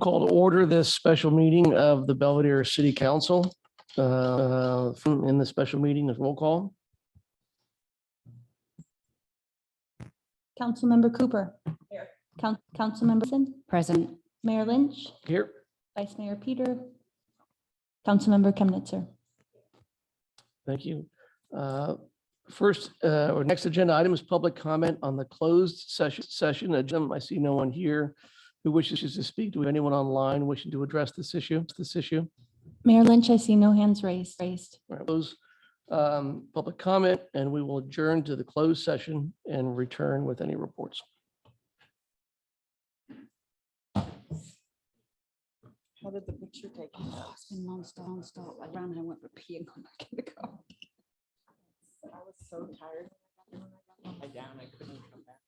call to order this special meeting of the Belvedere City Council. In the special meeting is roll call. Councilmember Cooper. Here. Councilmember Sin. Present. Mayor Lynch. Here. Vice Mayor Peter. Councilmember Chemnitzer. Thank you. Next agenda item is public comment on the closed session agenda. I see no one here who wishes to speak. To anyone online wishing to address this issue? Mayor Lynch, I see no hands raised. All right, close public comment, and we will adjourn to the closed session and return with any reports. How did the picture take? Oh, it's been nonstop. I ran and went for pee and come back in the car. I was so tired. I down, I couldn't come back.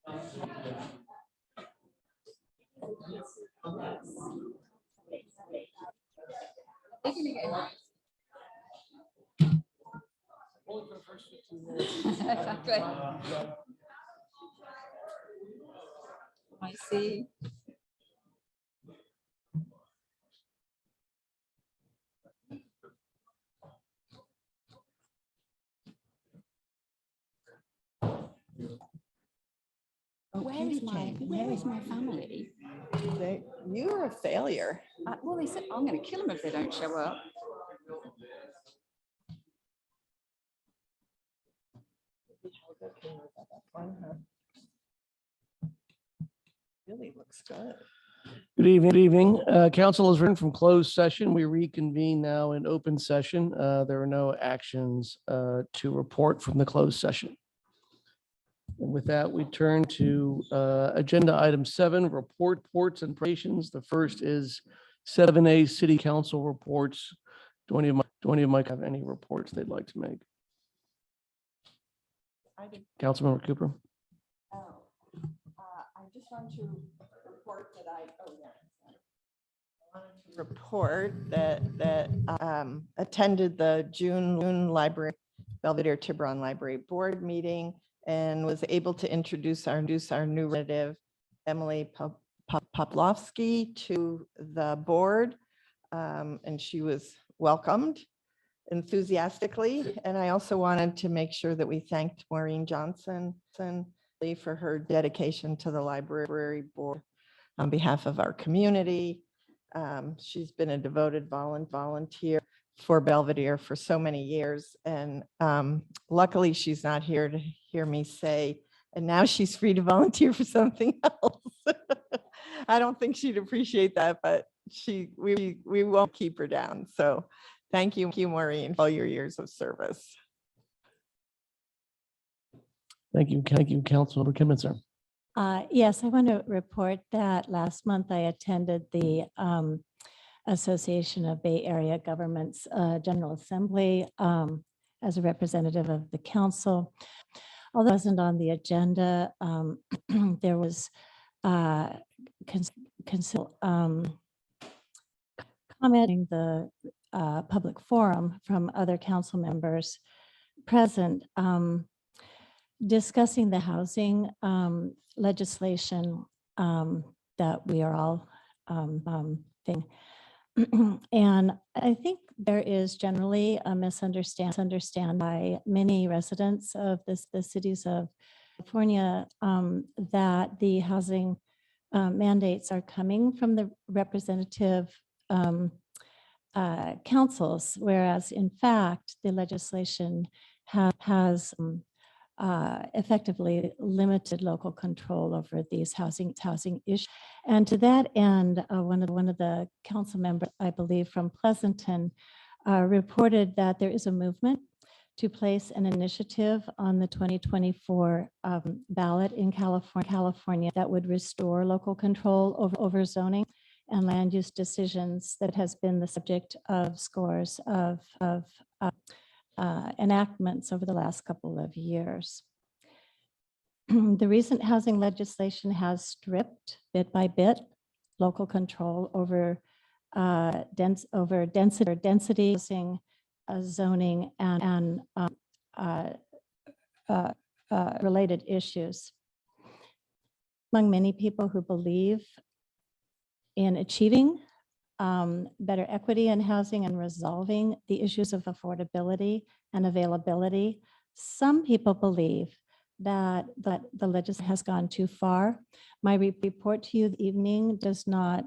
Good. I see. Where is my family? You're a failure. Well, they said, I'm going to kill them if they don't show up. Really looks good. Good evening. Good evening. Council has returned from closed session. We reconvene now in open session. There are no actions to report from the closed session. And with that, we turn to agenda item 7, reports and presentations. The first is 7A City Council reports. Do any of my have any reports they'd like to make? I did. Councilmember Cooper. I just want to report that report that attended the June Library, Belvedere Tiburon Library Board meeting and was able to introduce our new representative, Emily Poplowski, to the board. And she was welcomed enthusiastically. And I also wanted to make sure that we thanked Maureen Johnson for her dedication to the library board on behalf of our community. She's been a devoted volunteer for Belvedere for so many years. And luckily she's not here to hear me say, and now she's free to volunteer for something else. I don't think she'd appreciate that, but we won't keep her down. So thank you, Maureen, for all your years of service. Thank you, Councilmember Kimitzer. Yes, I want to report that last month I attended the Association of Bay Area Governments General Assembly as a representative of the council. Although it wasn't on the agenda, there was commenting the public forum from other council members present, discussing the housing legislation that we are all thing. And I think there is generally a misunderstanding by many residents of the cities of California that the housing mandates are coming from the representative councils, whereas in fact, the legislation has effectively limited local control over these housing issues. And to that end, one of the council members, I believe from Pleasanton, reported that there is a movement to place an initiative on the 2024 ballot in California that would restore local control over zoning and land use decisions that has been the subject of scores of enactments over the last couple of years. The recent housing legislation has stripped bit by bit local control over density housing, zoning, and related issues. Among many people who believe in achieving better equity in housing and resolving the issues of affordability and availability, some people believe that the legislation has gone too far. My report to you this evening does not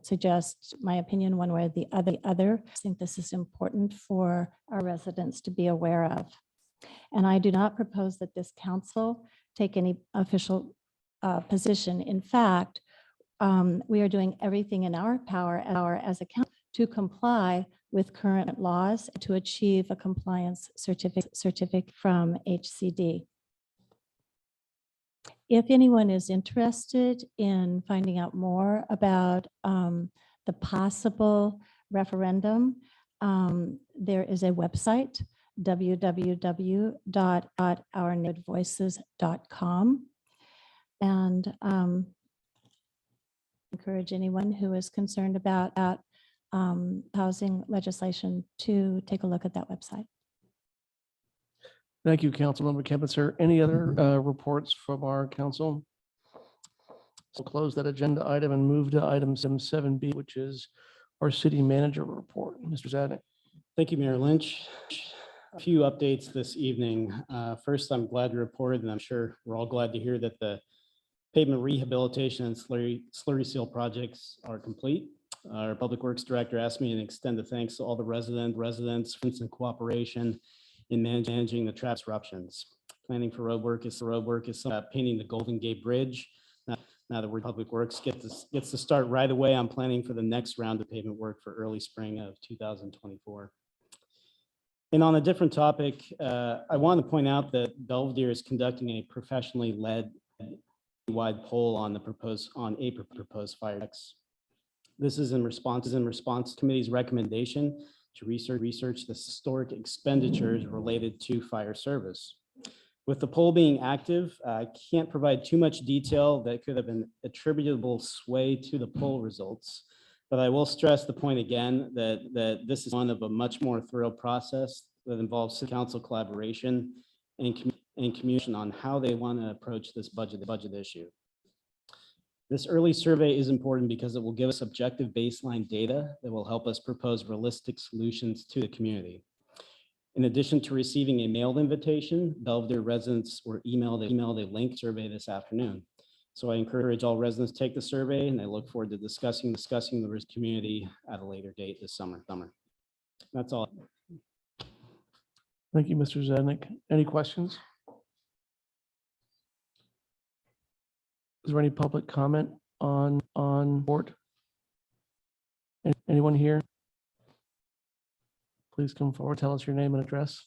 suggest my opinion one way or the other. I think this is important for our residents to be aware of. And I do not propose that this council take any official position. In fact, we are doing everything in our power as a council to comply with current laws to achieve a compliance certificate from HCD. If anyone is interested in finding out more about the possible referendum, there is a website, www.ourneighborvoices.com. And encourage anyone who is concerned about housing legislation to take a look at that website. Thank you, Councilmember Kempitzer. Any other reports from our council? So close that agenda item and move to item 7B, which is our city manager report. Mr. Zadek. Thank you, Mayor Lynch. A few updates this evening. First, I'm glad to report, and I'm sure we're all glad to hear that the pavement rehabilitation and slurry seal projects are complete. Our Public Works Director asked me to extend the thanks to all the residents for and cooperation in managing the traffic disruptions. Planning for road work is painting the Golden Gate Bridge. Now that Public Works gets to start right away on planning for the next round of pavement work for early spring of 2024. And on a different topic, I want to point out that Belvedere is conducting a professionally led wide poll on a proposed fire tax. This is in response to committee's recommendation to research the historic expenditures related to fire service. With the poll being active, I can't provide too much detail that could have been attributable sway to the poll results, but I will stress the point again that this is one of a much more thorough process that involves council collaboration and communication on how they want to approach this budget issue. This early survey is important because it will give us objective baseline data that will help us propose realistic solutions to the community. In addition to receiving a mailed invitation, Belvedere residents were emailed a link survey this afternoon. So I encourage all residents to take the survey, and I look forward to discussing the community at a later date this summer. That's all. Thank you, Mr. Zednik. Any questions? Is there any public comment on board? Anyone here? Please come forward, tell us your name and address.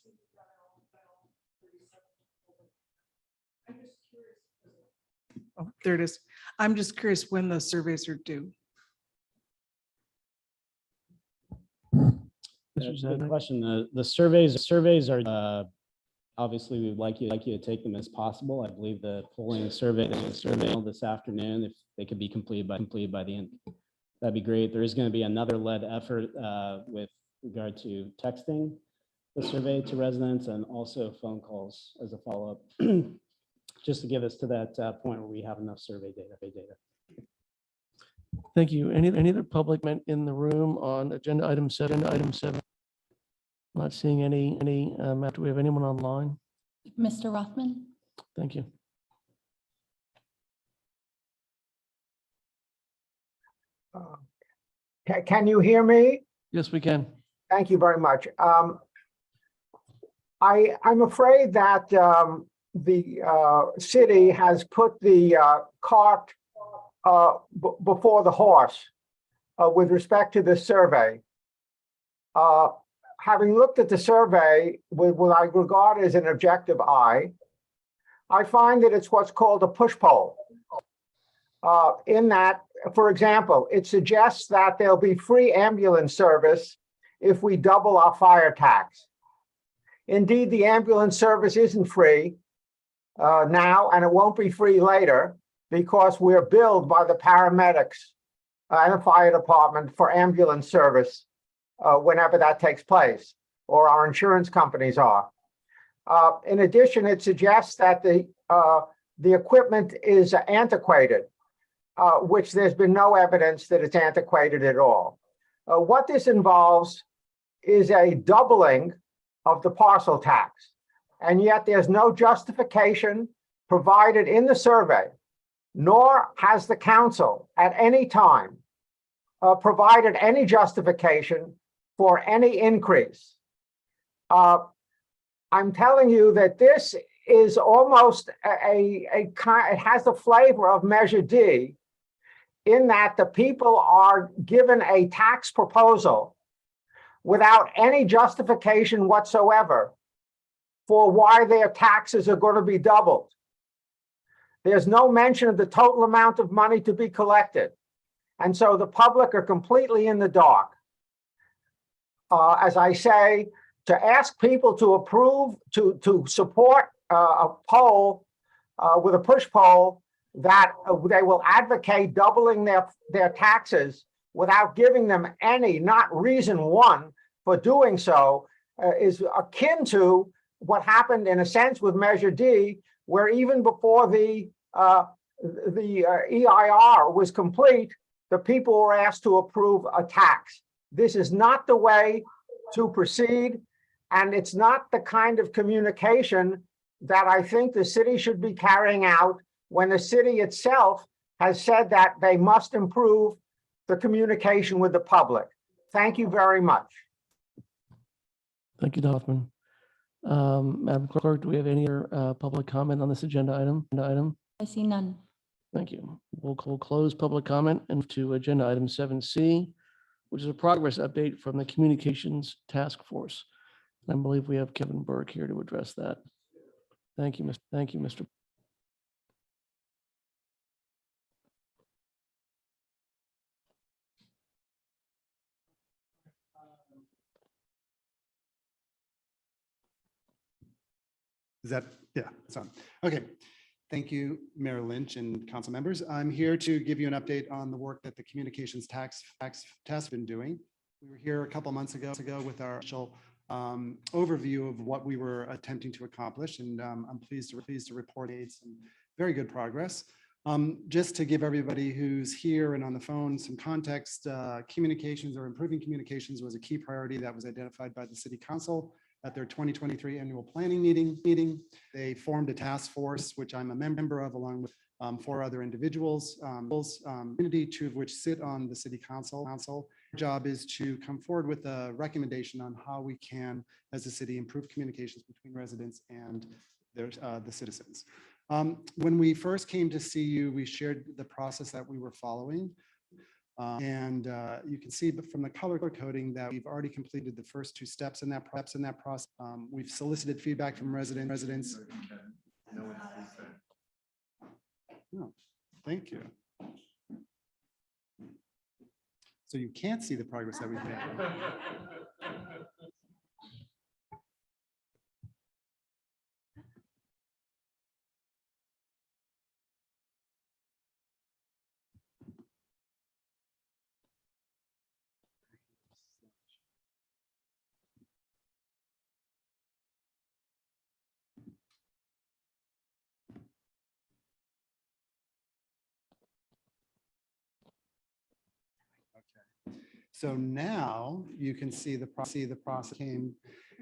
Oh, there it is. I'm just curious when the surveys are due. Mr. That's a good Zednik? question. The surveys are obviously we'd like you to take them as possible. I believe the polling survey this afternoon, if they could be completed by the end, that'd be great. There is going to be another lead effort with regard to texting the survey to residents and also phone calls as a follow-up, just to get us to that point where we have enough survey data. Thank you. Any other public comment in the room on agenda item 7? Not seeing any. Do we have anyone online? Mr. Rothman? Thank you. Can you hear me? Yes, we can. Thank you very much. I'm afraid that the city has put the cart before the horse with respect to this survey. Having looked at the survey with what I regard as an objective eye, I find that it's what's called a push poll. In that, for example, it suggests that there'll be free ambulance service if we double our fire tax. Indeed, the ambulance service isn't free now, and it won't be free later because we're billed by the paramedics and the fire department for ambulance service whenever that takes place, or our insurance companies are. In addition, it suggests that the equipment is antiquated, which there's been no evidence that it's antiquated at all. What this involves is a doubling of the parcel tax, and yet there's no justification provided in the survey, nor has the council at any time provided any justification for any increase. I'm telling you that this is almost it has the flavor of Measure D, in that the people are given a tax proposal without any justification whatsoever for why their taxes are going to be doubled. There's no mention of the total amount of money to be collected. And so the public are completely in the dark. As I say, to ask people to approve, to support a poll with a push poll that they will advocate doubling their taxes without giving them any, not reason one for doing so, is akin to what happened in a sense with Measure D, where even before the EIR was complete, the people were asked to approve a tax. This is not the way to proceed, and it's not the kind of communication that I think the city should be carrying out when the city itself has said that they must improve the communication with the public. Thank you very much. Thank you, Hoffman. Madam Clerk, do we have any other public comment on this agenda item? I see none. Thank you. We'll close public comment and to agenda item 7C, which is a progress update from the Communications Task Force. I believe we have Kevin Burke here to address that. Thank you, Mr. Is that, yeah, it's on. Okay. Thank you, Mayor Lynch and council members. I'm here to give you an update on the work that the Communications Task has been doing. We were here a couple months ago with our initial overview of what we were attempting to accomplish, and I'm pleased to report some very good progress. Just to give everybody who's here and on the phone some context, communications or improving communications was a key priority that was identified by the City Council at their 2023 annual planning meeting. They formed a task force, which I'm a member of, along with 4 other individuals, community, 2 of which sit on the City Council. Our job is to come forward with a recommendation on how we can, as a city, improve communications between residents and the citizens. When we first came to see you, we shared the process that we were following. You can see from the color coding that we've already completed the first 2 steps in that process. We've solicited feedback from residents. Oh, thank you. So you can't see the progress that we've made. So now you can see the process came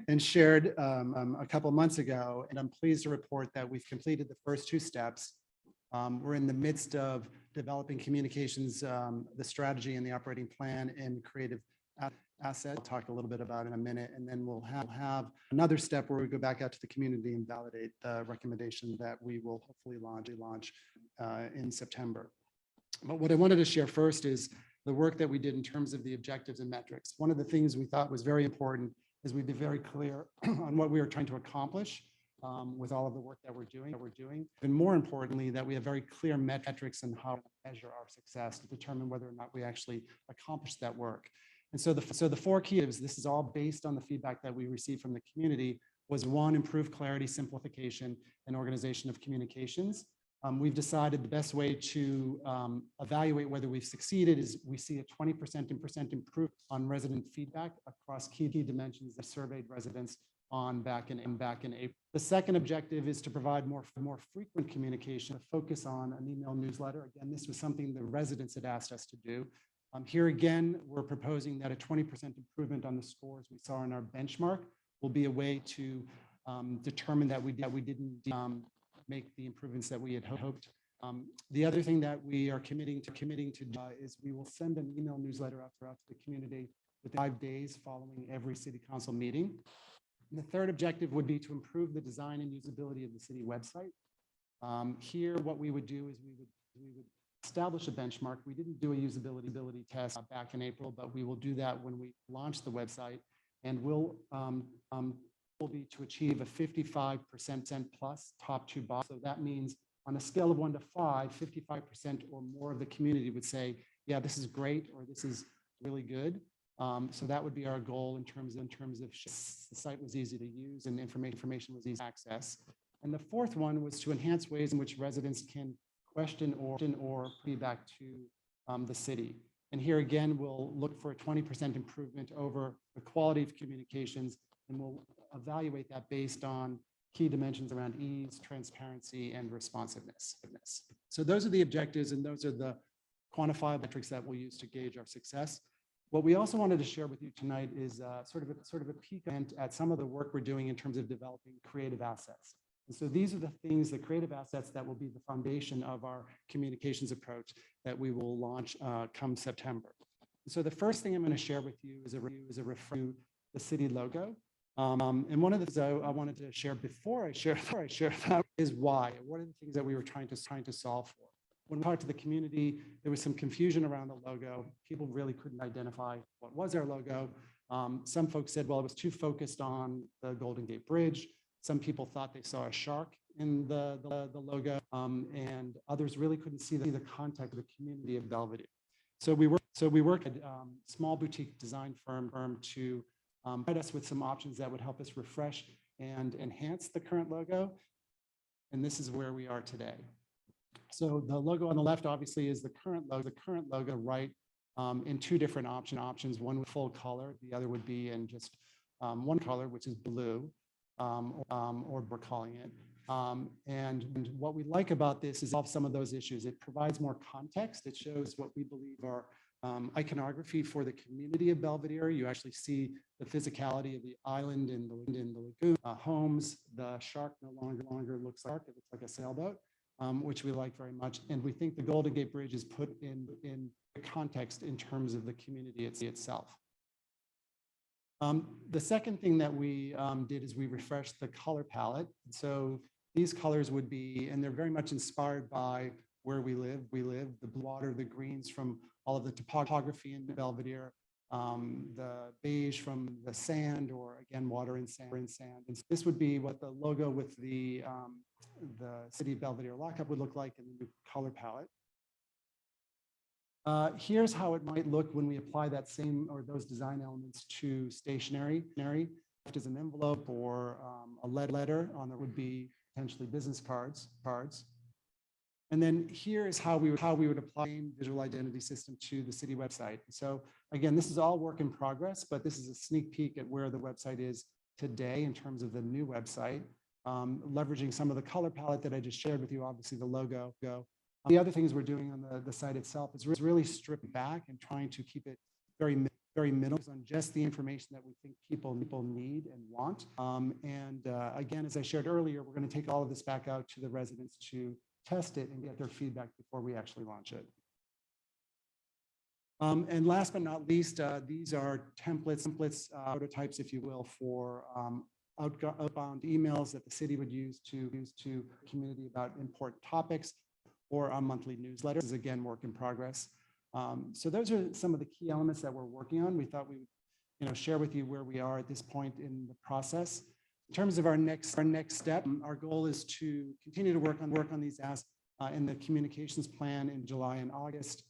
and shared a couple months ago, and I'm pleased to report that we've completed the first 2 steps. We're in the midst of developing communications, the strategy and the operating plan and creative asset. I'll talk a little bit about in a minute, and then we'll have another step where we go back out to the community and validate the recommendation that we will hopefully launch in September. But what I wanted to share first is the work that we did in terms of the objectives and metrics. One of the things we thought was very important is we be very clear on what we are trying to accomplish with all of the work that we're doing. And more importantly, that we have very clear metrics on how to measure our success to determine whether or not we actually accomplished that work. And so the 4 key is, this is all based on the feedback that we received from the community, was 1, improve clarity, simplification, and organization of communications. We've decided the best way to evaluate whether we've succeeded is we see a 20% improvement on resident feedback across key dimensions that surveyed residents on back in April. The second objective is to provide more frequent communication, to focus on an email newsletter. Again, this was something the residents had asked us to do. Here again, we're proposing that a 20% improvement on the scores we saw in our benchmark will be a way to determine that we didn't make the improvements that we had hoped. The other thing that we are committing to do is we will send an email newsletter out to the community within 5 days following every City Council meeting. And the third objective would be to improve the design and usability of the city website. Here, what we would do is we would establish a benchmark. We didn't do a usability test back in April, but we will do that when we launch the website, and will be to achieve a 55% plus top 2 box. So that means on a scale of 1 to 5, 55% or more of the community would say, yeah, this is great, or this is really good. So that would be our goal in terms of the site was easy to use and information was easy to access. And the fourth one was to enhance ways in which residents can question or feedback to the city. And here again, we'll look for a 20% improvement over the quality of communications, and we'll evaluate that based on key dimensions around ease, transparency, and responsiveness. So those are the objectives, and those are the quantifiable metrics that we'll use to gauge our success. What we also wanted to share with you tonight is sort of a peek at some of the work we're doing in terms of developing creative assets. And so these are the things, the creative assets that will be the foundation of our communications approach that we will launch come September. So the first thing I'm going to share with you is a refer to the city logo. And one of the things I wanted to share before I share that is why. What are the things that we were trying to solve for? When we talked to the community, there was some confusion around the logo. People really couldn't identify what was our logo. Some folks said, well, it was too focused on the Golden Gate Bridge. Some people thought they saw a shark in the logo, and others really couldn't see the context of the community of Belvedere. So we worked with a small boutique design firm to provide us with some options that would help us refresh and enhance the current logo. And this is where we are today. So the logo on the left obviously is the current logo, right, in two different options, one with full color, the other would be in just one color, which is blue, or we're calling it. And what we like about this is solve some of those issues. It provides more context. It shows what we believe are iconography for the community of Belvedere. You actually see the physicality of the island and the lagoon, homes. The shark no longer looks like it looks like a sailboat, which we like very much. And we think the Golden Gate Bridge is put in context in terms of the community itself. The second thing that we did is we refreshed the color palette. So these colors would be, and they're very much inspired by where we live. The blue water, the greens from all of the topography in Belvedere, the beige from the sand, or again, water and sand. And this would be what the logo with the City of Belvedere lockup would look like in the new color palette. Here's how it might look when we apply that same or those design elements to stationery. Left is an envelope or a letter on there would be potentially business cards. And then here is how we would apply visual identity system to the city website. So again, this is all work in progress, but this is a sneak peek at where the website is today in terms of the new website, leveraging some of the color palette that I just shared with you, obviously the logo. The other things we're doing on the site itself is really stripped back and trying to keep it very minimal on just the information that we think people need and want. Again, as I shared earlier, we're going to take all of this back out to the residents to test it and get their feedback before we actually launch it. And last but not least, these are templates, prototypes, if you will, for outbound emails that the city would use to community about important topics, or our monthly newsletter. This is again work in progress. So those are some of the key elements that we're working on. We thought we would, share with you where we are at this point in the process. In terms of our next step, our goal is to continue to work on these asks in the communications plan in July and August.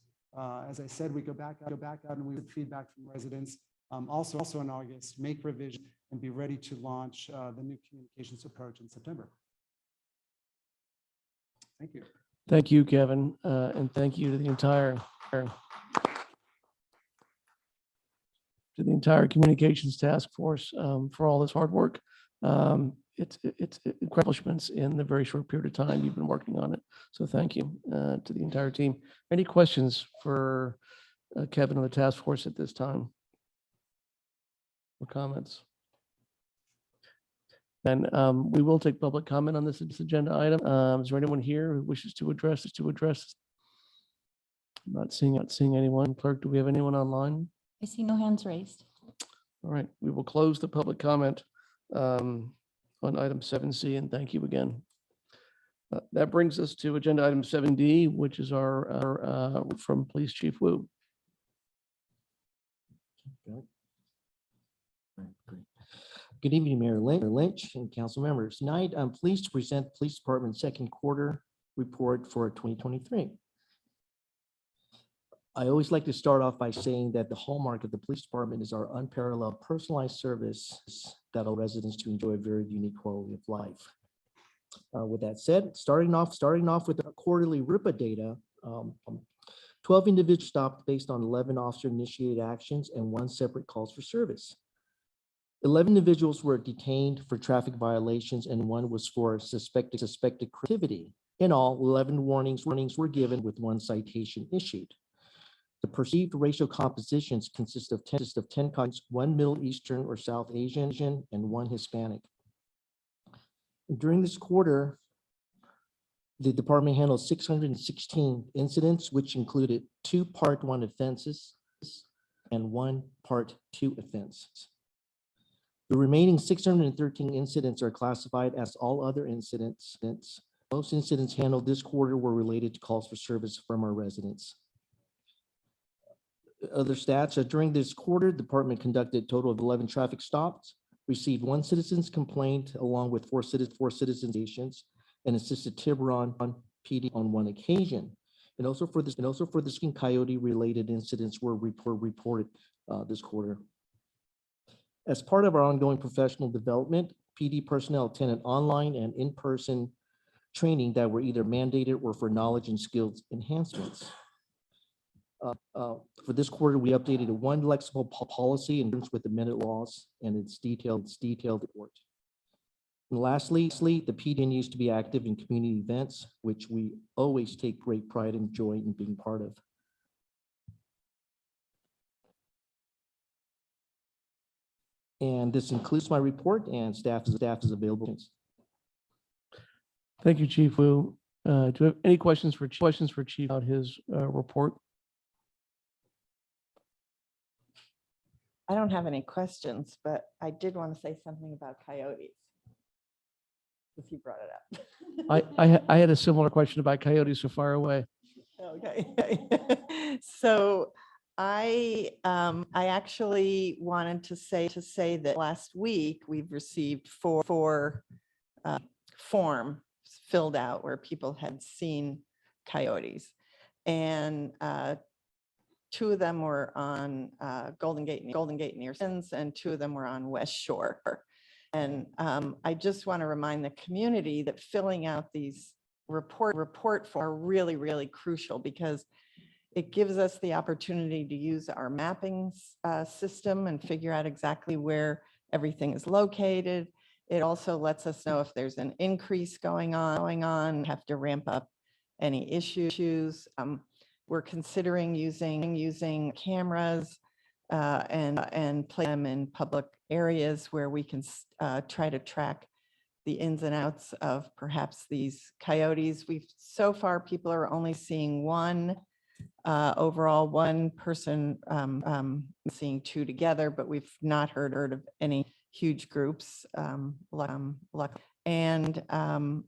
As I said, we go back out and we get feedback from residents. Also in August, make revision and be ready to launch the new communications approach in September. Thank you. Thank you, Kevin, and thank you to the entire communications task force for all this hard work. It's accomplishments in the very short period of time you've been working on it. So thank you to the entire team. Any questions for Kevin and the task force at this time? Or comments? And we will take public comment on this agenda item. Is there anyone here who wishes to address this? I'm not seeing anyone. Clerk, do we have anyone online? I see no hands raised. All right, we will close the public comment on item 7C, and thank you again. That brings us to agenda item 7D, which is our from Police Chief Wu. Good evening, Mayor Lynch and council members. Tonight, I'm pleased to present the Police Department's second quarter report for 2023. I always like to start off by saying that the hallmark of the police department is our unparalleled personalized service that allows residents to enjoy a very unique quality of life. With that said, starting off with the quarterly RIPA data, 12 individuals stopped based on 11 officer-initiated actions and 1 separate calls for service. 11 individuals were detained for traffic violations and 1 was for suspected activity. In all, 11 warnings were given with 1 citation issued. The perceived racial compositions consist of 10 Caucasians, 1 Middle Eastern or South Asian, and 1 Hispanic. During this quarter, the department handled 616 incidents, which included 2 Part 1 offenses and 1 Part 2 offense. The remaining 613 incidents are classified as all other incidents. Most incidents handled this quarter were related to calls for service from our residents. Other stats, during this quarter, the department conducted a total of 11 traffic stops, received 1 citizen's complaint along with 4 citizen stations, and assisted Tiburon PD on 1 occasion. And also for this coyote related incidents were reported this quarter. As part of our ongoing professional development, PD personnel attended online and in-person training that were either mandated or for knowledge and skills enhancements. For this quarter, we updated 1 lexible policy in terms with the minute laws and its detailed report. And lastly, the PD continues to be active in community events, which we always take great pride and joy in being part of. And this includes my report, and staff is available. Thank you, Chief Wu. Do you have any questions for Chief about his report? I don't have any questions, but I did want to say something about coyotes. If you brought it up. I had a similar question about coyotes so far away. Okay. So I actually wanted to say that last week we've received four forms filled out where people had seen coyotes, and 2 of them were on Golden Gate near Sins, and 2 of them were on West Shore. And I just want to remind the community that filling out these report forms are really, really crucial, because it gives us the opportunity to use our mapping system and figure out exactly where everything is located. It also lets us know if there's an increase going on, have to ramp up any issues. We're considering using cameras and play them in public areas where we can try to track the ins and outs of perhaps these coyotes. So far, people are only seeing 1 overall, 1 person seeing 2 together, but we've not heard of any huge groups. And I'm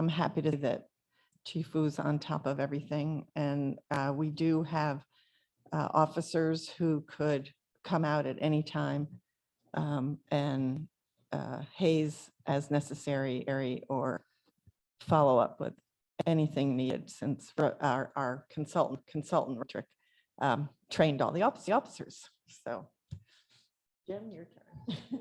happy to see that Chief Wu's on top of everything. And we do have officers who could come out at any time and haze as necessary or follow up with anything needed, since our consultant Rick trained all the officers. So Jim, your turn.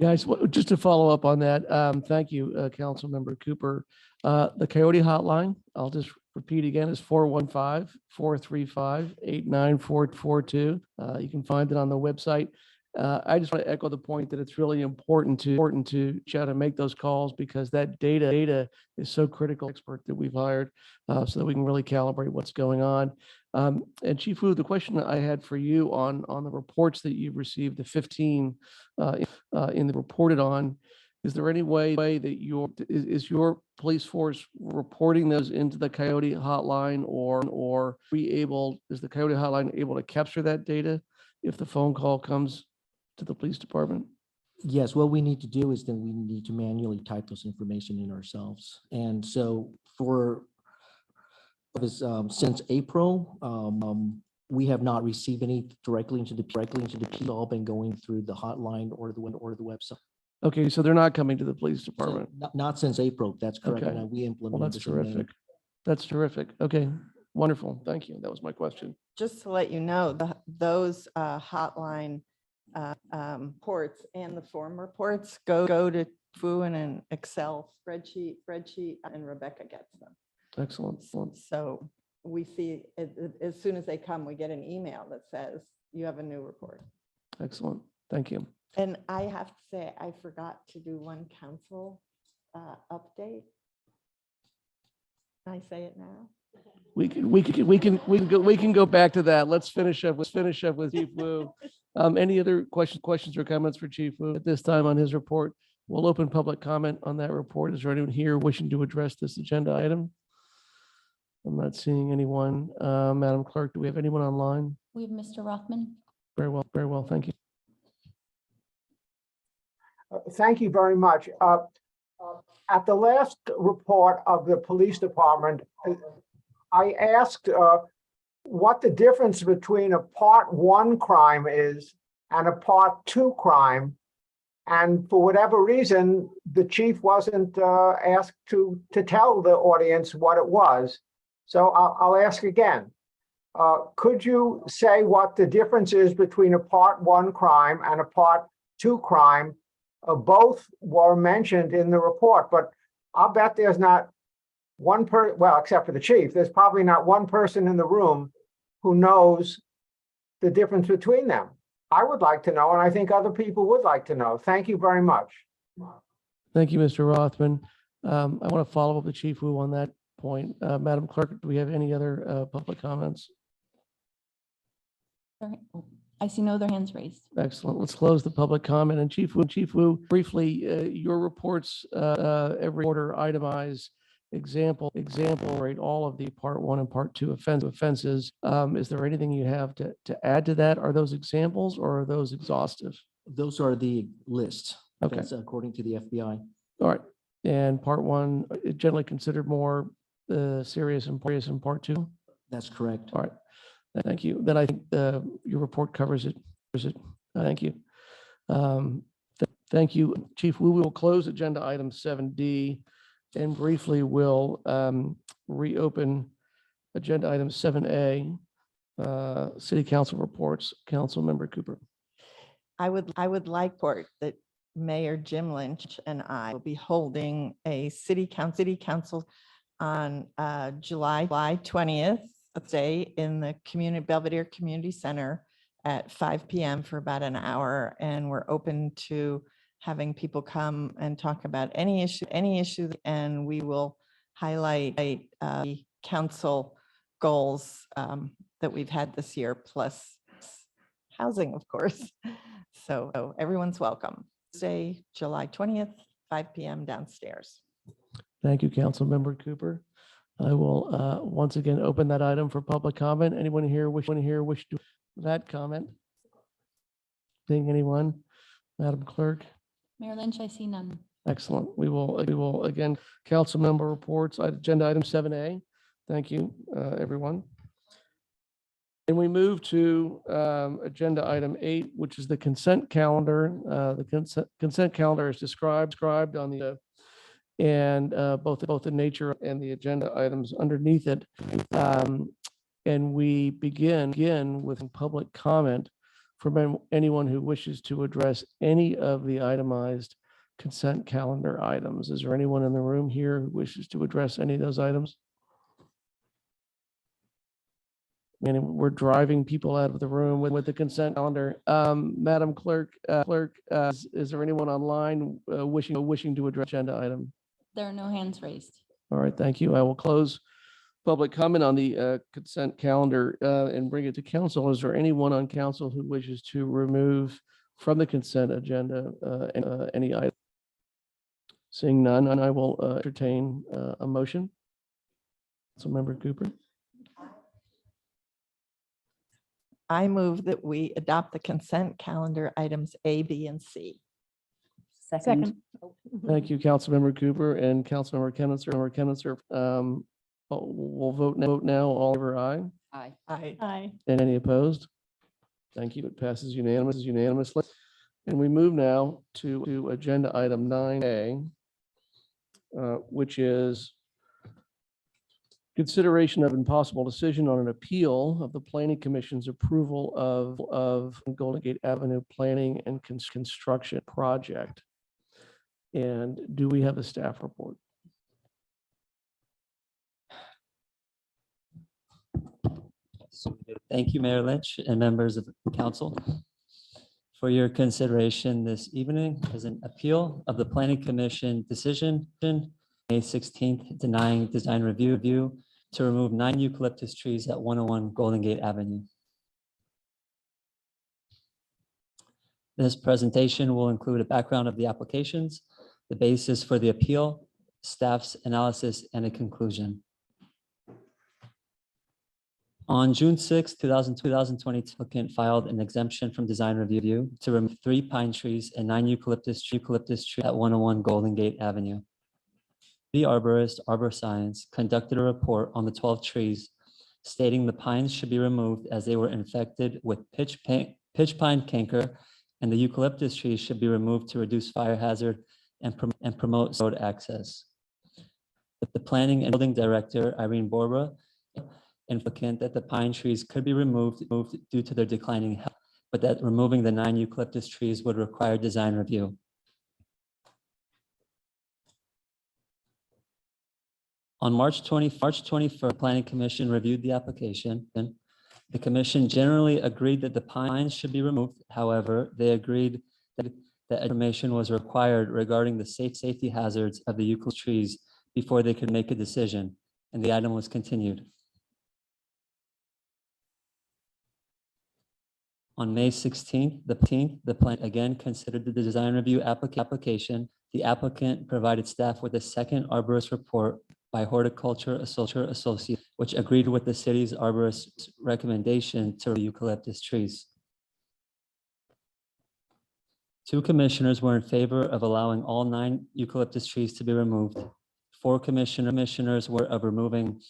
Guys, just to follow up on that, thank you, Councilmember Cooper. The Coyote hotline, I'll just repeat again, is 415-435-8942. You can find it on the website. I just want to echo the point that it's really important to try to make those calls, because that data is so critical. Expert that we've hired so that we can really calibrate what's going on. And Chief Wu, the question that I had for you on the reports that you've received, the 15 in the reported on, is there any way that is your police force reporting those into the Coyote hotline, or is the Coyote hotline able to capture that data if the phone call comes to the police department? Yes, what we need to do is then we need to manually type those information in ourselves. And so for this, since April, we have not received any directly into the It's all been going through the hotline or the website. Okay, so they're not coming to the police So department. not since April. That's correct. Okay. Now, we Well, implemented. that's this in May. terrific. That's terrific. Okay, wonderful. Thank you. That was my question. Just to let you know, those hotline reports and the form reports go to Fu in an Excel spreadsheet, and Rebecca gets them. Excellent. So we see, as soon as they come, we get an email that says, you have a new report. Excellent. Thank you. And I have to say, I forgot to do one council update. Can I say it now? We can go back to that. Let's finish up with Chief Wu. Any other questions or comments for Chief Wu at this time on his report? We'll open public comment on that report. Is there anyone here wishing to address this agenda item? I'm not seeing anyone. Madam Clerk, do we have anyone online? We have Mr. Rothman. Very well. Thank you. Thank you very much. At the last report of the police department, I asked what the difference between a Part 1 crime is and a Part 2 crime. And for whatever reason, the chief wasn't asked to tell the audience what it was. So I'll ask again. Could you say what the difference is between a Part 1 crime and a Part 2 crime? Both were mentioned in the report, but I'll bet there's not one well, except for the chief, there's probably not one person in the room who knows the difference between them. I would like to know, and I think other people would like to know. Thank you very much. Thank you, Mr. Rothman. I want to follow up with Chief Wu on that point. Madam Clerk, do we have any other public comments? I see no other hands raised. Excellent. Let's close the public comment. And Chief Wu, briefly, your reports every quarter itemize example, right? All of the Part 1 and Part 2 offenses. Is there anything you have to add to that? Are those examples or are those exhaustive? Those are the lists. Okay. That's according to the FBI. All right. And Part 1 is generally considered more serious and Part 2? That's correct. All right. Thank you. Then I think your report covers it. Thank you. Thank you, Chief. We will close agenda item 7D and briefly will reopen agenda item 7A, City Council reports. Councilmember Cooper. I would like that Mayor Jim Lynch and I will be holding a city council on July 20th, day in the Belvedere Community Center at 5 p.m. for about an hour. And we're open to having people come and talk about any issue, and we will highlight the council goals that we've had this year, plus housing, of course. So everyone's welcome. Say July 20th, 5 p.m. downstairs. Thank you, Councilmember Cooper. I will once again open that item for public comment. Anyone here wish to that comment? Seeing anyone? Madam Clerk? Mayor Lynch, I see none. Excellent. We will again, council member reports, agenda item 7A. Thank you, everyone. And we move to agenda item 8, which is the consent calendar. The consent calendar is described on the and both the nature and the agenda items underneath it. And we begin with public comment from anyone who wishes to address any of the itemized consent calendar items. Is there anyone in the room here who wishes to address any of those items? And we're driving people out of the room with the consent calendar. Madam Clerk, is there anyone online wishing to address agenda item? There are no hands raised. All right, thank you. I will close public comment on the consent calendar and bring it to council. Is there anyone on council who wishes to remove from the consent agenda any item? Seeing none, and I will entertain a motion. Councilmember Cooper. I move that we adopt the consent calendar items A, B, and C. Second. Thank you, Councilmember Cooper and Councilmember Kennitzer. We'll vote now. All over aye. Aye. Aye. And any opposed? Thank you. It passes unanimously. And we move now to agenda item 9A, which is Consideration of impossible decision on an appeal of the Planning Commission's approval of Golden Gate Avenue Planning and Construction Project. And do we have a staff report? Thank you, Mayor Lynch and members of the council. For your consideration this evening is an appeal of the Planning Commission decision May 16th denying design review to remove 9 eucalyptus trees at 101 Golden Gate Avenue. This presentation will include a background of the applications, the basis for the appeal, staff's analysis, and a conclusion. On June 6, 2020, applicant filed an exemption from design review to remove 3 pine trees and 9 eucalyptus trees at 101 Golden Gate Avenue. The arborist, Arbor Science, conducted a report on the 12 trees, stating the pines should be removed as they were infected with pitch pine canker, and the eucalyptus trees should be removed to reduce fire hazard and promote road access. The planning and building director, Irene Borba, indicated that the pine trees could be removed due to their declining health, but that removing the 9 eucalyptus trees would require design review. On March 21st, the Planning Commission reviewed the application. The commission generally agreed that the pines should be removed. However, they agreed that information was required regarding the safety hazards of the eucalyptus trees before they could make a decision, and the item was continued. On May 16th, the plan again considered the design review application. The applicant provided staff with a second arborist report by Horticulture Associates, which agreed with the city's arborist's recommendation to remove eucalyptus trees. 2 commissioners were in favor of allowing all 9 eucalyptus trees to be removed. 4 commissioners were of removing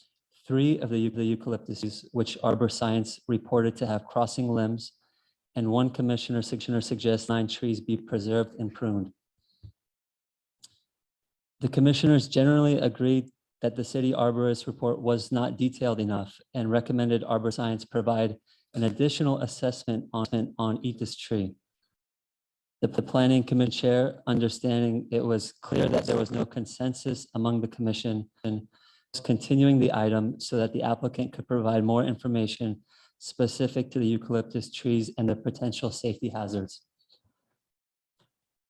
3 of the eucalyptus trees, which Arbor Science reported to have crossing limbs, and 1 commissioner suggests 9 trees be preserved and pruned. The commissioners generally agreed that the city arborist report was not detailed enough and recommended Arbor Science provide an additional assessment on each tree. The planning commission chair, understanding it was clear that there was no consensus among the commission, and was continuing the item so that the applicant could provide more information specific to the eucalyptus trees and the potential safety hazards.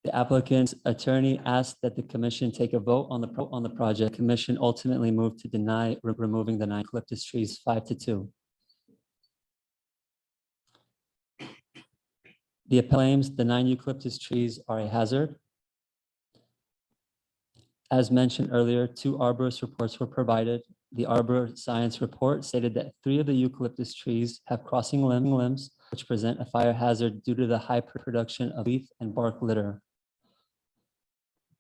The applicant's attorney asked that the commission take a vote on the project. Commission ultimately moved to deny removing the 9 eucalyptus trees 5-2. The claims the 9 eucalyptus trees are a hazard. As mentioned earlier, 2 arborist reports were provided. The Arbor Science report stated that 3 of the eucalyptus trees have crossing limbs, which present a fire hazard due to the high production of leaf and bark litter.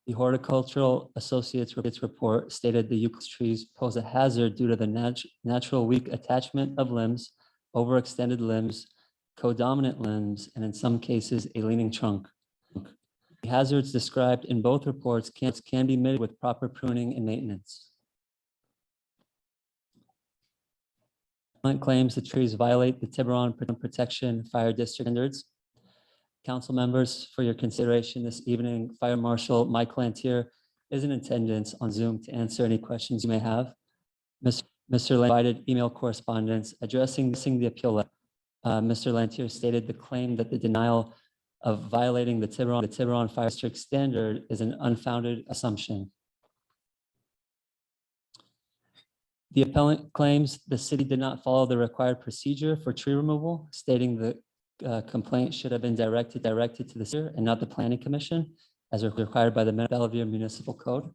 The Horticultural Associates report stated the eucalyptus trees pose a hazard due to the natural weak attachment of limbs, overextended limbs, codominant limbs, and in some cases, a leaning trunk. The hazards described in both reports can be mitigated with proper pruning and maintenance. Claims the trees violate the Tiburon Protection Fire District standards. Council members, for your consideration this evening, Fire Marshal Mike Lantier is in attendance on Zoom to answer any questions you may have. Mr. Lantier provided email correspondence addressing the appeal letter. Mr. Lantier stated the claim that the denial of violating the Tiburon Fire District standard is an unfounded assumption. The appellant claims the city did not follow the required procedure for tree removal, stating the complaint should have been directed to the city and not the Planning Commission, as required by the Bellevue Municipal Code.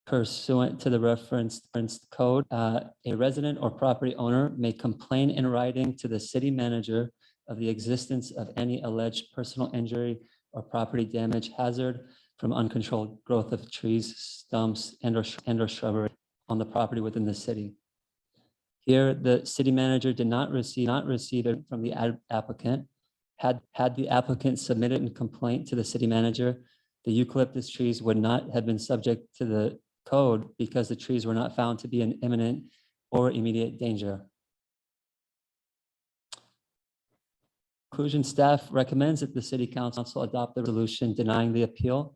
Pursuant to the referenced code, a resident or property owner may complain in writing to the city manager of the existence of any alleged personal injury or property damage hazard from uncontrolled growth of trees, stumps, and or shrubbery on the property within the city. Here, the city manager did not receive it from the applicant. Had the applicant submitted a complaint to the city manager, the eucalyptus trees would not have been subject to the code because the trees were not found to be in imminent or immediate danger. Conclusion, staff recommends that the city council adopt the resolution denying the appeal.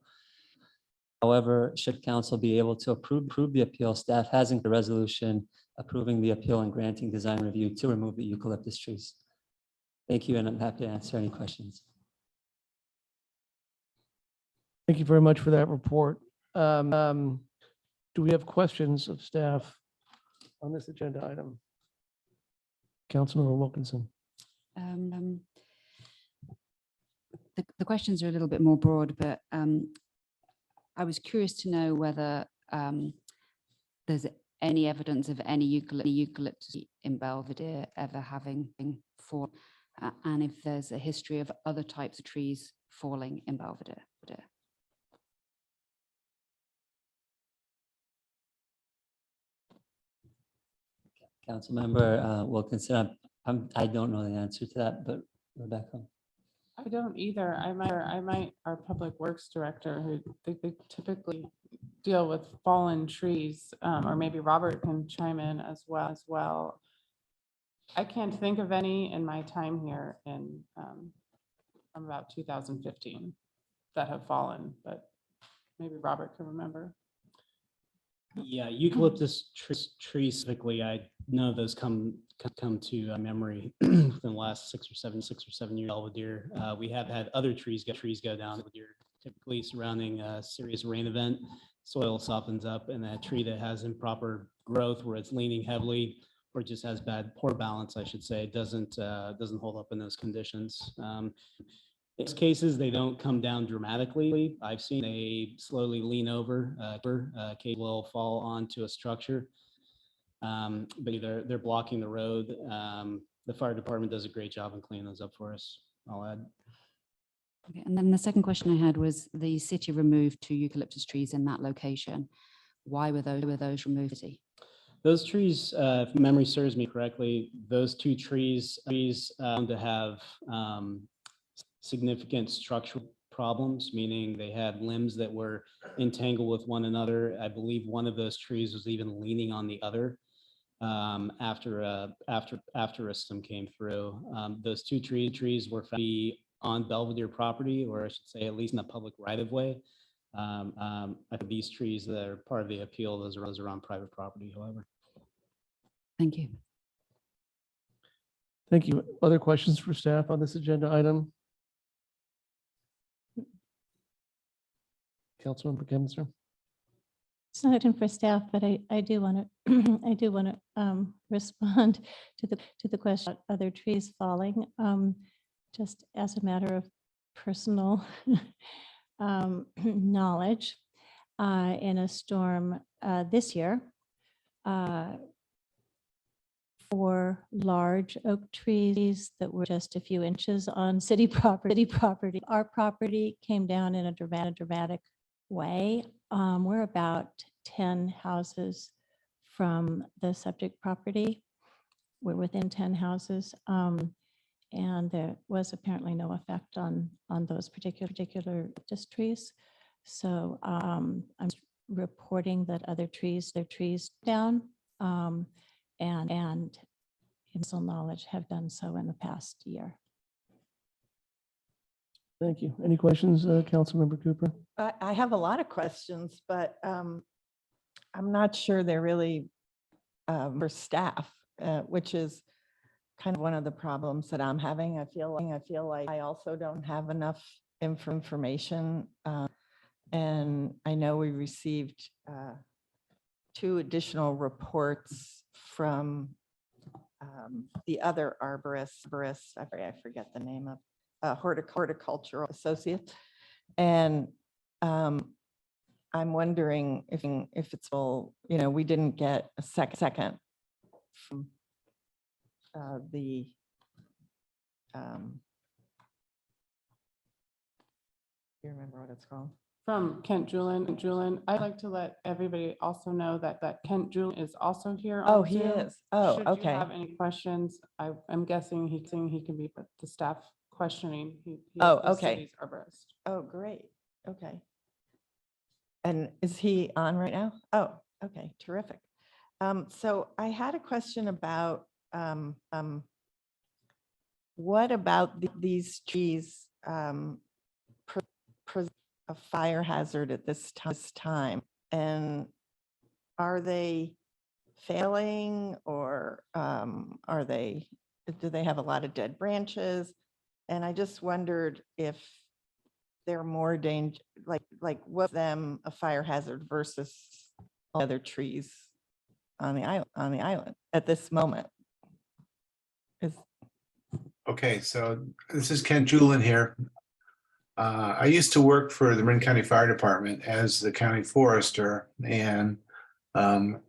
However, should council be able to approve the appeal, staff has included the resolution approving the appeal and granting design review to remove the eucalyptus trees. Thank you, and I'm happy to answer any questions. Thank you very much for that report. Do we have questions of staff on this agenda item? Councilmember Wilkinson. The questions are a little bit more broad, but I was curious to know whether there's any evidence of any eucalyptus in Belvedere ever having fallen, and if there's a history of other types of trees falling in Belvedere. Councilmember Wilkinson, I don't know the answer to that, but Rebecca. I don't either. I might, our public works director, who they typically deal with fallen trees, or maybe Robert can chime in as well. I can't think of any in my time here in from about 2015 that have fallen, but maybe Robert can remember. Yeah, eucalyptus trees specifically, I know those come to memory within the last 6 or 7 years. Belvedere, we have had other trees go down Belvedere, typically surrounding a serious rain event. Soil softens up, and that tree that has improper growth, where it's leaning heavily, or just has poor balance, I should say, doesn't hold up in those conditions. In most cases, they don't come down dramatically. I've seen they slowly lean over, cable will fall onto a structure, but they're blocking the road. The fire department does a great job in cleaning those up for us, I'll add. Okay, and then the second question I had was, the city removed 2 eucalyptus trees in that location. Why were those removed? Those trees, if memory serves me correctly, those 2 trees found to have significant structural problems, meaning they had limbs that were entangled with one another. I believe one of those trees was even leaning on the other after a storm came through. Those 2 trees were found to be on Belvedere property, or I should say at least in the public right of way. I think these trees that are part of the appeal, those are on private property, however. Thank you. Thank you. Other questions for staff on this agenda item? Councilmember Kemser. It's not in for staff, but I do want to I do want to respond to the question about other trees falling. Just as a matter of personal knowledge, in a storm this year, 4 large oak trees that were just a few inches on city property. Our property came down in a dramatic way. We're about 10 houses from the subject property. We're within 10 houses. And there was apparently no effect on those particular just trees. So I'm reporting that other trees, their trees down, and council knowledge have done so in the past year. Thank you. Any questions, Councilmember Cooper? I have a lot of questions, but I'm not sure they're really for staff, which is kind of one of the problems that I'm having. I feel like I also don't have enough information. And I know we received 2 additional reports from the other arborist, I forget the name of, horticultural associate. And I'm wondering if it's all, we didn't get a second from the you remember what it's called? From Kent Julian, I'd like to let everybody also know that Kent Julian is also here. Oh, on he Zoom. is. Oh, Should okay. you have any questions, I'm guessing he can be the staff questioning. He is Oh, the okay. city's arborist. Oh, great. Okay. And is he on right now? Oh, okay, terrific. So I had a question about what about these trees present a fire hazard at this time? And are they failing, or are they, do they have a lot of dead branches? And I just wondered if they're more danger, like what them a fire hazard versus other trees on the island at this moment. Okay, so this is Ken Julin here. I used to work for the Marin County Fire Department as the county forester, and the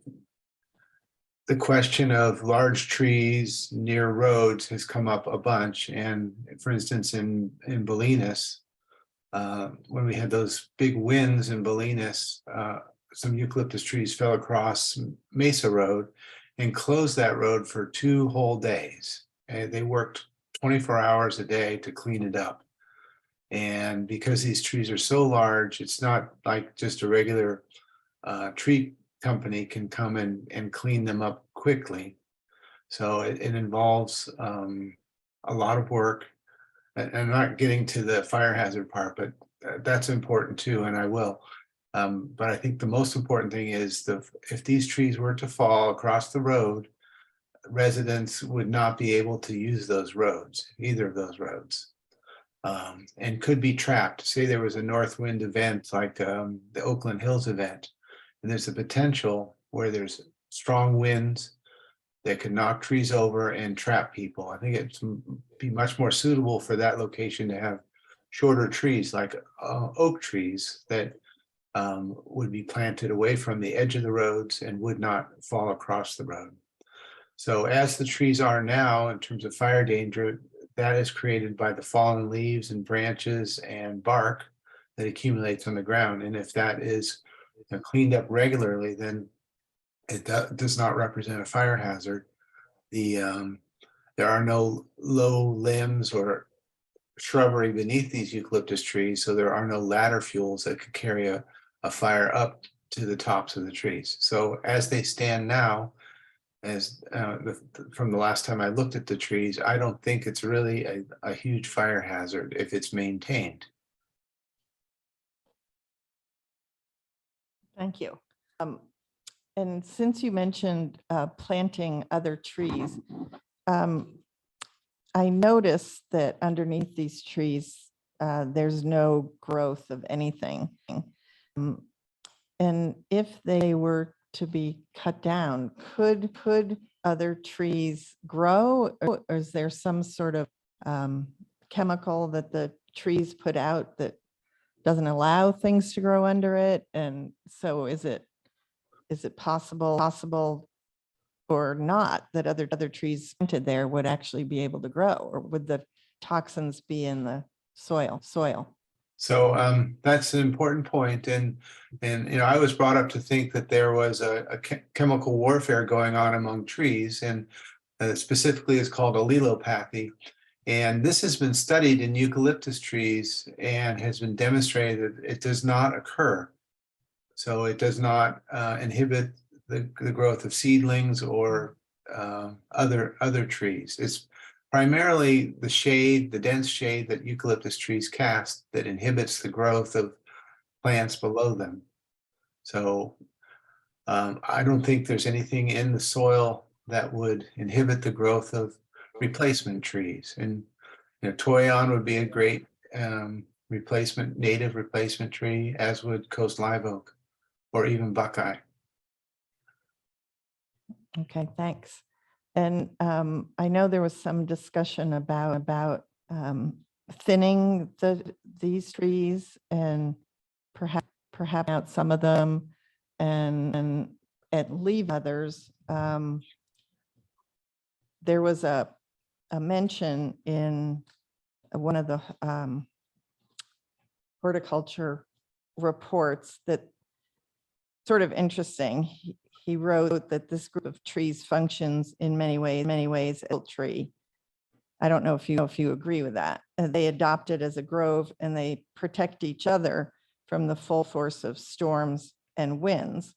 question of large trees near roads has come up a bunch. And for instance, in Bolinas, when we had those big winds in Bolinas, some eucalyptus trees fell across Mesa Road and closed that road for 2 whole days. And they worked 24 hours a day to clean it up. And because these trees are so large, it's not like just a regular tree company can come and clean them up quickly. So it involves a lot of work. And I'm not getting to the fire hazard part, but that's important too, and I will. But I think the most important thing is if these trees were to fall across the road, residents would not be able to use those roads, either of those roads, and could be trapped. Say there was a north wind event like the Oakland Hills event, and there's a potential where there's strong winds that could knock trees over and trap people. I think it'd be much more suitable for that location to have shorter trees like oak trees that would be planted away from the edge of the roads and would not fall across the road. So as the trees are now, in terms of fire danger, that is created by the fallen leaves and branches and bark that accumulates on the ground. And if that is cleaned up regularly, then it does not represent a fire hazard. There are no low limbs or shrubbery beneath these eucalyptus trees, so there are no ladder fuels that could carry a fire up to the tops of the trees. So as they stand now, as from the last time I looked at the trees, I don't think it's really a huge fire hazard if it's maintained. Thank you. And since you mentioned planting other trees, I noticed that underneath these trees, there's no growth of anything. And if they were to be cut down, could other trees grow? Or is there some sort of chemical that the trees put out that doesn't allow things to grow under it? And so is it possible or not that other trees planted there would actually be able to grow, or would the toxins be in the soil? So that's an important point. And I was brought up to think that there was a chemical warfare going on among trees, and specifically it's called allelopathy. And this has been studied in eucalyptus trees and has been demonstrated that it does not occur. So it does not inhibit the growth of seedlings or other trees. It's primarily the shade, the dense shade that eucalyptus trees cast that inhibits the growth of plants below them. So I don't think there's anything in the soil that would inhibit the growth of replacement trees. And Toyon would be a great native replacement tree, as would coast live oak or even buckeye. Okay, thanks. And I know there was some discussion about thinning these trees and perhaps out some of them and leave others. There was a mention in one of the horticulture reports that sort of interesting. He wrote that this group of trees functions in many ways as a tree. I don't know if you agree with that. They adopt it as a grove and they protect each other, from the full force of storms and winds,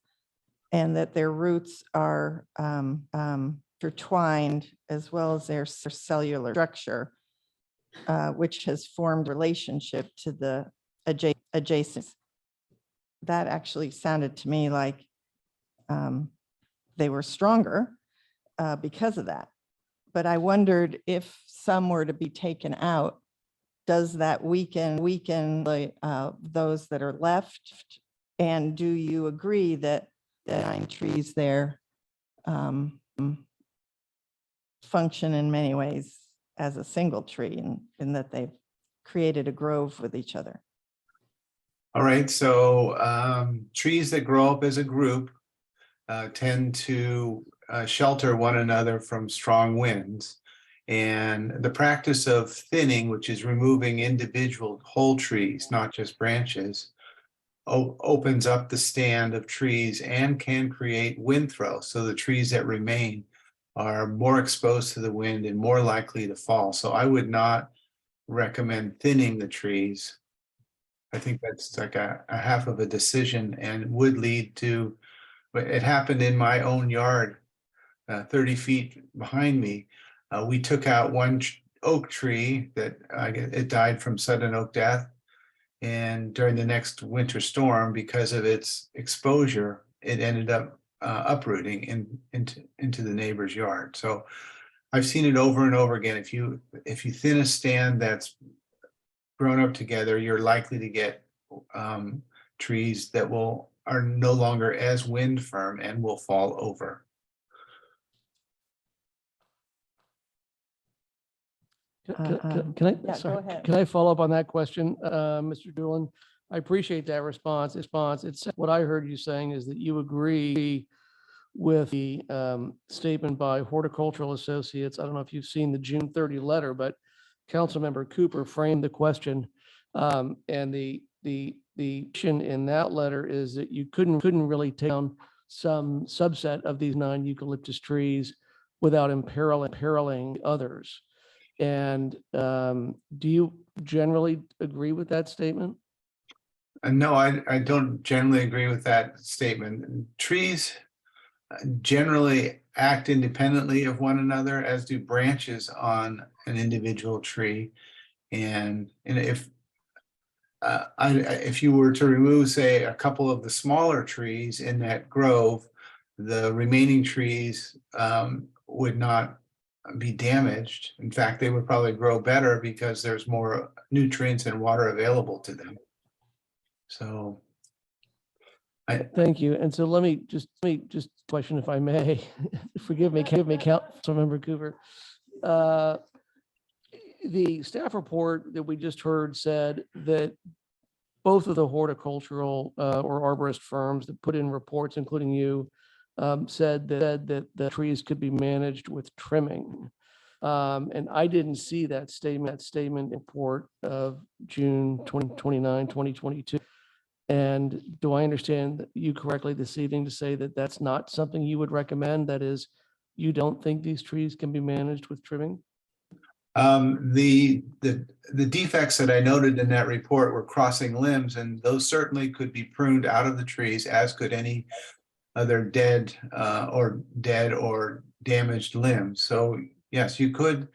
and that their roots are intertwined as well as their cellular structure, which has formed relationship to the adjacent. That actually sounded to me like they were stronger because of that. But I wondered if some were to be taken out, does that weaken the, those that are left? And do you agree that the 9 trees there function in many ways as a single tree in that they've created a grove with each other? All right, so trees that grow up as a group tend to shelter one another from strong winds. And the practice of thinning, which is removing individual whole trees, not just branches, opens up the stand of trees and can create wind throw. So the trees that remain are more exposed to the wind and more likely to fall. So I would not recommend thinning the trees. I think that's like a half of a decision and would lead to, it happened in my own yard, 30 feet behind me. We took out one oak tree that it died from sudden oak death. And during the next winter storm, because of its exposure, it ended up uprooting into the neighbor's yard. So I've seen it over and over again. If you thin a stand that's grown up together, you're likely to get trees that are no longer as wind firm and will fall over. Can I, yeah, sorry, go ahead. can I follow up on that question, Mr. Doolin? I appreciate that response. It's what I heard you saying is that you agree with the statement by Horticultural Associates. I don't know if you've seen the June 30 letter, but Councilmember Cooper framed the question, and the issue in that letter is that you couldn't really take down some subset of these 9 eucalyptus trees without imperiling others. And do you generally agree with that statement? No, I don't generally agree with that statement. Trees generally act independently of one another, as do branches on an individual tree. And if you were to remove, say, a couple of the smaller trees in that grove, the remaining trees would not be damaged. In fact, they would probably grow better because there's more nutrients and water available to them. So Thank you. And so let me just question, if I may, forgive me, Councilmember Cooper. The staff report that we just heard said that both of the horticultural or arborist firms that put in reports, including you, said that the trees could be managed with trimming. And I didn't see that statement report of June 29, 2022. And do I understand you correctly this evening to say that that's not something you would recommend? That is, you don't think these trees can be managed with trimming? The defects that I noted in that report were crossing limbs, and those certainly could be pruned out of the trees, as could any other dead or damaged limbs. So yes, you could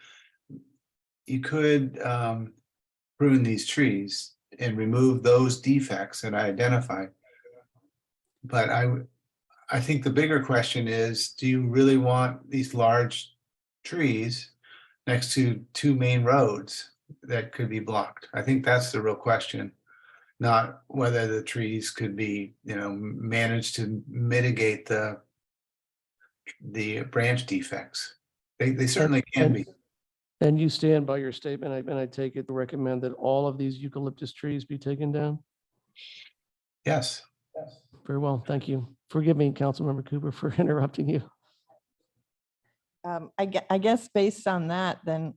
prune these trees and remove those defects that I identified. But I think the bigger question is, do you really want these large trees next to 2 main roads that could be blocked? I think that's the real question, not whether the trees could be, managed to mitigate the branch defects. They certainly can be. And you stand by your statement, and I take it to recommend that all of these eucalyptus trees be taken down? Yes. Very well, thank you. Forgive me, Councilmember Cooper, for interrupting you. I guess based on that, then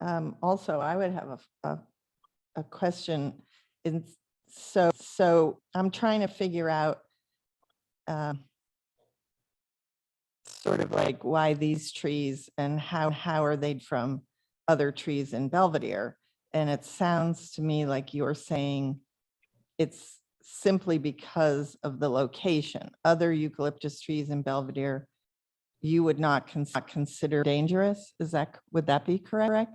also I would have a question. So I'm trying to figure out sort of like why these trees and how are they from other trees in Belvedere? And it sounds to me like you're saying it's simply because of the location. Other eucalyptus trees in Belvedere, you would not consider dangerous. Would that be correct?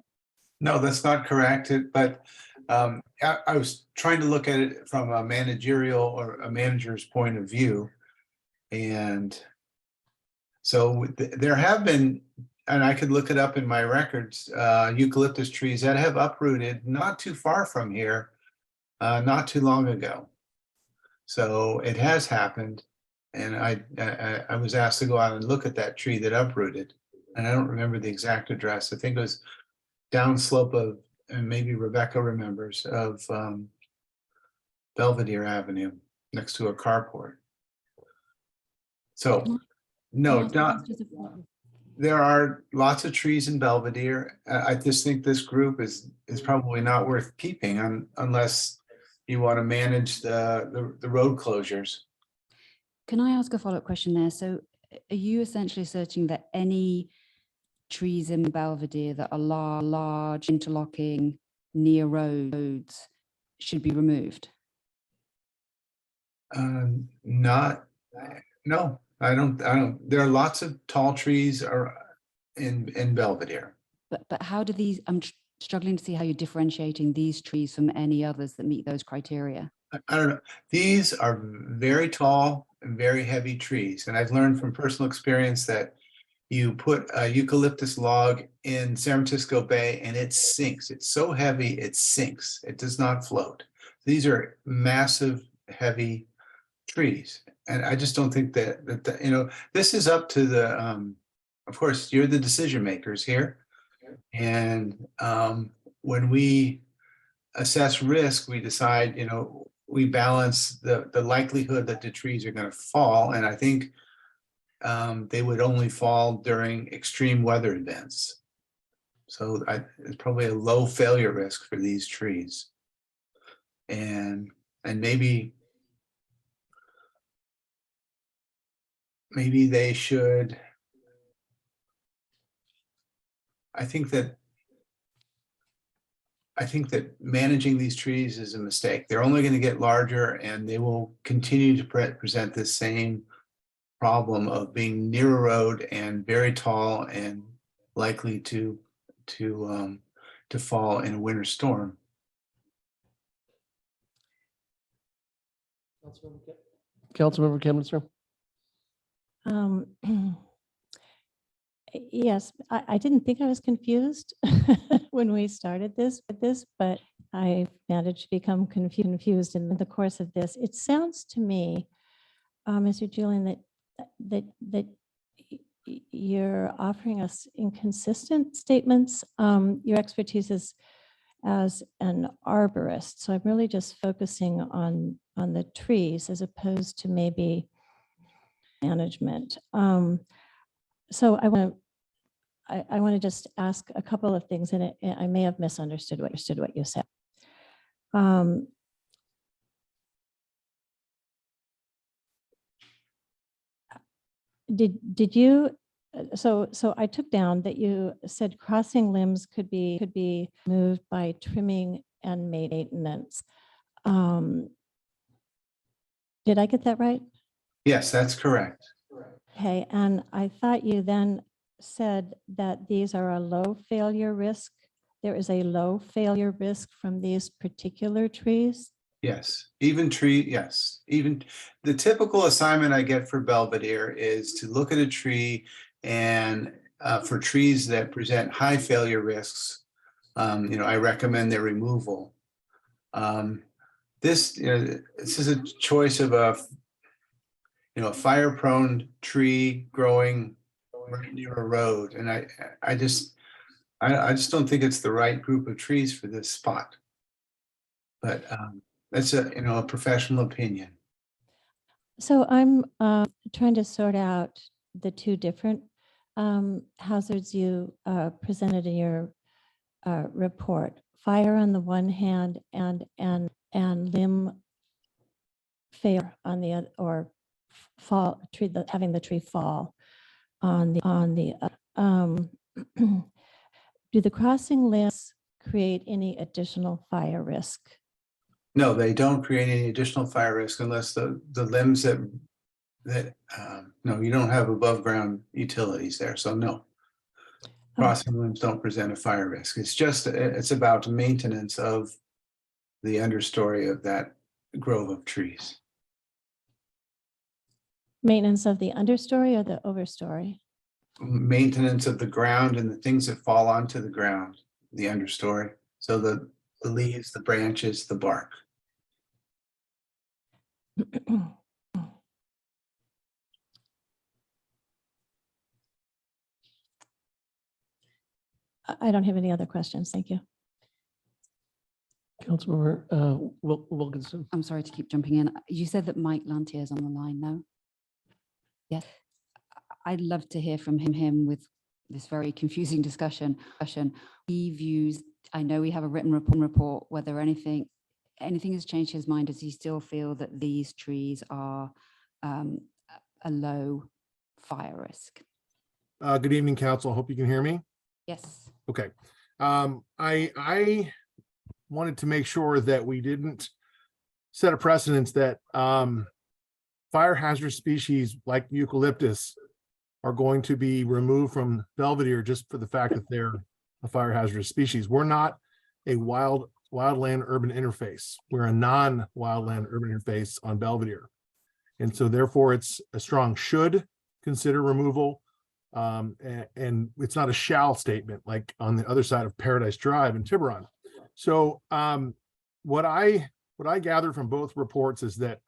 No, that's not correct, but I was trying to look at it from a managerial or a manager's point of view. And so there have been, and I could look it up in my records, eucalyptus trees that have uprooted not too far from here, not too long ago. So it has happened. And I was asked to go out and look at that tree that uprooted. And I don't remember the exact address. I think it was downslope of, and maybe Rebecca remembers, of Belvedere Avenue next to a carport. So no, not, there are lots of trees in Belvedere. I just think this group is probably not worth keeping unless you want to manage the road closures. Can I ask a follow-up question there? So are you essentially asserting that any trees in Belvedere that are large, interlocking, near roads should be removed? No, I don't. There are lots of tall trees in Belvedere. But how do these, I'm struggling to see how you're differentiating these trees from any others that meet those criteria. I don't know. These are very tall and very heavy trees. And I've learned from personal experience that you put a eucalyptus log in San Francisco Bay and it sinks. It's so heavy, it sinks. It does not float. These are massive, heavy trees. And I just don't think that you know, this is up to the, of course, you're the decision makers here. And when we assess risk, we decide, you know, we balance the likelihood that the trees are going to fall. And I think they would only fall during extreme weather events. So it's probably a low failure risk for these trees. And maybe they should, I think that managing these trees is a mistake. They're only going to get larger and they will continue to present this same problem of being near a road and very tall and likely to fall in a winter storm. Councilmember Kemnitzer. Yes, I didn't think I was confused when we started this, but I managed to become confused in the course of this. It sounds to me, Mr. Julian, that you're offering us inconsistent statements. Your expertise is as an arborist, so I'm really just focusing on the trees as opposed to maybe management. So I want to just ask a couple of things, and I may have misunderstood what you said. Did you? So I took down that you said crossing limbs could be moved by trimming and maintenance. Did I get that right? Yes, that's correct. Okay, and I thought you then said that these are a low failure risk. There is a low failure risk from these particular trees? Yes, even the typical assignment I get for Belvedere is to look at a tree and for trees that present high failure risks, you know, I recommend their removal. This is a choice of a fire-prone tree growing right near a road, and I just don't think it's the right group of trees for this spot. But that's a professional opinion. So I'm trying to sort out the two different hazards you presented in your report: fire on the one hand, and limb failure on the other, or having the tree fall on the do the crossing limbs create any additional fire risk? No, they don't create any additional fire risk unless the limbs no, you don't have above ground utilities there, so no. Crossing limbs don't present a fire risk. It's about maintenance of the understory of that grove of trees. Maintenance of the understory or the overstory? Maintenance of the ground and the things that fall onto the ground, the understory. So the leaves, the branches, the bark. I don't have any other questions. Thank you. Councilmember Wilkinson. I'm sorry to keep jumping in. You said that Mike Lantier is on the line, no? Yes. I'd love to hear from him with this very confusing discussion. He views, I know we have a written report, whether anything has changed his mind. Does he still feel that these trees are a low fire risk? Good evening, council. Hope you can hear me. Yes. Okay. I wanted to make sure that we didn't set a precedence that fire hazard species like eucalyptus are going to be removed from Belvedere just for the fact that they're a fire hazardous species. We're not a wildland urban interface. We're a non-wildland urban interface on Belvedere. And so therefore it's a strong should consider removal. And it's not a shall statement like on the other side of Paradise Drive in Tiburon. So what I gathered from both reports is that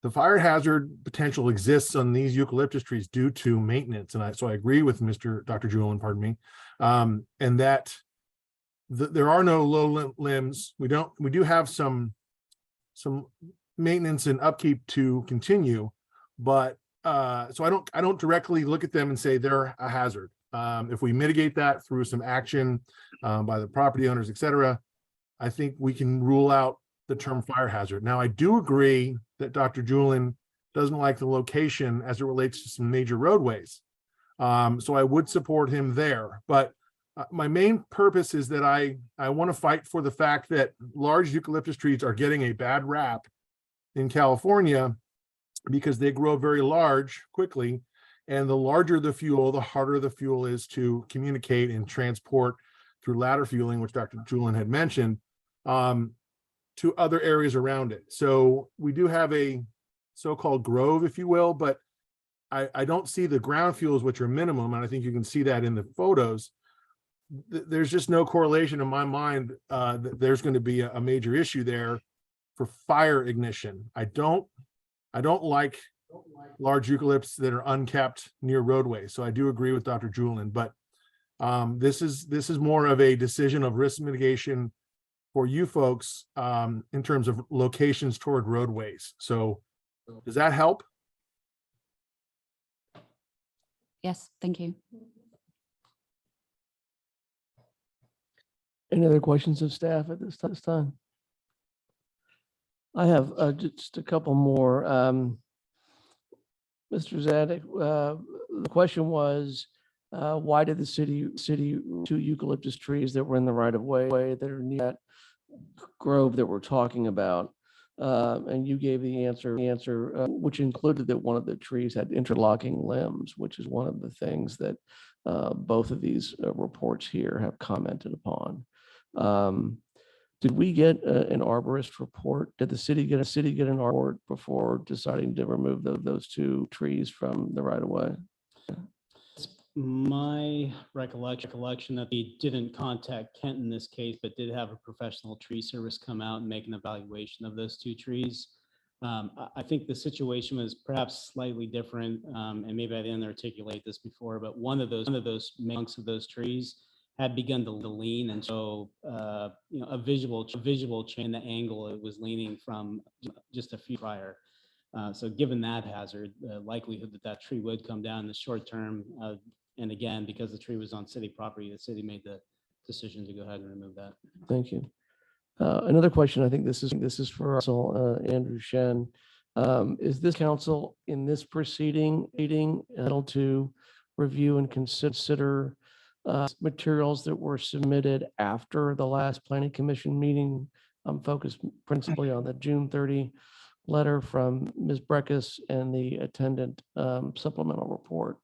the fire hazard potential exists on these eucalyptus trees due to maintenance. And so I agree with Dr. Julian, pardon me, and that there are no low limbs. We do have some maintenance and upkeep to continue, but so I don't directly look at them and say they're a hazard. If we mitigate that through some action by the property owners, et cetera, I think we can rule out the term fire hazard. Now, I do agree that Dr. Julian doesn't like the location as it relates to some major roadways. So I would support him there. But my main purpose is that I want to fight for the fact that large eucalyptus trees are getting a bad rap in California because they grow very large quickly. And the larger the fuel, the harder the fuel is to communicate and transport through ladder fueling, which Dr. Julian had mentioned, to other areas around it. So we do have a so-called grove, if you will, but I don't see the ground fuels, which are minimum. And I think you can see that in the photos. There's just no correlation in my mind that there's going to be a major issue there for fire ignition. I don't like large eucalypts that are unkept near roadways. So I do agree with Dr. Julian, but this is more of a decision of risk mitigation for you folks in terms of locations toward roadways. So does that help? Yes, thank you. Any other questions of staff at this time? I have just a couple more. Mr. Zadig, the question was, why did the city two eucalyptus trees that were in the right of way that are near that grove that we're talking about? And you gave the answer, which included that one of the trees had interlocking limbs, which is one of the things that both of these reports here have commented upon. Did we get an arborist report? Did the city get an report before deciding to remove those two trees from the right of way? My recollection that they didn't contact Kent in this case, but did have a professional tree service come out and make an evaluation of those two trees. I think the situation was perhaps slightly different, and maybe I didn't articulate this before, but one of those trunks of those trees had begun to lean, and so a visual change in the angle it was leaning from just a few prior. So given that hazard, the likelihood that tree would come down in the short term, and again, because the tree was on city property, the city made the decision to go ahead and remove that. Thank you. Another question, I think this is for Andrew Shen. Is this council in this proceeding able to review and consider materials that were submitted after the last planning commission meeting I'm focused principally on the June 30 letter from Ms. Breckus and the attendant supplemental report.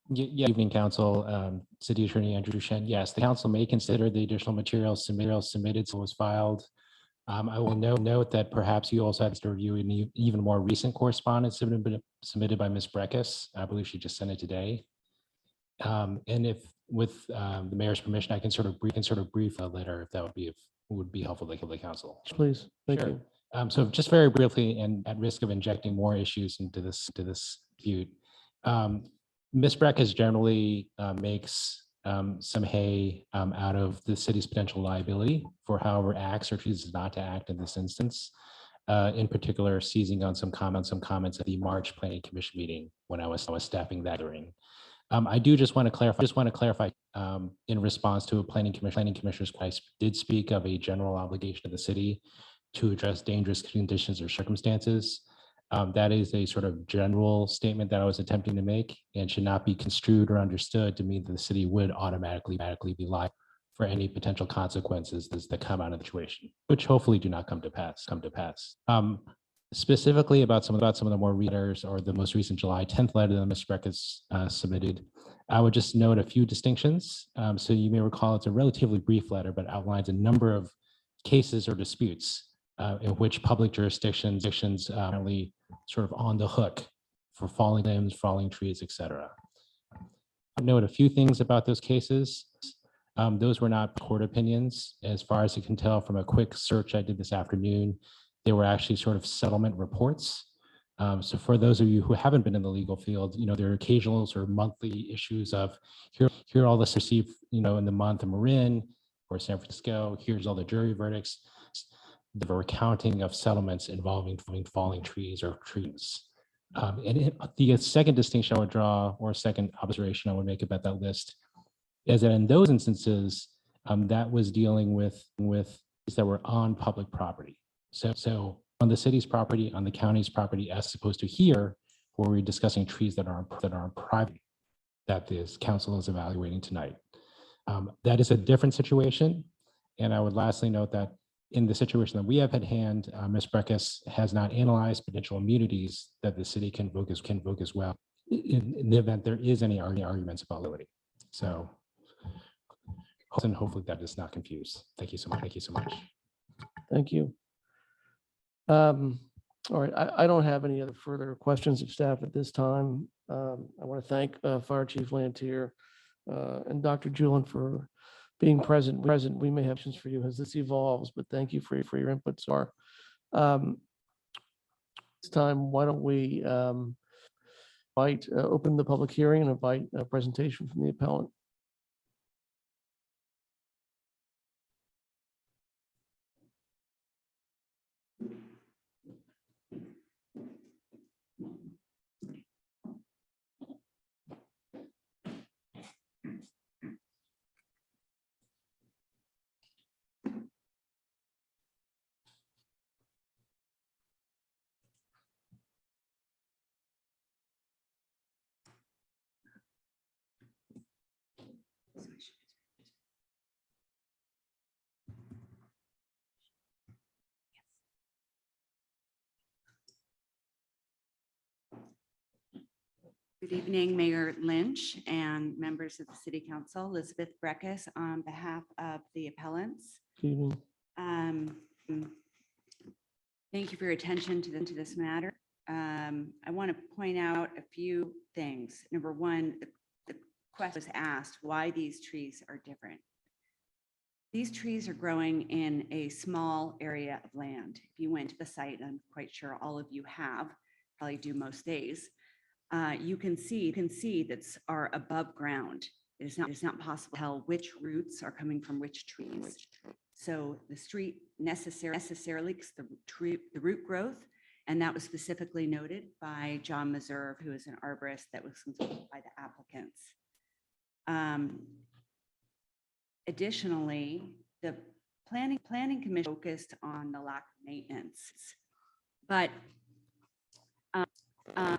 Yeah, evening, council, City Attorney Andrew Shen. Yes, the council may consider the additional materials submitted, so was filed. I will note that perhaps you also had to review an even more recent correspondence submitted by Ms. Breckus. I believe she just sent it today. And if with the mayor's permission, I can sort of brief a letter if that would be helpful to the council. Please, thank Sure. you. So just very briefly, and at risk of injecting more issues into this feud, Ms. Breckus generally makes some hay out of the city's potential liability for however acts or chooses not to act in this instance. In particular, seizing on some comments at the March Planning Commission meeting when I was staffing that hearing. I do just want to clarify in response to a planning commissioner's question, did speak of a general obligation of the city to address dangerous conditions or circumstances. That is a sort of general statement that I was attempting to make and should not be construed or understood to mean that the city would automatically be liable for any potential consequences that come out of the situation, which hopefully do not come to pass. Specifically about some of the more readers or the most recent July 10th letter that Ms. Breckus submitted, I would just note a few distinctions. So you may recall it's a relatively brief letter, but outlines a number of cases or disputes in which public jurisdictions apparently sort of on the hook for falling limbs, falling trees, etc. I'll note a few things about those cases. Those were not court opinions. As far as I can tell from a quick search I did this afternoon, they were actually sort of settlement reports. So for those of you who haven't been in the legal field, there are occasional or monthly issues of here all this received, in the month of Marin or San Francisco, here's all the jury verdicts, the recounting of settlements involving falling trees or trees. The second distinction I would draw, or second observation I would make about that list, is that in those instances, that was dealing with trees that were on public property. So on the city's property, on the county's property, as opposed to here, where we're discussing trees that are on private, that this council is evaluating tonight. That is a different situation. And I would lastly note that in the situation that we have at hand, Ms. Breckus has not analyzed potential immunities that the city can invoke as well in the event there is any arguments about liability. So hopefully that is not confused. Thank you so much. Thank you. All right, I don't have any other further questions of staff at this time. I want to thank Fire Chief Lantier and Dr. Julin for being present. We may have questions for you as this evolves, but thank you for your input, sir. This time, why don't we open the public hearing and invite a presentation from the appellant. Good evening, Mayor Lynch and members of the City Council. Elizabeth Breckus on behalf of the appellants. Good evening. Thank you for your attention to this matter. I want to point out a few things. Number one, the question was asked why these trees are different. These trees are growing in a small area of land. If you went to the site, I'm quite sure all of you have, probably do most days. You can see that are above ground. It is not possible to tell which roots are coming from which trees. So the street necessarily the root growth, and that was specifically noted by John Meserve, who is an arborist that was consulted by the applicants. Additionally, the planning commission focused on the lack of maintenance, but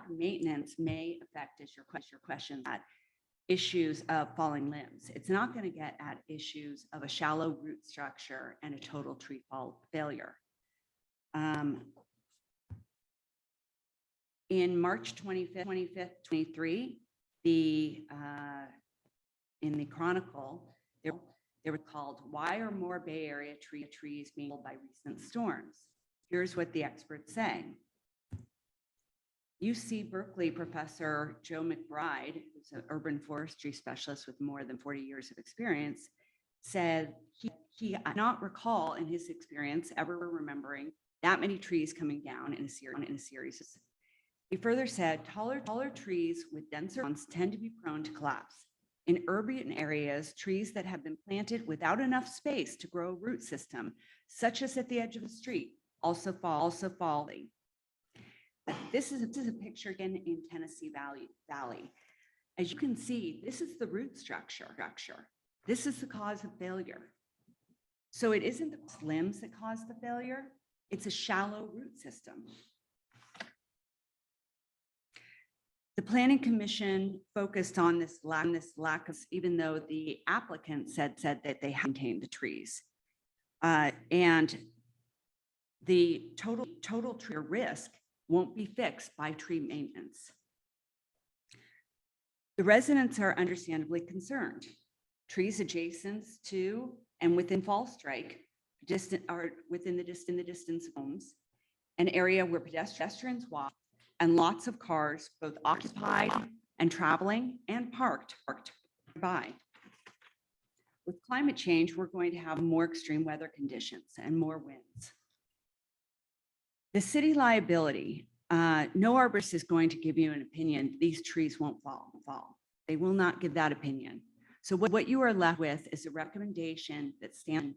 maintenance may affect, as your question that issues of falling limbs. It's not going to get at issues of a shallow root structure and a total tree fall failure. In March 25th, 23, in the Chronicle, they were called, "Why are more Bay Area trees being killed by recent storms?" Here's what the experts say. UC Berkeley professor Joe McBride, who's an urban forestry specialist with more than 40 years of experience, said he not recall in his experience ever remembering that many trees coming down in a series. He further said, taller trees with denser fronds tend to be prone to collapse. In urban areas, trees that have been planted without enough space to grow a root system, such as at the edge of a street, also falling. This is a picture again in Tennessee Valley. As you can see, this is the root structure. This is the cause of failure. So it isn't the limbs that cause the failure, it's a shallow root system. The Planning Commission focused on this lack of, even though the applicant said that they maintained the trees. And the total tree risk won't be fixed by tree maintenance. The residents are understandably concerned. Trees adjacent to and within Fall Strike are within the distance of homes, an area where pedestrians walk and lots of cars both occupied and traveling and parked by. With climate change, we're going to have more extreme weather conditions and more winds. The city liability, no arborist is going to give you an opinion, these trees won't fall. They will not give that opinion. So what you are left with is a recommendation that stands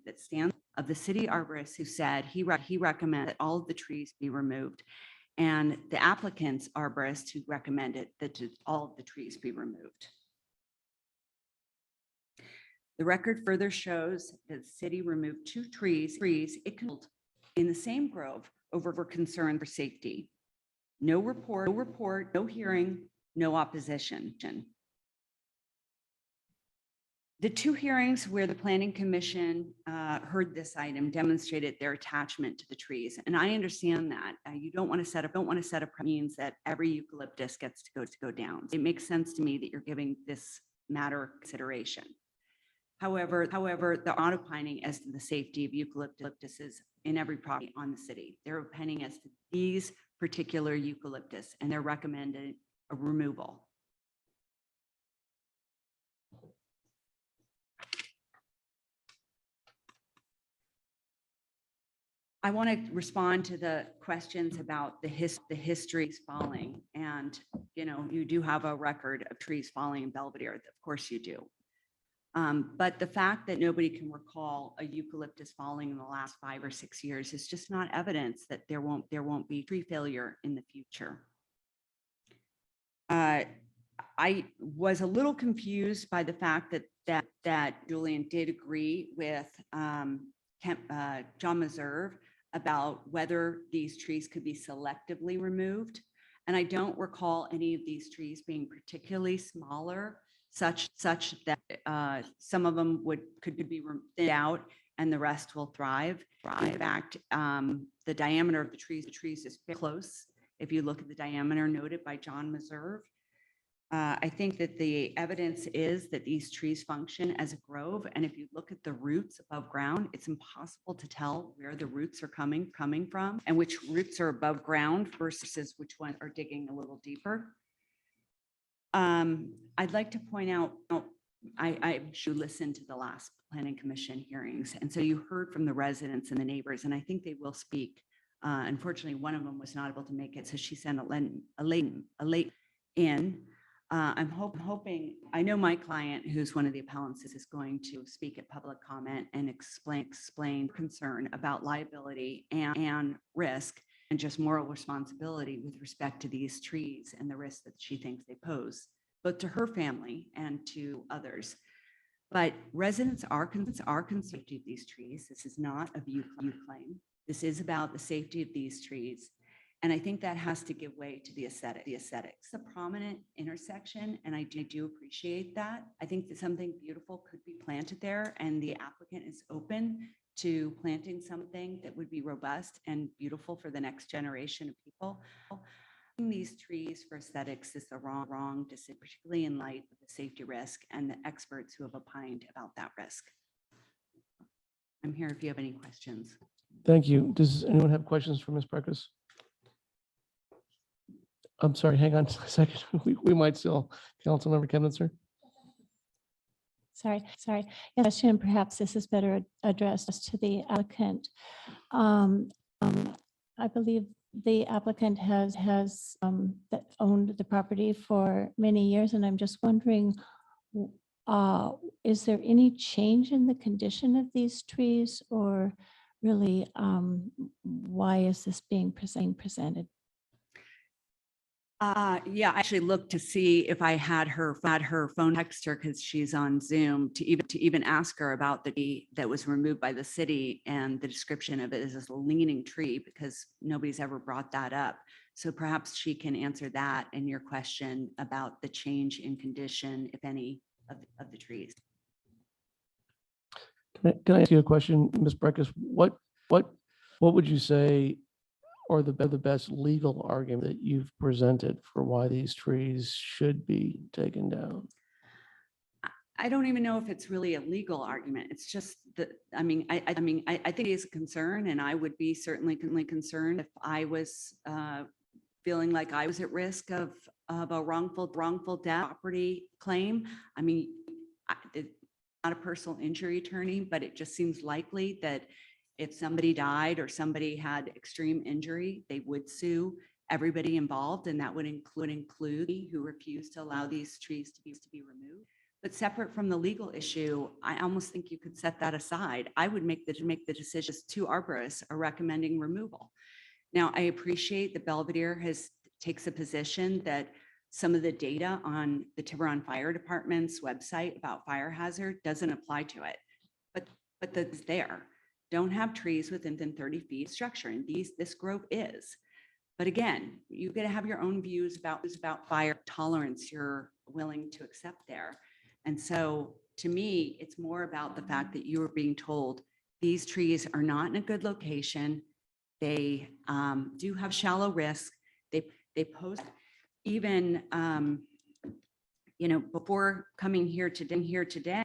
of the city arborist who said he recommended that all of the trees be removed, and the applicant's arborist who recommended that all of the trees be removed. The record further shows that the city removed 2 trees it killed in the same grove over concern for safety. No report, no hearing, no opposition. The 2 hearings where the Planning Commission heard this item demonstrated their attachment to the trees. And I understand that you don't want to set up means that every eucalyptus gets to go down. It makes sense to me that you're giving this matter consideration. However, they're not opining as to the safety of eucalyptuses in every property on the city. They're opining as to these particular eucalyptus, and they're recommending a removal. I want to respond to the questions about the histories falling. And, you know, you do have a record of trees falling in Belvedere. Of course you do. But the fact that nobody can recall a eucalyptus falling in the last 5 or 6 years is just not evidence that there won't be tree failure in the future. I was a little confused by the fact that Julian did agree with John Meserve about whether these trees could be selectively removed. And I don't recall any of these trees being particularly smaller, such that some of them could be thinned out and the rest will thrive. In fact, the diameter of the trees is very close. If you look at the diameter noted by John Meserve, I think that the evidence is that these trees function as a grove. And if you look at the roots above ground, it's impossible to tell where the roots are coming from and which roots are above ground versus which ones are digging a little deeper. I'd like to point out, I should listen to the last Planning Commission hearings. And so you heard from the residents and the neighbors, and I think they will speak. Unfortunately, one of them was not able to make it, so she sent a late in. I'm hoping, I know my client, who's one of the appellants, is going to speak at public comment and explain concern about liability and risk and just moral responsibility with respect to these trees and the risk that she thinks they pose, both to her family and to others. But residents are concerned with these trees. This is not a view claim. This is about the safety of these trees. And I think that has to give way to the aesthetic. It's a prominent intersection, and I do appreciate that. I think that something beautiful could be planted there, and the applicant is open to planting something that would be robust and beautiful for the next generation of people. These trees for aesthetics is the wrong decision, particularly in light of the safety risk and the experts who have opined about that risk. I'm here if you have any questions. Thank you. Does anyone have questions for Ms. Preckus? I'm sorry, hang on a second. We might still, Councilmember Kevin. Sorry. Yes, question, perhaps this is better addressed to the applicant. I believe the applicant has owned the property for many years, and I'm just wondering, is there any change in the condition of these trees, or really, why is this being presented? Yeah, I actually looked to see if I had her phone, text her because she's on Zoom, to even ask her about the tree that was removed by the city, and the description of it is a leaning tree, because nobody's ever brought that up. So perhaps she can answer that and your question about the change in condition, if any, of the trees. Can I ask you a question, Ms. Preckus? What would you say or the best legal argument that you've presented for why these trees should be taken down? I don't even know if it's really a legal argument. It's just that, I think it is a concern, and I would be certainly concerned if I was feeling like I was at risk of a wrongful death property claim. I mean, it's not a personal injury attorney, but it just seems likely that if somebody died or somebody had extreme injury, they would sue everybody involved, and that would include who refused to allow these trees to be removed. But separate from the legal issue, I almost think you could set that aside. I would make the decisions to arborists are recommending removal. Now, I appreciate that Belvedere takes a position that some of the data on the Tiburon Fire Department's website about fire hazard doesn't apply to it, but that's there. Don't have trees within 30 feet of structure, and this grove is. But again, you got to have your own views about fire tolerance you're willing to accept there. And so to me, it's more about the fact that you are being told these trees are not in a good location. They do have shallow risk. They pose even, before coming here today,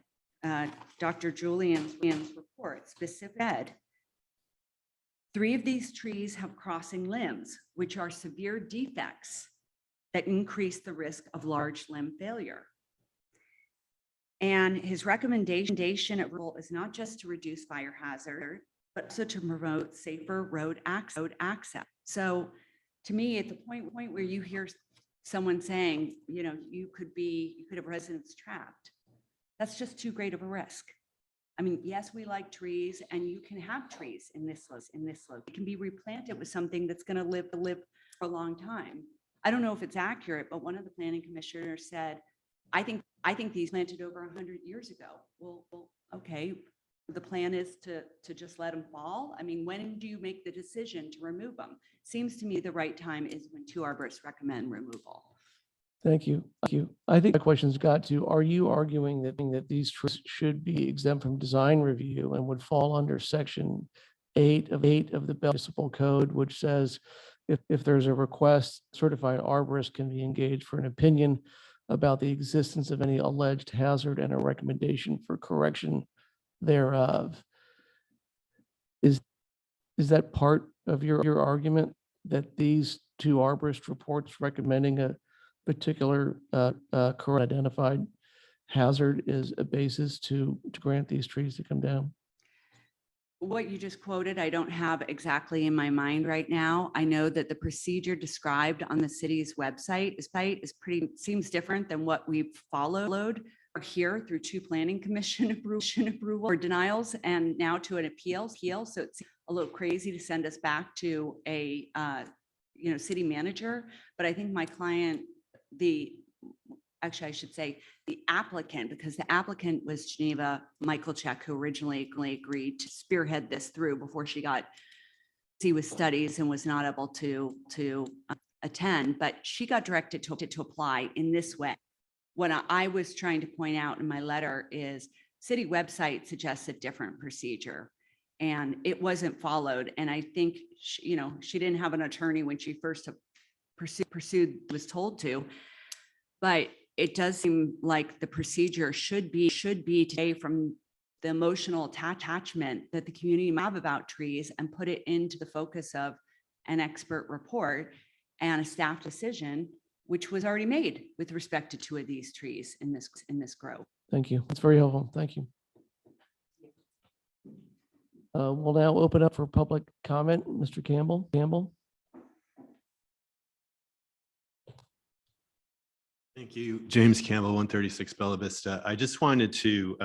Dr. Julian's report specifically said 3 of these trees have crossing limbs, which are severe defects that increase the risk of large limb failure. And his recommendation at rule is not just to reduce fire hazard, but also to promote safer road access. So to me, at the point where you hear someone saying, you could have residents trapped, that's just too great of a risk. I mean, yes, we like trees, and you can have trees in this slope. It can be replanted with something that's going to live for a long time. I don't know if it's accurate, but one of the planning commissioners said, I think these planted over 100 years ago. Well, okay. The plan is to just let them fall. I mean, when do you make the decision to remove them? Seems to me the right time is when 2 arborists recommend removal. Thank you. I think the question's got to, are you arguing that these trees should be exempt from design review and would fall under section 8 of the Municipal Code, which says if there's a request, certified arborist can be engaged for an opinion about the existence of any alleged hazard and a recommendation for correction thereof. Is that part of your argument, that these 2 arborist reports recommending a particular correct identified hazard is a basis to grant these trees to come down? What you just quoted, I don't have exactly in my mind right now. I know that the procedure described on the city's website seems different than what we've followed here through 2 planning commission approval or denials, and now to an appeal. So it's a little crazy to send us back to a city manager. But I think my client, I should say the applicant, because the applicant was Geneva Michaelchuk, who originally agreed to spearhead this through before she got with studies and was not able to attend, but she got directed to apply in this way. What I was trying to point out in my letter is city website suggests a different procedure and it wasn't followed. And I think, she didn't have an attorney when she first pursued, was told to, but it does seem like the procedure should be today from the emotional attachment that the community might have about trees and put it into the focus of an expert report and a staff decision, which was already made with respect to 2 of these trees in this grove. Thank you. That's very helpful. Thank you. We'll now open up for public comment. Mr. Campbell. Thank you. James Campbell, 136 Bella Vista. I just wanted to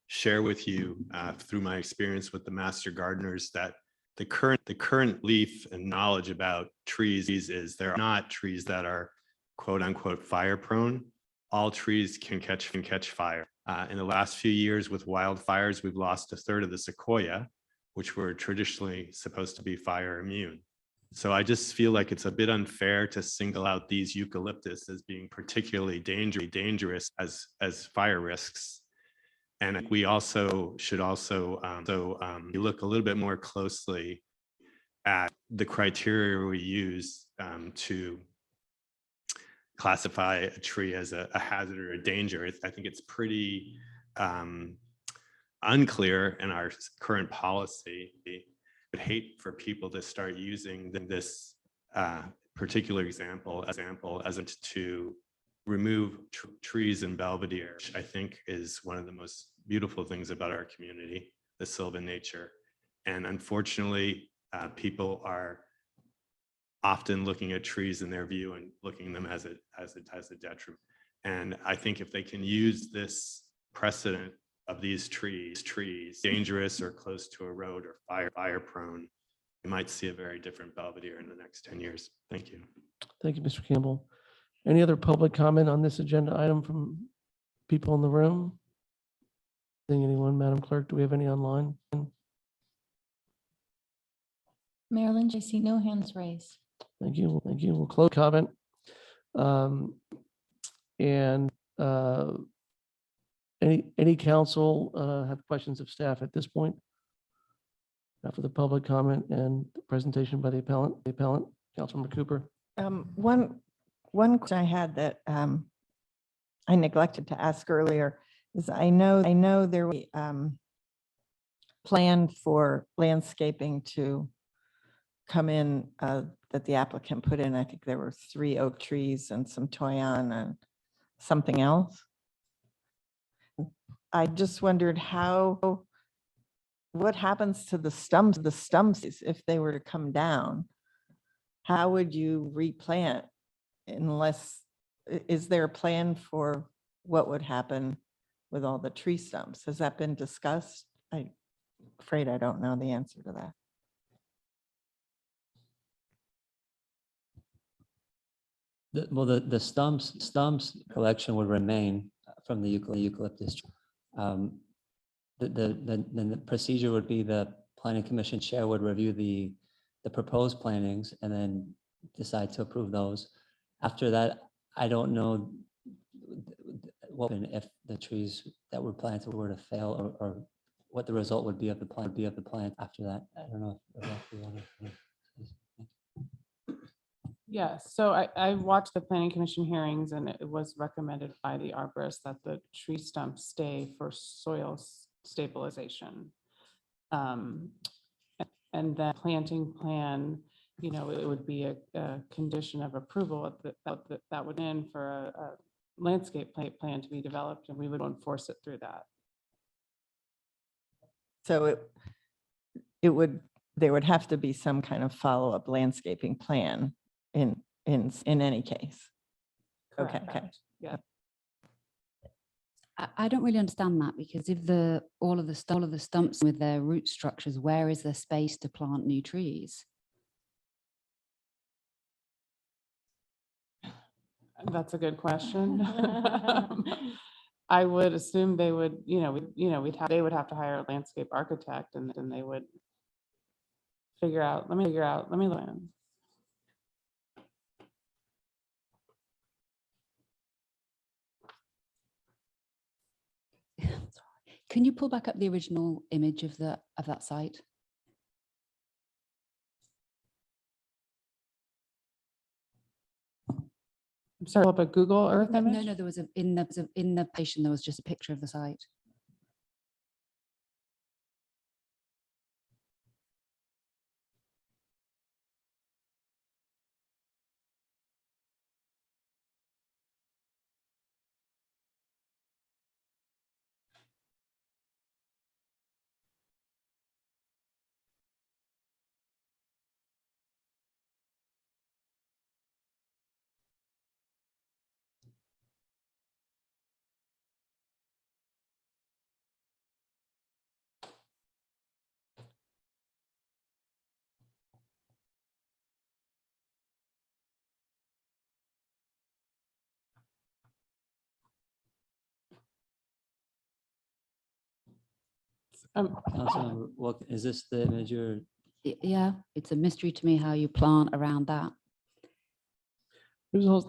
share with you through my experience with the Master Gardeners that the current belief and knowledge about trees is there are not trees that are quote unquote fire prone. All trees can catch fire. In the last few years with wildfires, we've lost 1/3 of the sequoia, which were traditionally supposed to be fire immune. So I just feel like it's a bit unfair to single out these eucalyptus as being particularly dangerous as fire risks. And we also should look a little bit more closely at the criteria we use to classify a tree as a hazard or a danger. I think it's pretty unclear in our current policy. I would hate for people to start using this particular example as to remove trees in Belvedere, which I think is one of the most beautiful things about our community, the sylvan nature. And unfortunately, people are often looking at trees in their view and looking at them as a detriment. And I think if they can use this precedent of these trees dangerous or close to a road or fire prone, we might see a very different Belvedere in the next 10 years. Thank you. Thank you, Mr. Campbell. Any other public comment on this agenda item from people in the room? Seeing anyone, Madam Clerk, do we have any online? Mayor Lynch, I see no hands raised. Thank you. We'll close comment. Any council have questions of staff at this point? After the public comment and presentation by the appellant, Councilmember Cooper. One question I had that I neglected to ask earlier is I know there was planned for landscaping to come in that the applicant put in. I think there were 3 oak trees and some toyon and something else. I just wondered what happens to the stumps if they were to come down? How would you replant is there a plan for what would happen with all the tree stumps? Has that been discussed? I'm afraid I don't know the answer to that. The stumps collection would remain from the eucalyptus. The procedure would be the planning commission chair would review the proposed plantings and then decide to approve those. After that, I don't know what if the trees that were planted were to fail or what the result would be of the plant after that. I don't know. Yeah, so I watched the planning commission hearings and it was recommended by the arborist that the tree stumps stay for soil stabilization. And then planting plan, it would be a condition of approval that would in for a landscape plan to be developed and we would enforce it through that. So there would have to be some kind of follow-up landscaping plan in any case. Okay. Yeah. I don't really understand that because if all of the stumps with their root structures, where is there space to plant new trees? That's a good question. I would assume they would, they would have to hire a landscape architect and then they would figure out, let me look. Can you pull back up the original image of that site? I'm sorry, pull up a Google Earth No, image? no, there was in the patient, there was just a picture of the site. Councilmember Wilk, is this the image you're? Yeah, it's a mystery to me how you plant around that. There's also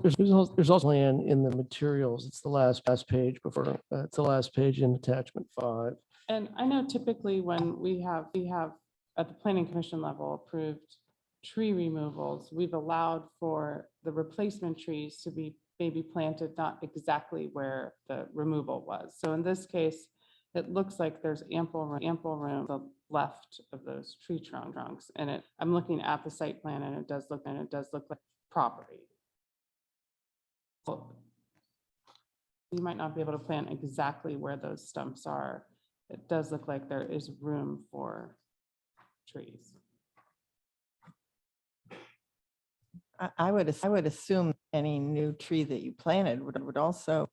plan in the materials. It's the last page before, it's the last page in attachment 5. And I know typically when we have at the planning commission level approved tree removals, we've allowed for the replacement trees to be maybe planted not exactly where the removal was. So in this case, it looks like there's ample room to the left of those tree trunks. And I'm looking at the site plan and it does look like property. Well, you might not be able to plant exactly where those stumps are. It does look like there is room for trees. I would assume any new tree that you planted would also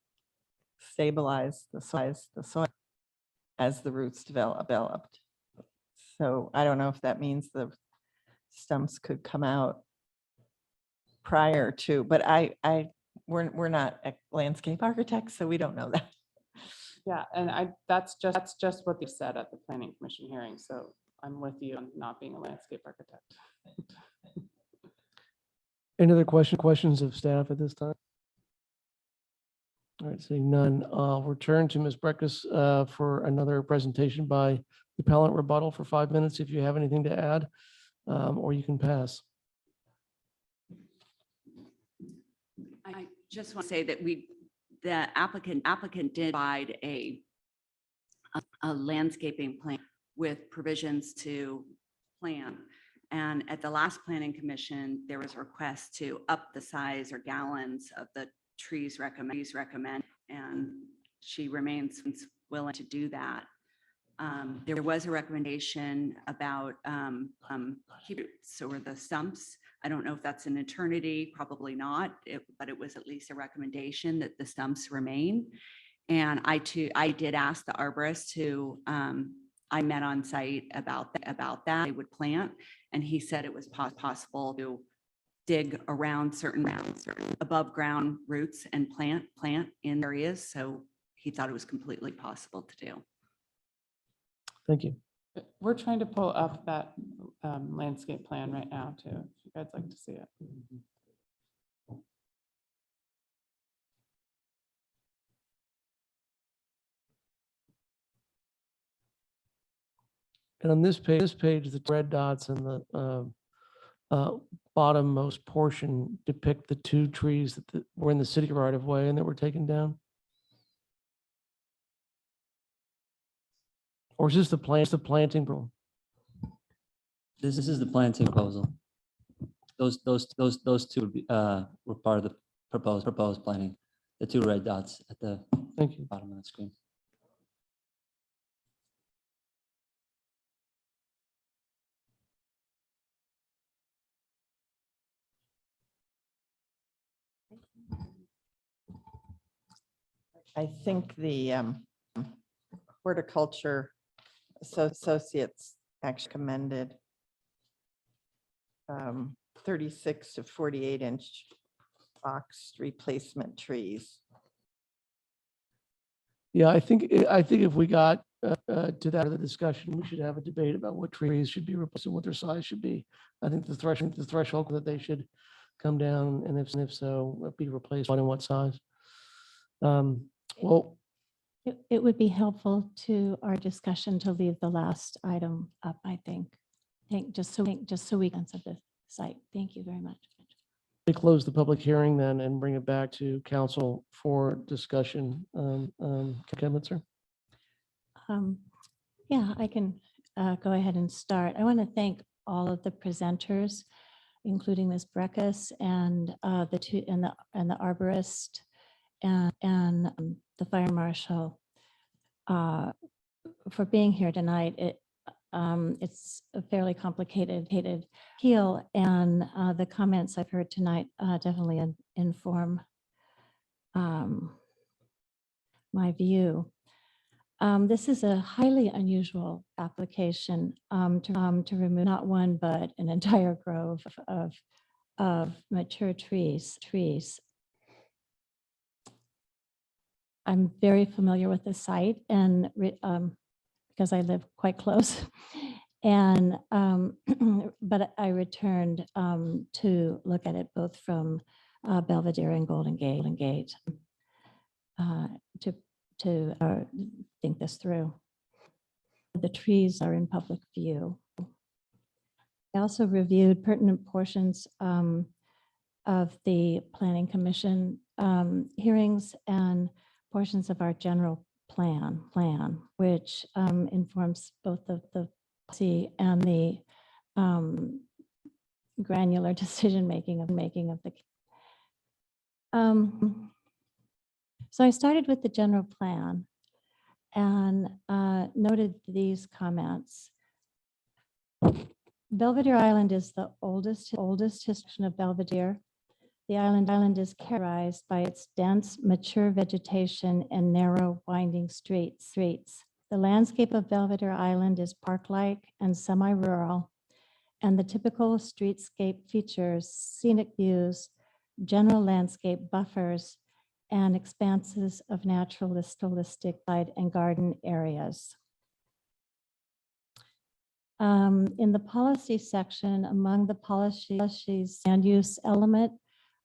stabilize the soil as the roots developed. So I don't know if that means the stumps could come out prior to, but we're not landscape architects, so we don't know that. Yeah, and that's just what they said at the planning commission hearing. So I'm with you on not being a landscape architect. Any other questions of staff at this time? All right, seeing none, I'll return to Ms. Breckus for another presentation by the appellant rebuttal for 5 minutes if you have anything to add, or you can pass. I just want to say that the applicant did provide a landscaping plan with provisions to plan. And at the last planning commission, there was a request to up the size or gallons of the trees recommend, and she remains willing to do that. There was a recommendation about so were the stumps. I don't know if that's an eternity, probably not, but it was at least a recommendation that the stumps remain. And I did ask the arborist to, I met on site about that, they would plant, and he said it was possible to dig around certain above ground roots and plant in areas. So he thought it was completely possible to do. Thank you. We're trying to pull up that landscape plan right now too, if you guys like to see it. And on this page, the red dots in the bottommost portion depict the 2 trees that were in the city right of way and that were taken down. Or is this the planting proposal? This is the planting proposal. Those 2 would be, were part of the proposed planting. The 2 red dots at the Thank you. bottom of the screen. I think the horticulture associates actually commended 36 to 48 inch box replacement trees. Yeah, I think if we got to that of the discussion, we should have a debate about what trees should be replaced and what their size should be. I think the threshold that they should come down, and if so, be replaced, what and what size. Well, It would be helpful to our discussion to leave the last item up, I think. Just so we can answer the site. Thank you very much. we close the public hearing then and bring it back to council for discussion. Kevitzer? Yeah, I can go ahead and start. I want to thank all of the presenters, including Ms. Breckus and the arborist and the fire marshal for being here tonight. It's a fairly complicated appeal, and the comments I've heard tonight definitely inform my view. This is a highly unusual application to remove not one, but an entire grove of mature trees. I'm very familiar with the site and because I live quite close. And but I returned to look at it both from Belvedere and Golden Gate to think this through. The trees are in public view. I also reviewed pertinent portions of the Planning Commission hearings and portions of our general plan, which informs both of the policy and the granular decision-making of the. So I started with the general plan and noted these comments. Belvedere Island is the oldest history of Belvedere. The island is characterized by its dense, mature vegetation and narrow, winding streets. The landscape of Belvedere Island is park-like and semi-rural, and the typical streetscape features scenic views, general landscape buffers, and expanses of naturalistic side and garden areas. In the policy section, among the policies, land use element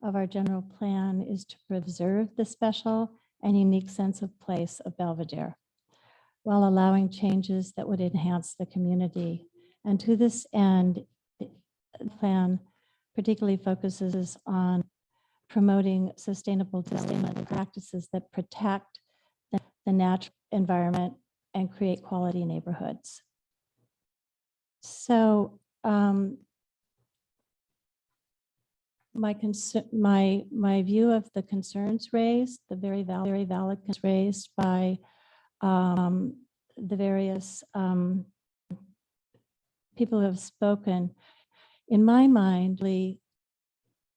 of our general plan is to preserve the special and unique sense of place of Belvedere, while allowing changes that would enhance the community. And to this end, the plan particularly focuses on promoting sustainable development practices that protect the natural environment and create quality neighborhoods. So my view of the concerns raised, the very valid concerns raised by the various people who have spoken, in my mind,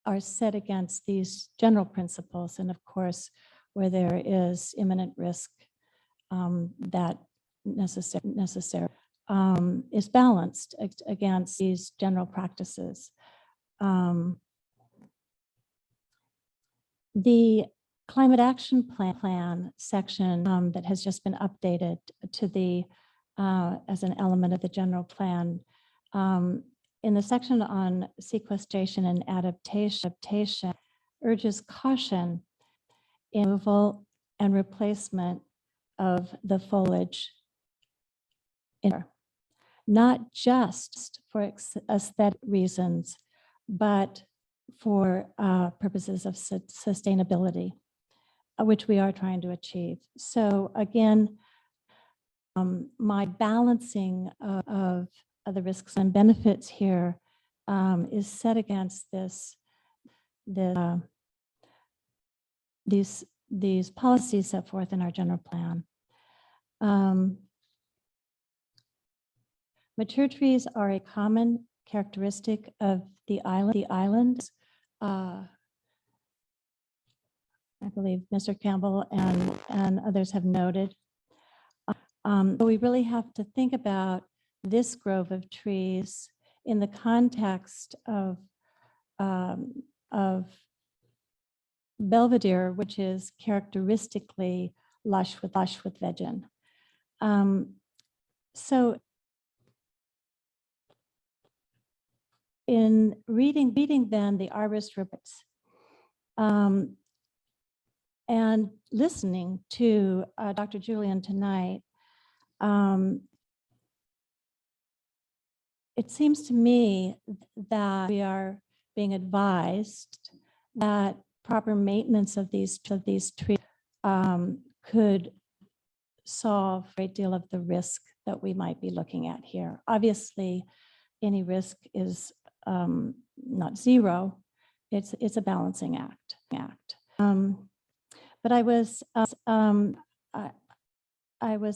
are set against these general principles. And of course, where there is imminent risk that necessary is balanced against these general practices. The climate action plan section that has just been updated to the as an element of the general plan. In the section on sequestration and adaptation, urges caution in removal and replacement of the foliage, not just for aesthetic reasons, but for purposes of sustainability, which we are trying to achieve. So again, my balancing of the risks and benefits here is set against these policies set forth in our general plan. Mature trees are a common characteristic of the island. I believe Mr. Campbell and others have noted. But we really have to think about this grove of trees in the context of Belvedere, which is characteristically lush with vegetation. So in reading then the arborist reports, and listening to Dr. Julian tonight, it seems to me that we are being advised that proper maintenance of these trees could solve a great deal of the risk that we might be looking at here. Obviously, any risk is not zero. It's a balancing act. But I was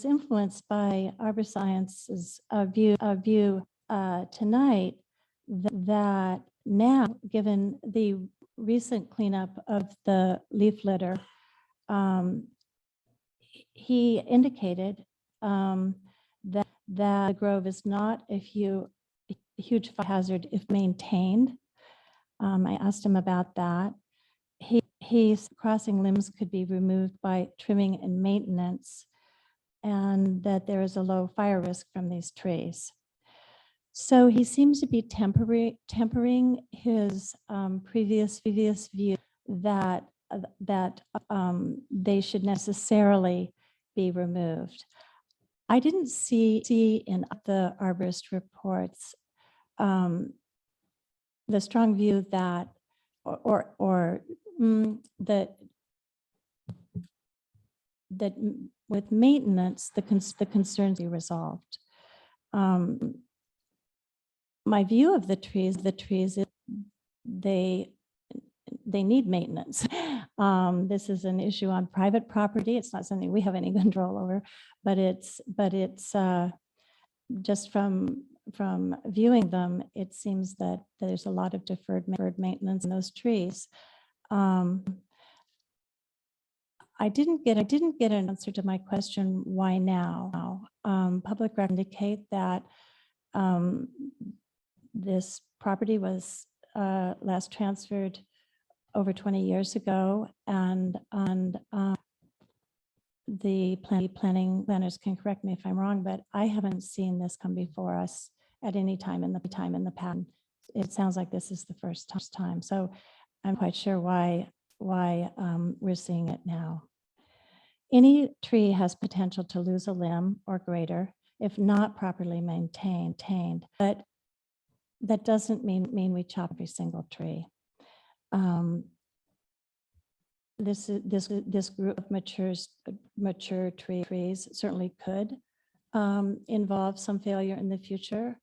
influenced by Arbor Science's view tonight that now, given the recent cleanup of the leaf litter, he indicated that the grove is not a huge fire hazard if maintained. I asked him about that. He's crossing limbs could be removed by trimming and maintenance, and that there is a low fire risk from these trees. So he seems to be tempering his previous view that they should necessarily be removed. I didn't see in the arborist reports the strong view that that with maintenance, the concerns be resolved. My view of the trees is they need maintenance. This is an issue on private property. It's not something we have any control over, but it's just from viewing them, it seems that there's a lot of deferred maintenance in those trees. I didn't get an answer to my question, why now? Public records indicate that this property was last transferred over 20 years ago, and the planning planners can correct me if I'm wrong, but I haven't seen this come before us at any time in the past. It sounds like this is the first time, so I'm quite sure why we're seeing it now. Any tree has potential to lose a limb or greater if not properly maintained, but that doesn't mean we chop every single tree. This group of mature trees certainly could involve some failure in the future.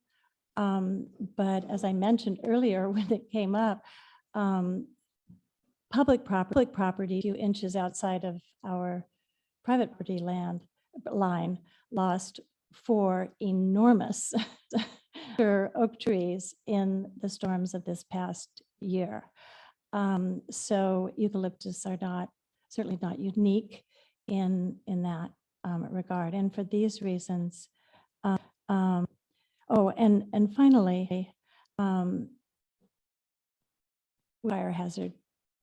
But as I mentioned earlier, when it came up, public property a few inches outside of our private property line lost 4 enormous oak trees in the storms of this past year. So eucalyptus are certainly not unique in that regard. And for these reasons, and finally, fire hazard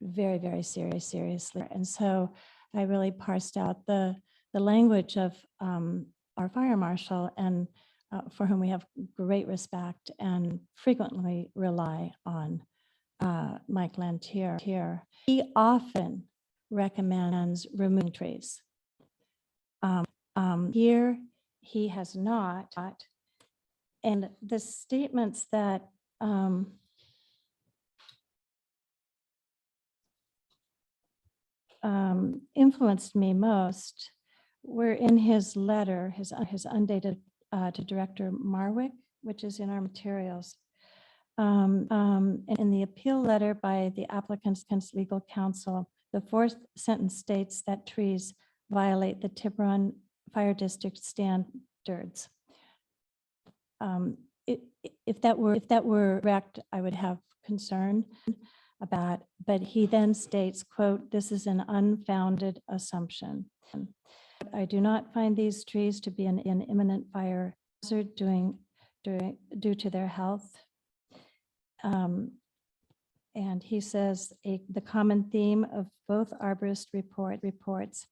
very, very seriously. And so I really parsed out the language of our fire marshal, and for whom we have great respect and frequently rely on, Mike Lantier. He often recommends removing trees. Here, he has not. And the statements that influenced me most were in his letter, his undated to Director Marwick, which is in our materials. In the appeal letter by the applicant's legal counsel, the 4th sentence states that trees violate the Tiburon Fire District standards. If that were correct, I would have concern about, but he then states, quote, "This is an unfounded assumption. I do not find these trees to be an imminent fire hazard due to their health." And he says the common theme of both arborist reports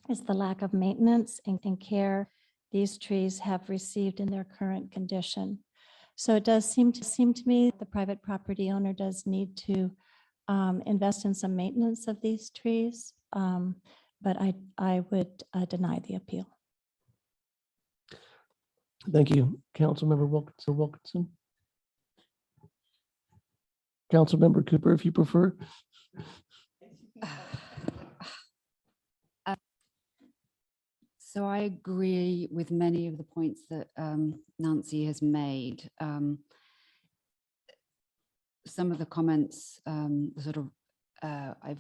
is the lack of maintenance and care these trees have received in their current condition. So it does seem to me the private property owner does need to invest in some maintenance of these trees. But I would deny the appeal. Thank you, Councilmember Wilkinson. Councilmember Cooper, if you prefer. So I agree with many of the points that Nancy has made. Some of the comments I've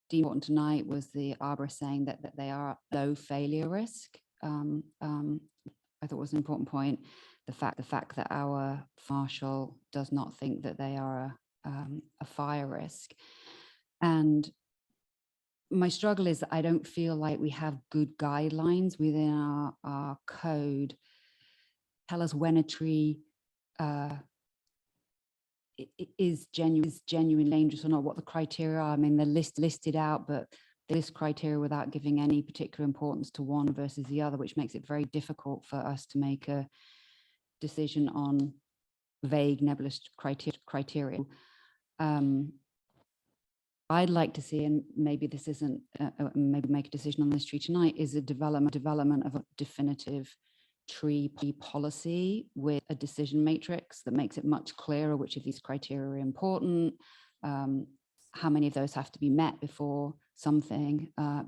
deemed important tonight was the arborist saying that they are low failure risk. I thought was an important point. The fact that our marshal does not think that they are a fire risk. And my struggle is that I don't feel like we have good guidelines within our code. Tell us when a tree is genuinely dangerous or not, what the criteria are. I mean, they're listed out, but they list criteria without giving any particular importance to one versus the other, which makes it very difficult for us to make a decision on vague, nebulous criteria. I'd like to see, and maybe this isn't, maybe make a decision on this tree tonight, is a development of a definitive tree policy with a decision matrix that makes it much clearer which of these criteria are important, how many of those have to be met before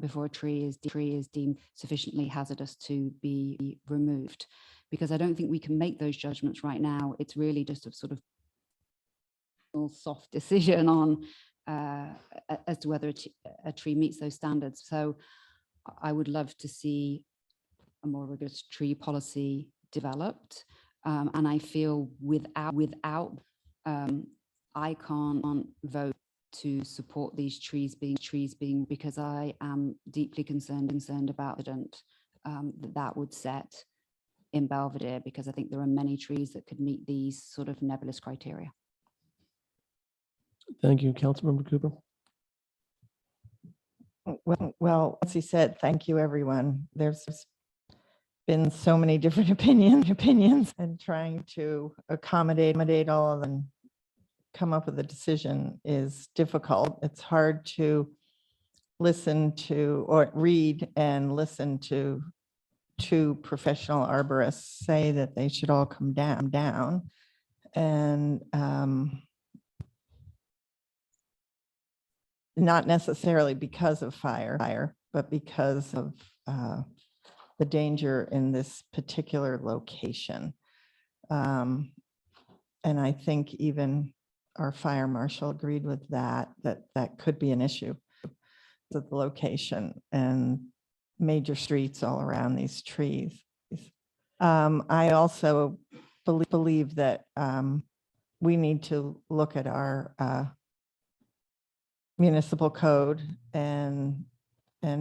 before a tree is deemed sufficiently hazardous to be removed. Because I don't think we can make those judgments right now. It's really just a sort of soft decision on as to whether a tree meets those standards. So I would love to see a more rigorous tree policy developed. And I feel without I can't vote to support these trees being because I am deeply concerned about that would set in Belvedere, because I think there are many trees that could meet these sort of nebulous criteria. Thank you, Councilmember Cooper. Well, as he said, thank you, everyone. There's been so many different opinions, and trying to accommodate all of them, come up with a decision is difficult. It's hard to listen to or read and listen to two professional arborists say that they should all come down. And not necessarily because of fire, but because of the danger in this particular location. And I think even our fire marshal agreed with that could be an issue of the location and major streets all around these trees. I also believe that we need to look at our municipal code and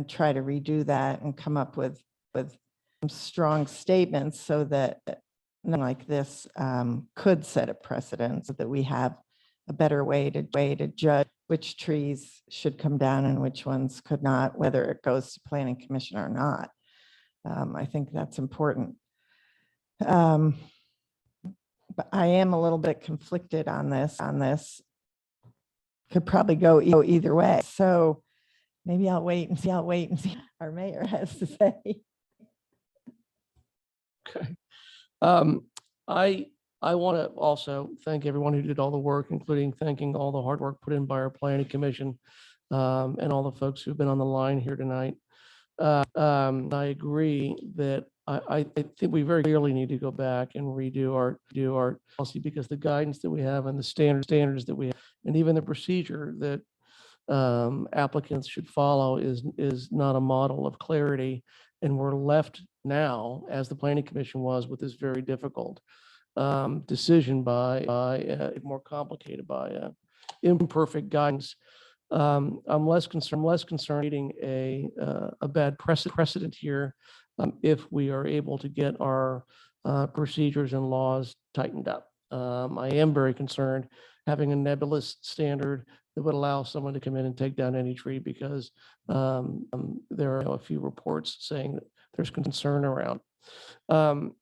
try to redo that and come up with some strong statements so that nothing like this could set a precedent, so that we have a better way to judge which trees should come down and which ones could not, whether it goes to planning commission or not. I think that's important. But I am a little bit conflicted on this. Could probably go either way. So maybe I'll wait and see what our mayor has to say. Okay. I want to also thank everyone who did all the work, including thanking all the hard work put in by our planning commission and all the folks who've been on the line here tonight. I agree that I think we very clearly need to go back and redo our policy, because the guidance that we have and the standards that we have, and even the procedure that applicants should follow is not a model of clarity. And we're left now, as the planning commission was, with this very difficult decision by more complicated by imperfect guidance. I'm less concerned reading a bad precedent here if we are able to get our procedures and laws tightened up. I am very concerned having a nebulous standard that would allow someone to come in and take down any tree because there are a few reports saying that there's concern around. Having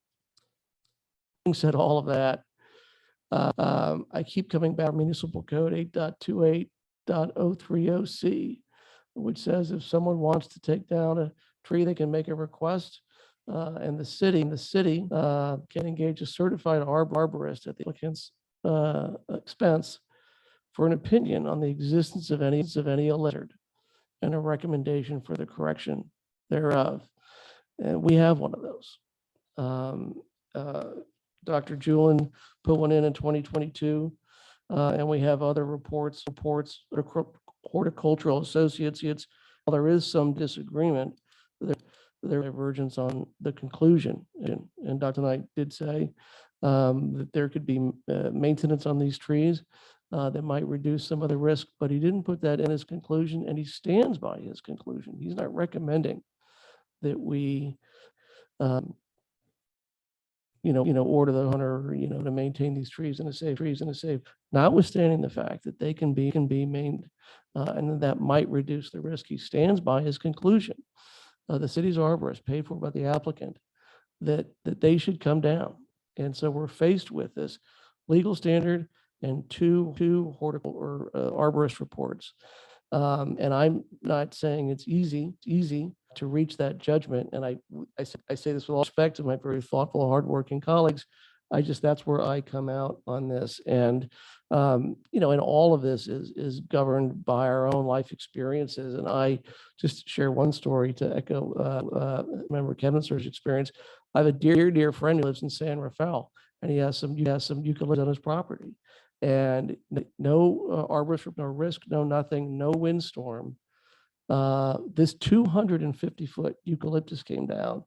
said all of that, I keep coming back to Municipal Code 8.28.030C, which says if someone wants to take down a tree, they can make a request. And the city can engage a certified arborist at the applicant's expense for an opinion on the existence of any lizard and a recommendation for the correction thereof. And we have one of those. Dr. Julian put one in 2022, and we have other reports, horticultural associates. While there is some disagreement, there divergence on the conclusion. And Dr. Knight did say that there could be maintenance on these trees that might reduce some of the risk, but he didn't put that in his conclusion, and he stands by his conclusion. He's not recommending that we order the hunter, to maintain these trees in a safe, notwithstanding the fact that they can be maintained, and that might reduce the risk. He stands by his conclusion. The city's arborist, paid for by the applicant, that they should come down. And so we're faced with this legal standard and two arborist reports. And I'm not saying it's easy to reach that judgment. And I say this with all respect to my very thoughtful, hardworking colleagues. That's where I come out on this. And, and all of this is governed by our own life experiences. And I just share one story to echo, remember Kevin Sir's experience. I have a dear friend who lives in San Rafael, and he has some eucalyptus on his property. And no arborist, no risk, no nothing, no windstorm. This 250-foot eucalyptus came down,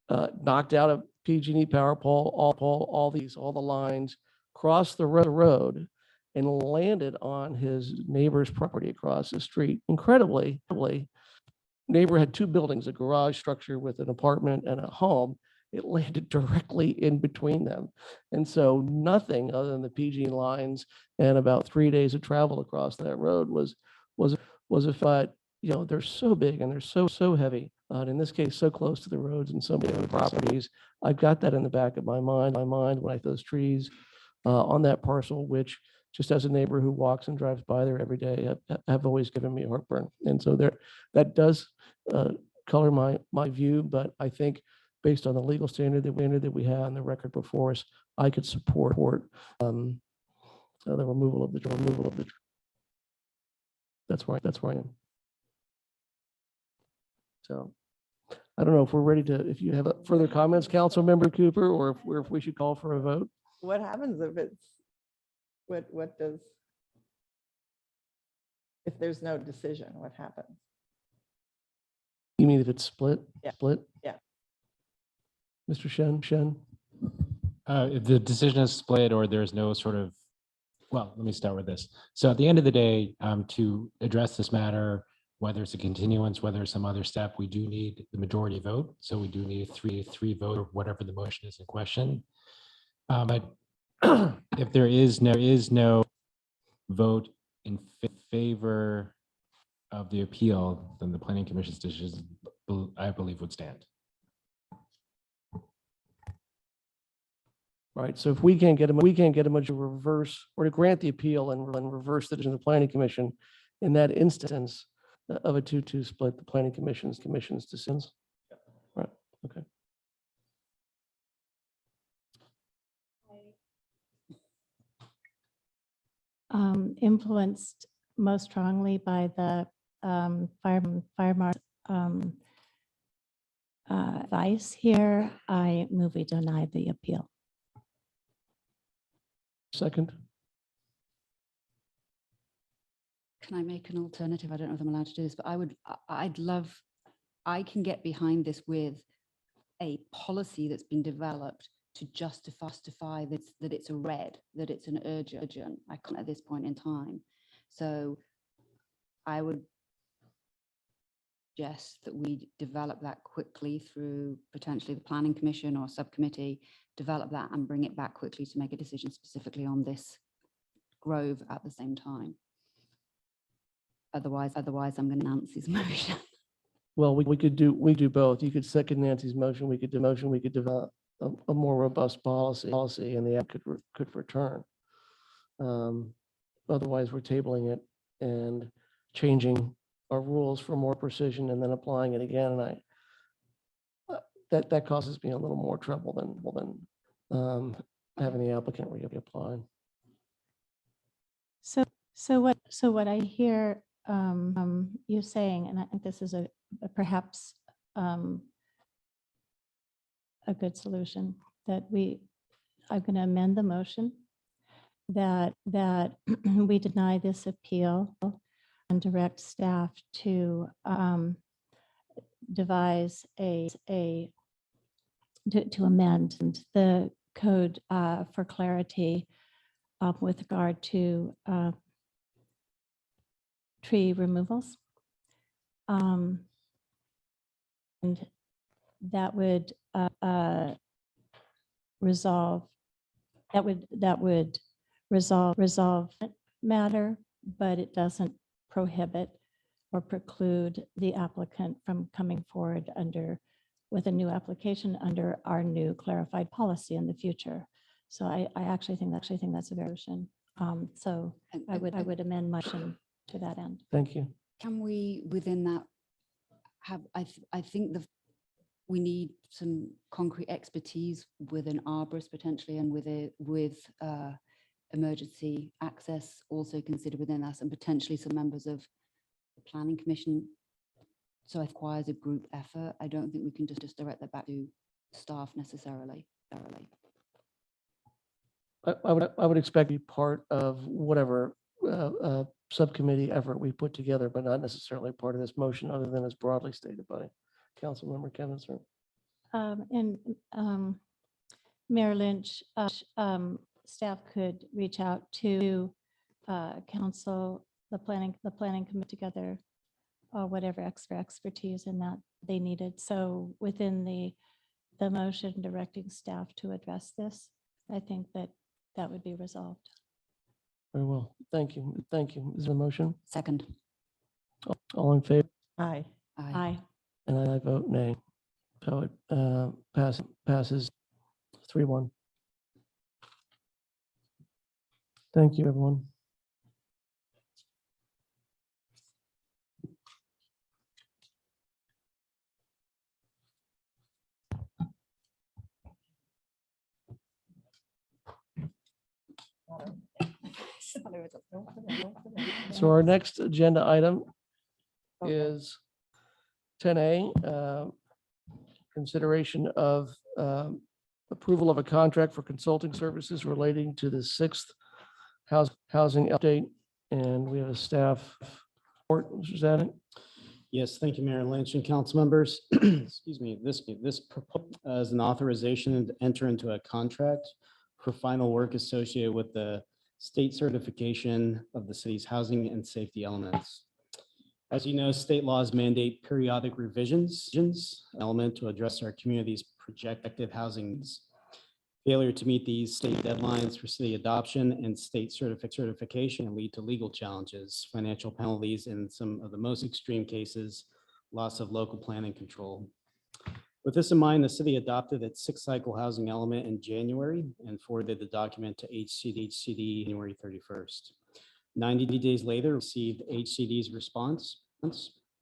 knocked out a PG&E power pole, all the lines, crossed the road, and landed on his neighbor's property across the street. Incredibly, neighbor had two buildings, a garage structure with an apartment and a home. It landed directly in between them. And so nothing other than the PG lines and about 3 days of travel across that road was a fight. They're so big and they're so heavy. And in this case, so close to the roads and so many other properties. I've got that in the back of my mind when I those trees on that parcel, which just as a neighbor who walks and drives by there every day, have always given me heartburn. And so that does color my view, but I think based on the legal standard that we have and the record before us, I could support the removal of the tree. That's where I am. So I don't know if we're ready if you have further comments, Council Member Cooper, or if we should call for a vote. What happens if if there's no decision, what happens? You mean if it's split? Yeah. Split? Yeah. Mr. Shen? If the decision is split or there's no well, let me start with this. So at the end of the day, to address this matter, whether it's a continuance, whether it's some other step, we do need the majority vote. So we do need a three vote or whatever the motion is in question. But if there is no vote in favor of the appeal, then the Planning Commission's decision, I believe, would stand. Right. So if we can't get a majority to reverse or to grant the appeal and reverse the decision of the Planning Commission, in that instance of a 2-2 split, the Planning Commission's decisions. Right. Okay. Influenced most strongly by the fire marshal advice here, I move we deny the appeal. Second. Can I make an alternative? I don't know if I'm allowed to do this, but I can get behind this with a policy that's been developed to justify that it's a red, that it's an urgent. I can't at this point in time. So I would suggest that we develop that quickly through potentially the Planning Commission or subcommittee, develop that and bring it back quickly to make a decision specifically on this grove at the same time. Otherwise, I'm going to Nancy's motion. Well, we could do both. You could second Nancy's motion, we could develop a more robust policy and the app could return. Otherwise, we're tabling it and changing our rules for more precision and then applying it again. And that causes me a little more trouble than having the applicant reapply. So what I hear you saying, and I think this is a perhaps a good solution, that I'm going to amend the motion that we deny this appeal and direct staff to devise to amend the code for clarity with regard to tree removals. And that would resolve matter, but it doesn't prohibit or preclude the applicant from coming forward with a new application under our new clarified policy in the future. So I actually think that's a version. So I would amend my motion to that end. Thank you. Can we, within that, have, I think we need some concrete expertise with an arborist potentially, and with emergency access also considered within us, and potentially some members of the planning commission. So it requires a group effort. I don't think we can just direct that back to staff necessarily. I would expect to be part of whatever subcommittee effort we put together, but not necessarily part of this motion, other than as broadly stated by Councilmember Kevin. And Mayor Lynch, staff could reach out to council, the planning committee together, whatever expertise in that they needed. So within the motion directing staff to address this, I think that would be resolved. Very well. Thank you. Thank you. Is there a motion? Second. All in favor? Aye. Aye. And I vote nay. So it passes 3-1. Thank you, everyone. So our next agenda item is 10A, consideration of approval of a contract for consulting services relating to the 6th housing update. And we have a staff report. Mr. Zadig? Yes, thank you, Mayor Lynch and council members. Excuse me, this is an authorization to enter into a contract for final work associated with the state certification of the city's housing and safety elements. As you know, state laws mandate periodic revisions, element to address our community's projected housing needs. Failure to meet these state deadlines for city adoption and state certification can lead to legal challenges, financial penalties, and some of the most extreme cases, loss of local planning control. With this in mind, the city adopted its 6th cycle housing element in January and forwarded the document to HCD January 31st. 90 days later, received HCD's response.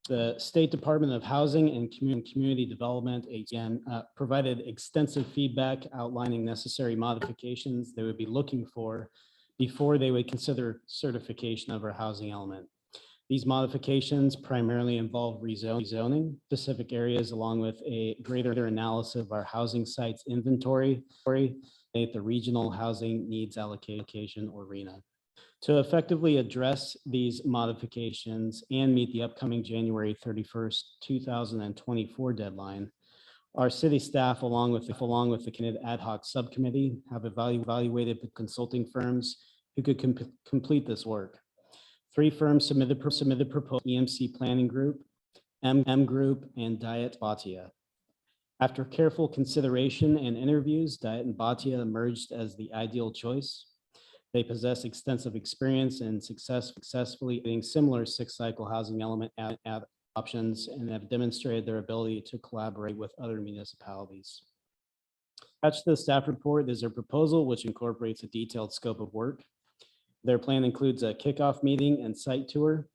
The State Department of Housing and Community Development, again, provided extensive feedback outlining necessary modifications they would be looking for before they would consider certification of our housing element. These modifications primarily involve rezoning specific areas, along with a greater analysis of our housing sites inventory, the regional housing needs allocation, or RHNA. To effectively address these modifications and meet the upcoming January 31st, 2024 deadline, our city staff, along with the candidate ad hoc subcommittee, have evaluated the consulting firms who could complete this work. 3 firms submitted proposal: EMC Planning Group, M Group, and Diet Bhatia. After careful consideration and interviews, Diet and Bhatia emerged as the ideal choice. They possess extensive experience in successfully doing similar six-cycle housing element options and have demonstrated their ability to collaborate with other municipalities. Attached to the staff report is a proposal which incorporates a detailed scope of work. Their plan includes a kickoff meeting and site tour,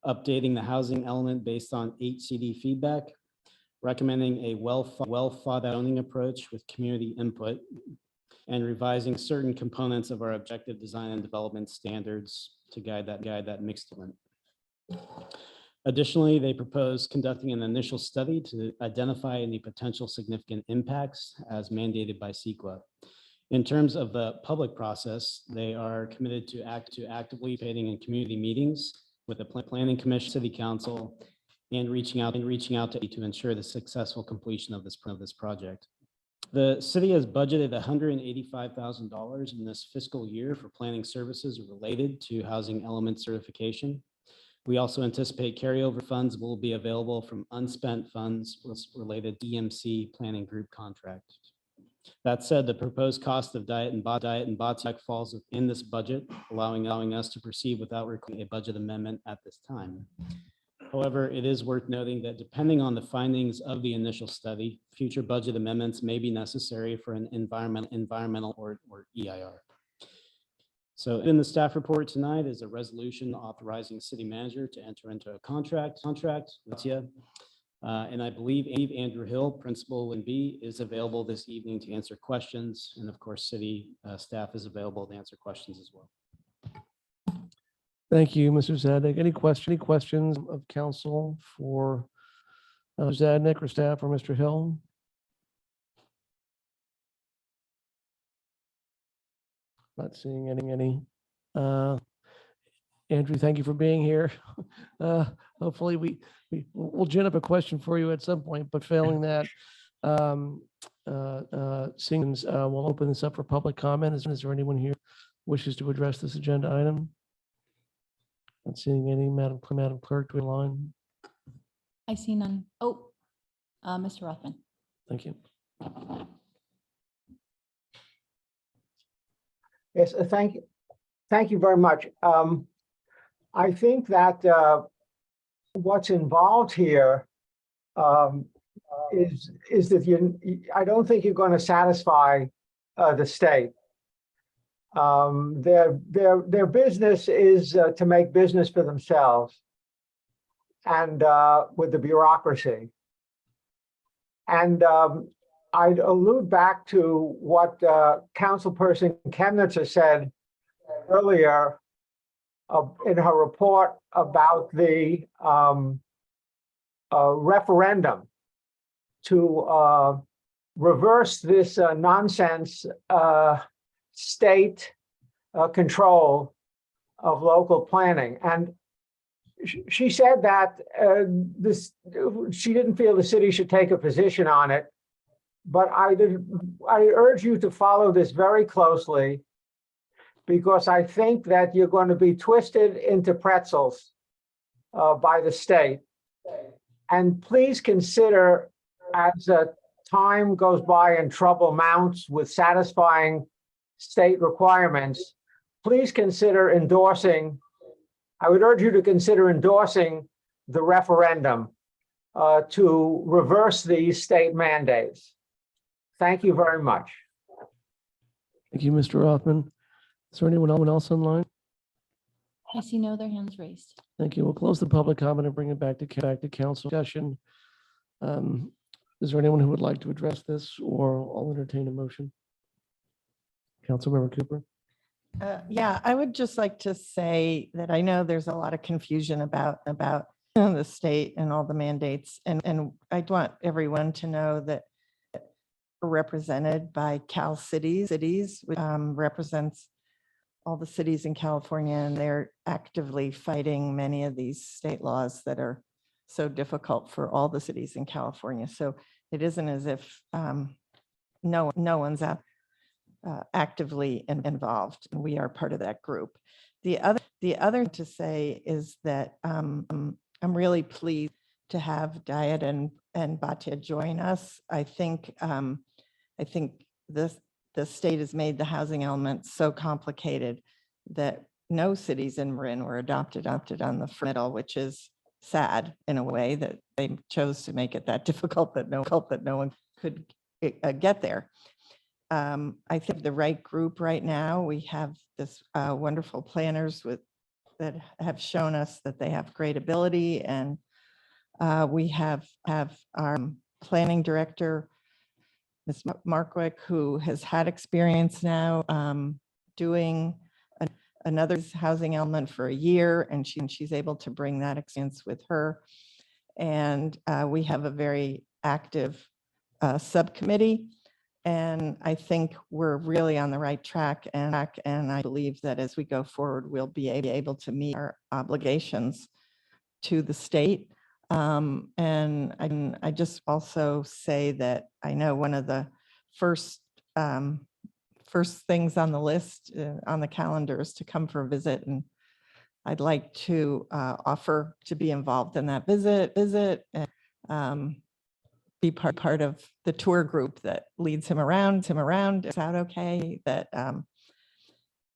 updating the housing element based on HCD feedback, recommending a well thought out zoning approach with community input, and revising certain components of our objective design and development standards to guide that mixed element. Additionally, they propose conducting an initial study to identify any potential significant impacts as mandated by CEQA. In terms of the public process, they are committed to actively participating in community meetings with the planning commission, city council, and reaching out to ensure the successful completion of this project. The city has budgeted $185,000 in this fiscal year for planning services related to housing element certification. We also anticipate carryover funds will be available from unspent funds related to EMC planning group contract. That said, the proposed cost of Diet and BOTIAC falls within this budget, allowing us to proceed without requiring a budget amendment at this time. However, it is worth noting that depending on the findings of the initial study, future budget amendments may be necessary for an environmental or EIR. So in the staff report tonight is a resolution authorizing the city manager to enter into a contract with you. And I believe Andrew Hill, principal in B, is available this evening to answer questions. And of course, city staff is available to answer questions as well. Thank you, Mr. Zadnik. Any questions of council for Zadnik or staff or Mr. Hill? Not seeing any. Andrew, thank you for being here. Hopefully we'll gin up a question for you at some point, but failing that, we'll open this up for public comment. Is there anyone here wishes to address this agenda item? Not seeing any. Madam Clerk, to the line. I see none. Oh, Mr. Rothman. Thank you. Yes, thank you. Thank you very much. I think that what's involved here is that I don't think you're going to satisfy the state. Their business is to make business for themselves and with the bureaucracy. And I'd allude back to what Councilperson Chemnitzer said earlier in her report about the referendum to reverse this nonsense state control of local planning. And she said that she didn't feel the city should take a position on it. But I urge you to follow this very closely, because I think that you're going to be twisted into pretzels by the state. And please consider, as time goes by and trouble mounts with satisfying state requirements, please consider endorsing. I would urge you to consider endorsing the referendum to reverse these state mandates. Thank you very much. Thank you, Mr. Rothman. Is there anyone else online? I see no other hands raised. Thank you. We'll close the public comment and bring it back to council discussion. Is there anyone who would like to address this, or I'll entertain a motion? Councilmember Cooper. Yeah, I would just like to say that I know there's a lot of confusion about the state and all the mandates, and I want everyone to know that we're represented by Cal Cities, which represents all the cities in California, and they're actively fighting many of these state laws that are so difficult for all the cities in California. So it isn't as if no one's actively involved, and we are part of that group. The other to say is that I'm really pleased to have Diet and Bhatia join us. I think the the state has made the housing element so complicated that no cities in Marin were adopted on the middle, which is sad in a way that they chose to make it that difficult that no one could get there. I think the right group right now, we have this wonderful planners that have shown us that they have great ability, and we have our planning director, Ms. Markwick, who has had experience now doing another housing element for a year, and she's able to bring that experience with her. And we have a very active subcommittee, and I think we're really on the right track. And I believe that as we go forward, we'll be able to meet our obligations to the state. And I just also say that I know one of the first things on the list on the calendar is to come for a visit, and I'd like to offer to be involved in that visit and be part of the tour group that leads him around. Is that okay? That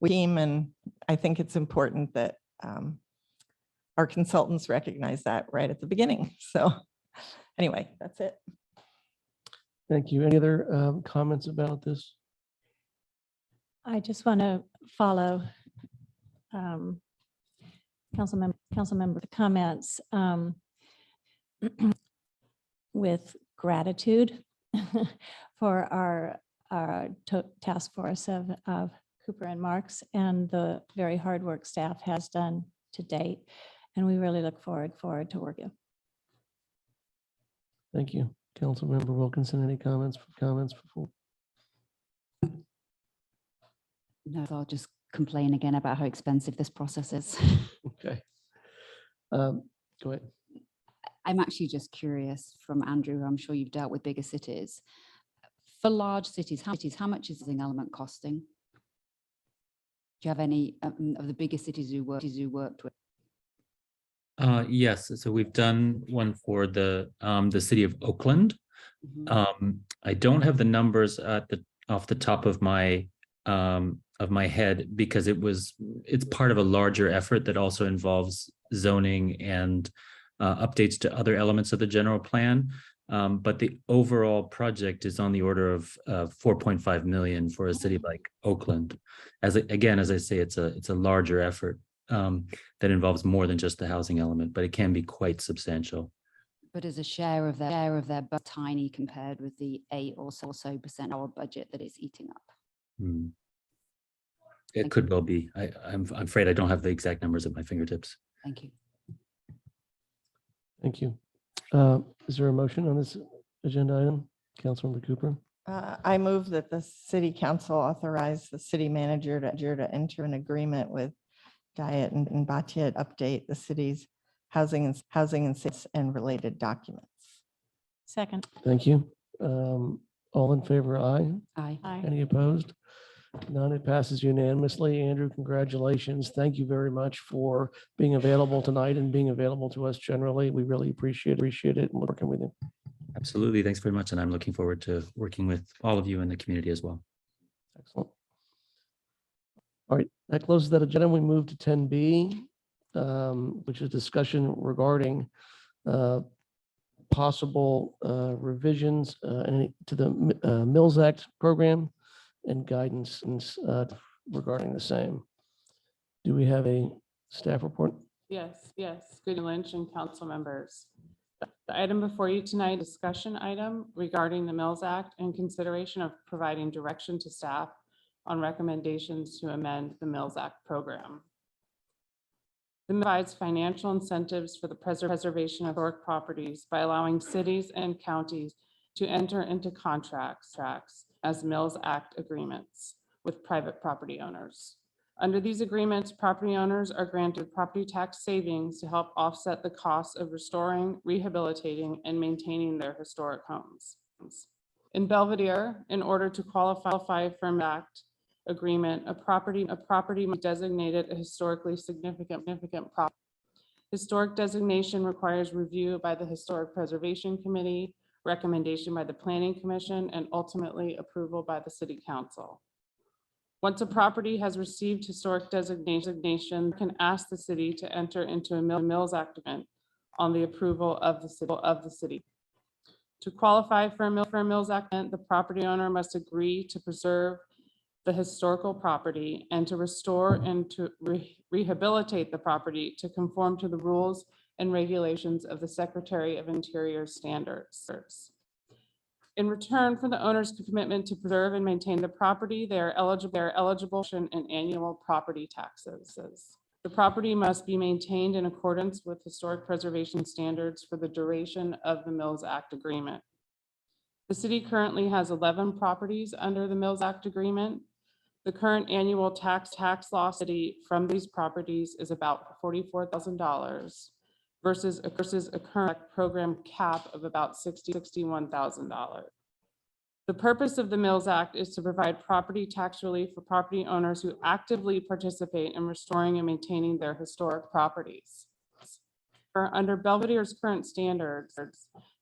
we team, and I think it's important that our consultants recognize that right at the beginning. So anyway, that's it. Thank you. Any other comments about this? I just want to follow council member comments with gratitude for our task force of Cooper and Marks and the very hard work staff has done to date. And we really look forward to working. Thank you. Councilmember Wilkinson, any comments before? No, I'll just complain again about how expensive this process is. Okay. Go ahead. I'm actually just curious from Andrew, I'm sure you've dealt with bigger cities. For large cities, how much is the housing element costing? Do you have any of the bigger cities you worked with? Yes, so we've done one for the city of Oakland. I don't have the numbers off the top of my head because it's part of a larger effort that also involves zoning and updates to other elements of the general plan. But the overall project is on the order of 4.5 million for a city like Oakland. As I say, it's a larger effort that involves more than just the housing element, but it can be quite substantial. But as a share of their but tiny compared with the 8 or so % our budget that it's eating up. It could well be. I'm afraid I don't have the exact numbers at my fingertips. Thank you. Thank you. Is there a motion on this agenda item? Councilmember Cooper? I move that the city council authorize the city manager to enter an agreement with Diet and Batiet, update the city's housing and related documents. Second. Thank you. All in favor, aye. Aye. Any opposed? None. It passes unanimously. Andrew, congratulations. Thank you very much for being available tonight and being available to us generally. We really appreciate it and working with you. Absolutely. Thanks very much. And I'm looking forward to working with all of you in the community as well. Excellent. All right, that closes that agenda. We move to 10B, which is discussion regarding possible revisions to the Mills Act program and guidance regarding the same. Do we have a staff report? Yes. Good Lynch and council members. The item before you tonight, discussion item regarding the Mills Act and consideration of providing direction to staff on recommendations to amend the Mills Act program. The bill provides financial incentives for the preservation of historic properties by allowing cities and counties to enter into contracts as Mills Act agreements with private property owners. Under these agreements, property owners are granted property tax savings to help offset the costs of restoring, rehabilitating, and maintaining their historic homes. In Belvedere, in order to qualify for an Act agreement, a property designated a historically significant property. Historic designation requires review by the Historic Preservation Committee recommendation by the Planning Commission, and ultimately approval by the City Council. Once a property has received historic designation, can ask the city to enter into a Mills Act agreement on the approval of the city. To qualify for a Mills Act, the property owner must agree to preserve the historical property and to restore and to rehabilitate the property to conform to the rules and regulations of the Secretary of Interior standards. In return for the owner's commitment to preserve and maintain the property, they are eligible in annual property taxes. The property must be maintained in accordance with historic preservation standards for the duration of the Mills Act agreement. The city currently has 11 properties under the Mills Act agreement. The current annual tax loss city from these properties is about $44,000 versus a current program cap of about $61,000. The purpose of the Mills Act is to provide property tax relief for property owners who actively participate in restoring and maintaining their historic properties. Under Belvedere's current standards,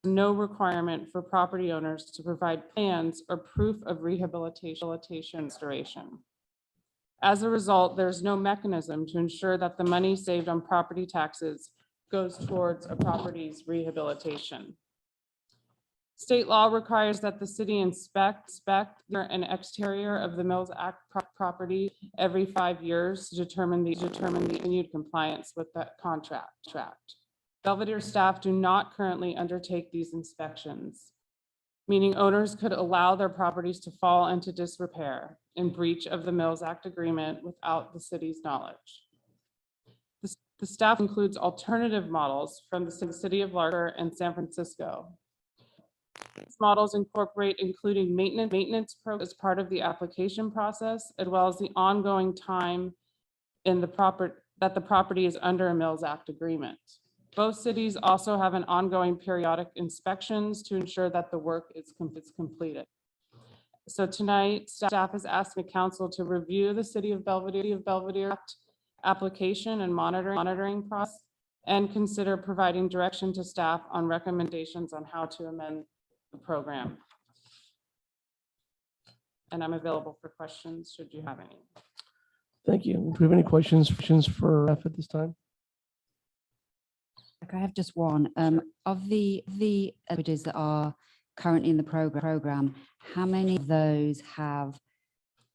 no requirement for property owners to provide plans or proof of rehabilitation restoration. As a result, there's no mechanism to ensure that the money saved on property taxes goes towards a property's rehabilitation. State law requires that the city inspect an exterior of the Mills Act property every 5 years to determine the continued compliance with that contract. Belvedere staff do not currently undertake these inspections, meaning owners could allow their properties to fall into disrepair in breach of the Mills Act agreement without the city's knowledge. The staff includes alternative models from the city of Larker and San Francisco. These models incorporate including maintenance programs as part of the application process, as well as the ongoing time in the property is under a Mills Act agreement. Both cities also have an ongoing periodic inspections to ensure that the work is completed. So tonight, staff is asking the council to review the City of Belvedere Act application and monitoring process and consider providing direction to staff on recommendations on how to amend the program. And I'm available for questions should you have any. Thank you. Do we have any questions for F at this time? I have just one. Of the images that are currently in the program, how many of those have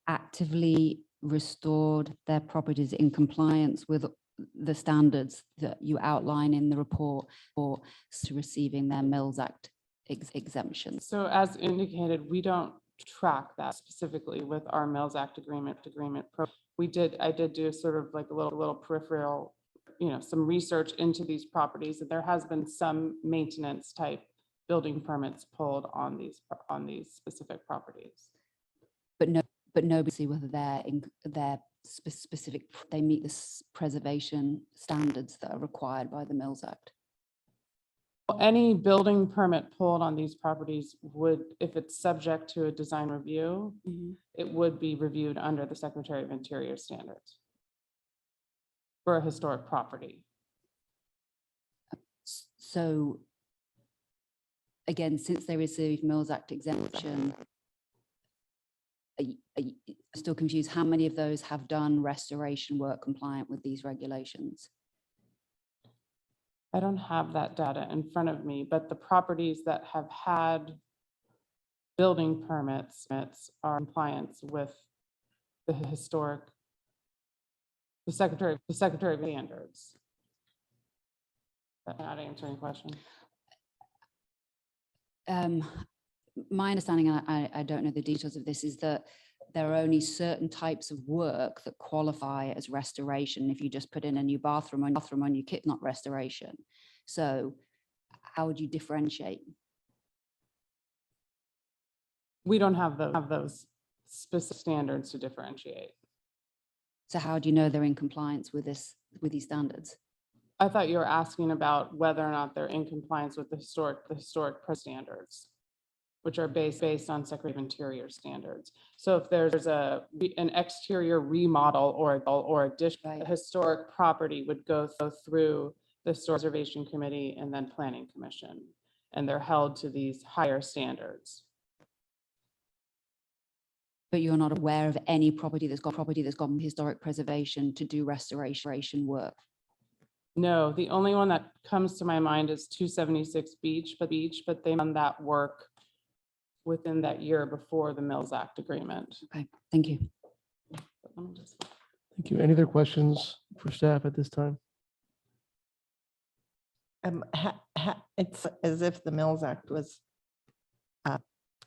actively restored their properties in compliance with the standards that you outline in the report for receiving their Mills Act exemptions? So as indicated, we don't track that specifically with our Mills Act agreement. I did do sort of like a little peripheral, some research into these properties, and there has been some maintenance type building permits pulled on these specific properties. But nobody see whether they're specific, they meet the preservation standards that are required by the Mills Act. Any building permit pulled on these properties would, if it's subject to a design review, it would be reviewed under the Secretary of Interior standards for a historic property. So again, since they received Mills Act exemption, I'm still confused. How many of those have done restoration work compliant with these regulations? I don't have that data in front of me, but the properties that have had building permits are in compliance with the Secretary of Standards. Not answering your question. My understanding, and I don't know the details of this, is that there are only certain types of work that qualify as restoration. If you just put in a new bathroom on your kit, not restoration. So how would you differentiate? We don't have those specific standards to differentiate. So how do you know they're in compliance with these standards? I thought you were asking about whether or not they're in compliance with the historic standards, which are based on Secretary of Interior standards. So if there's an exterior remodel or addition, a historic property would go through the Historic Preservation Committee and then Planning Commission. and they're held to these higher standards. But you're not aware of any property that's gone historic preservation to do restoration work? No, the only one that comes to my mind is 276 Beach, but they've done that work within that year before the Mills Act agreement. Okay, thank you. Let me just- Thank you. Any other questions for staff at this time? It's as if the Mills Act was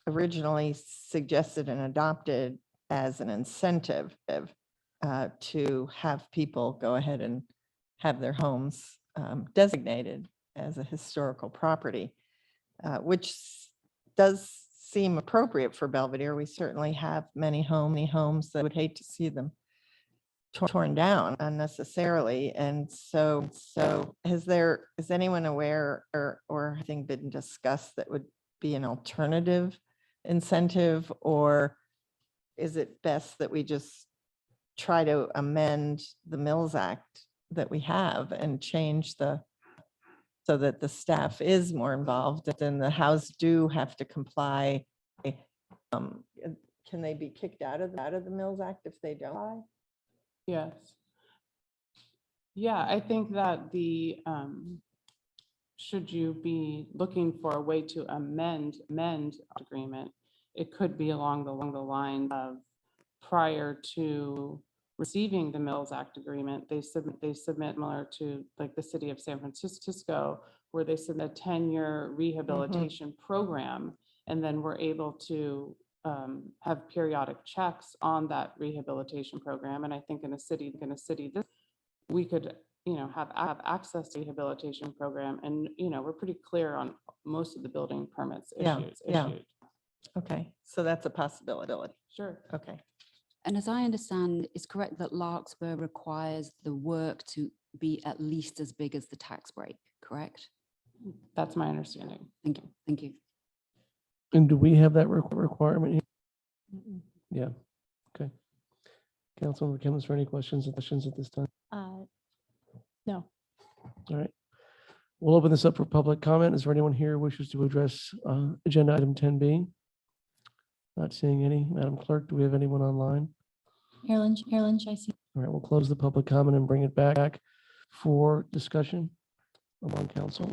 originally suggested and adopted as an incentive to have people go ahead and have their homes designated as a historical property, which does seem appropriate for Belvedere. We certainly have many homes that would hate to see them torn down unnecessarily. And so is anyone aware or having been discussed that would be an alternative incentive, or is it best that we just try to amend the Mills Act that we have and change so that the staff is more involved, and the House do have to comply? Can they be kicked out of the Mills Act if they don't comply? Yes. Yeah, I think that should you be looking for a way to amend agreement, it could be along the line of prior to receiving the Mills Act agreement, they submit similar to like the city of San Francisco, where they submit a 10-year rehabilitation program, and then we're able to have periodic checks on that rehabilitation program. And I think in a city, we could, have access to rehabilitation program, and we're pretty clear on most of the building permits issued. Okay, so that's a possibility. Sure. Okay. And as I understand, it's correct that Larkspur requires the work to be at least as big as the tax break, correct? That's my understanding. Thank you. Thank you. And do we have that requirement here? Yeah, okay. Councilmember Kim, is there any questions at this time? No. All right. We'll open this up for public comment. Is there anyone here who wishes to address agenda item 10B? Not seeing any. Madam Clerk, do we have anyone online? Marilyn, I see. All right, we'll close the public comment and bring it back for discussion among council.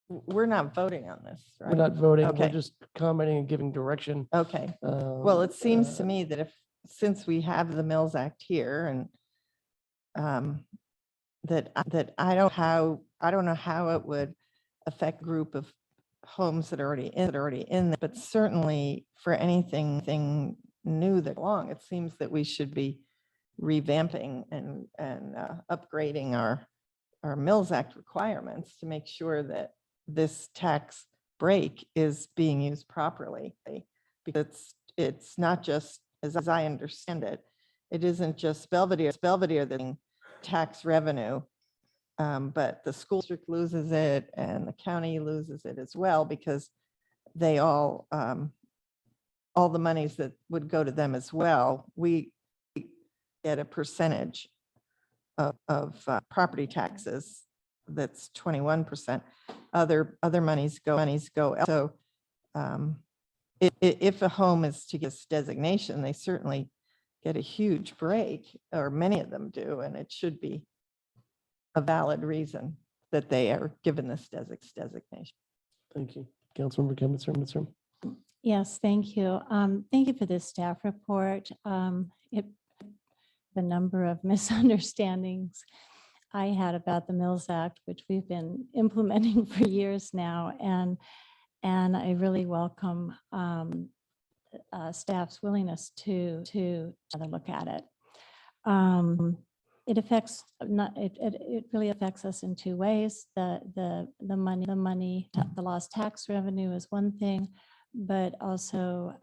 We're not voting on this, right? We're not voting, we're Okay. just commenting and giving direction. Okay. Well, it seems to me that since we have the Mills Act here, and that I don't know how it would affect group of homes that are already in there, but certainly for anything new that belong, it seems that we should be revamping and upgrading our Mills Act requirements to make sure that this tax break is being used properly. Because it's not just, as I understand it, it isn't just Belvedere that tax revenue, but the school district loses it and the county loses it as well, because they all the monies that would go to them as well, we get a percentage of property taxes. That's 21%. Other monies go. So if a home is to get this designation, they certainly get a huge break, or many of them do, and it should be a valid reason that they are given this designation. Thank you. Councilmember Kim, Yes, thank you. Thank you for this staff report. The number of misunderstandings I had about the Mills Act, which we've been implementing for years now, and I really welcome staff's willingness to have a look at it. It affects it really affects us in two ways. The money, the lost tax revenue is one thing, but also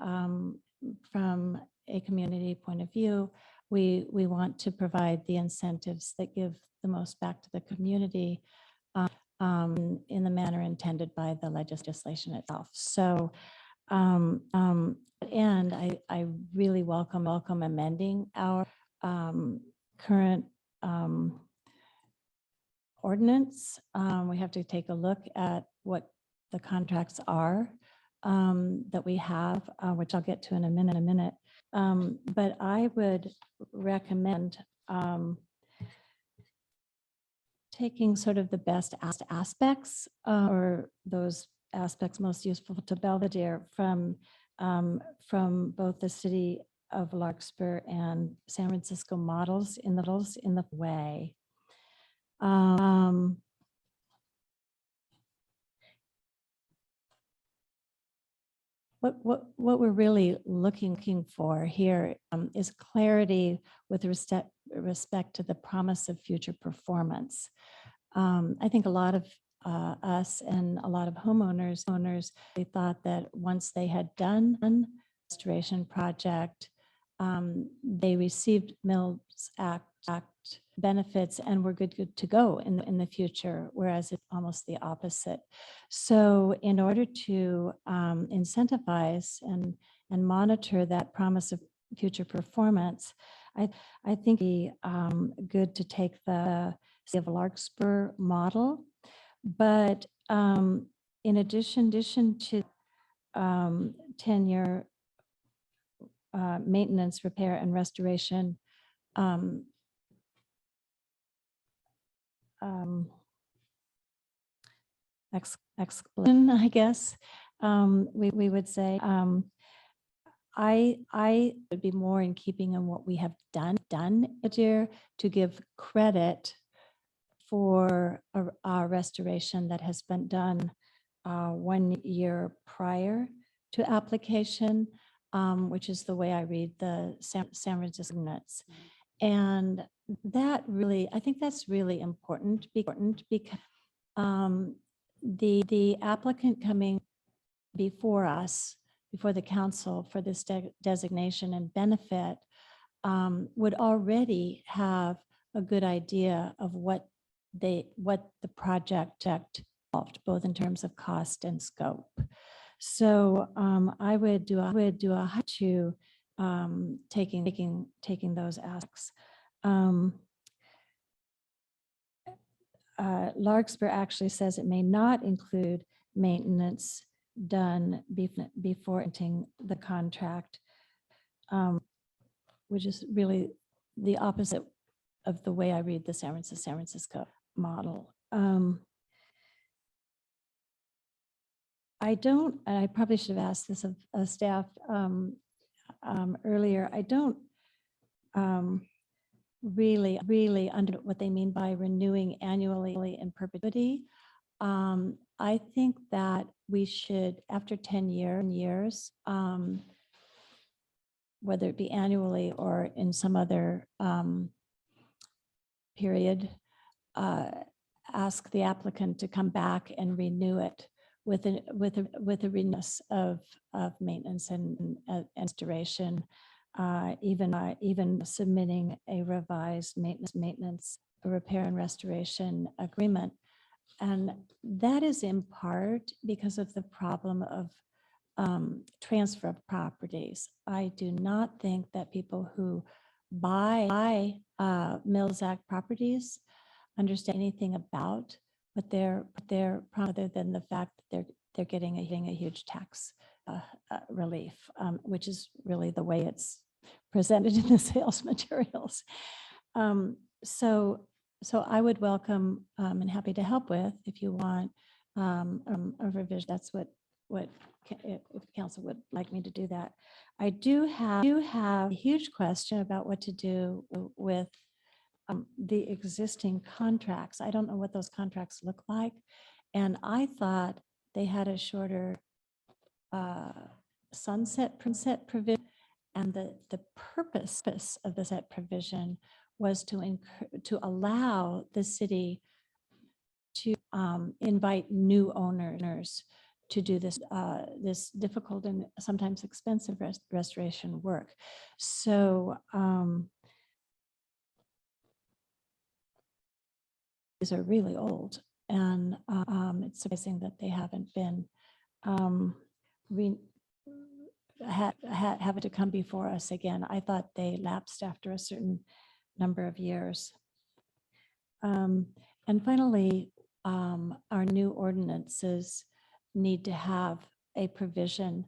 from a community point of view, we want to provide the incentives that give the most back to the community in the manner intended by the legislation itself. So, and I really welcome amending our current ordinance. We have to take a look at what the contracts are that we have, which I'll get to in a minute. But I would recommend taking sort of the best aspects or those aspects most useful to Belvedere from both the city of Larkspur and San Francisco models in the way. What we're really looking for here is clarity with respect to the promise of future performance. I think a lot of us and a lot of homeowners, they thought that once they had done a restoration project, they received Mills Act benefits and were good to go in the future, whereas it's almost the opposite. So in order to incentivize and monitor that promise of future performance, I think it'd be good to take the City of Larkspur model. But in addition to 10-year maintenance, repair, and restoration exclusion, I guess we would say. I would be more in keeping in what we have done here to give credit for our restoration that has been done 1 year prior to application, which is the way I read the San Francisco ordinance. And that really, I think that's really important because the applicant coming before us, before the council for this designation and benefit would already have a good idea of what the project involved, both in terms of cost and scope. So I would do a high to taking those aspects. Larkspur actually says it may not include maintenance done before entering the contract, which is really the opposite of the way I read the San Francisco model. I probably should have asked this of staff earlier. I don't really under what they mean by renewing annually in perpetuity. I think that we should, after 10 years, whether it be annually or in some other period, ask the applicant to come back and renew it with a renewal of maintenance and restoration, even submitting a revised maintenance, repair and restoration agreement. And that is in part because of the problem of transfer of properties. I do not think that people who buy Mills Act properties understand anything about what they're other than the fact that they're getting a huge tax relief, which is really the way it's presented in the sales materials. So I would welcome and happy to help with, if you want, a revision. That's what if council would like me to do that. I do have a huge question about what to do with the existing contracts. I don't know what those contracts look like. And I thought they had a shorter sunset provision. And the purpose of the set provision was to allow the city to invite new owners to do this this difficult and sometimes expensive restoration work. So these are really old, and it's surprising that they haven't been have to come before us again. I thought they lapsed after a certain number of years. And finally, our new ordinances need to have a provision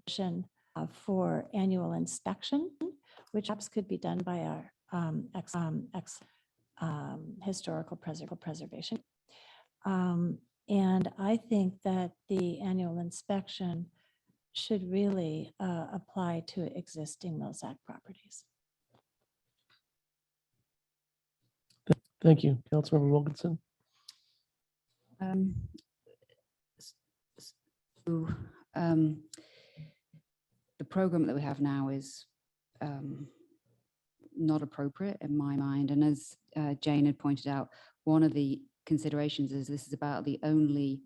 for annual inspection, which perhaps could be done by our historical preservation. And I think that the annual inspection should really apply to existing Mills Act properties. Thank you, Councilmember Wilkinson. So, the program that we have now is not appropriate in my mind. And as Jane had pointed out, one of the considerations is this is about the only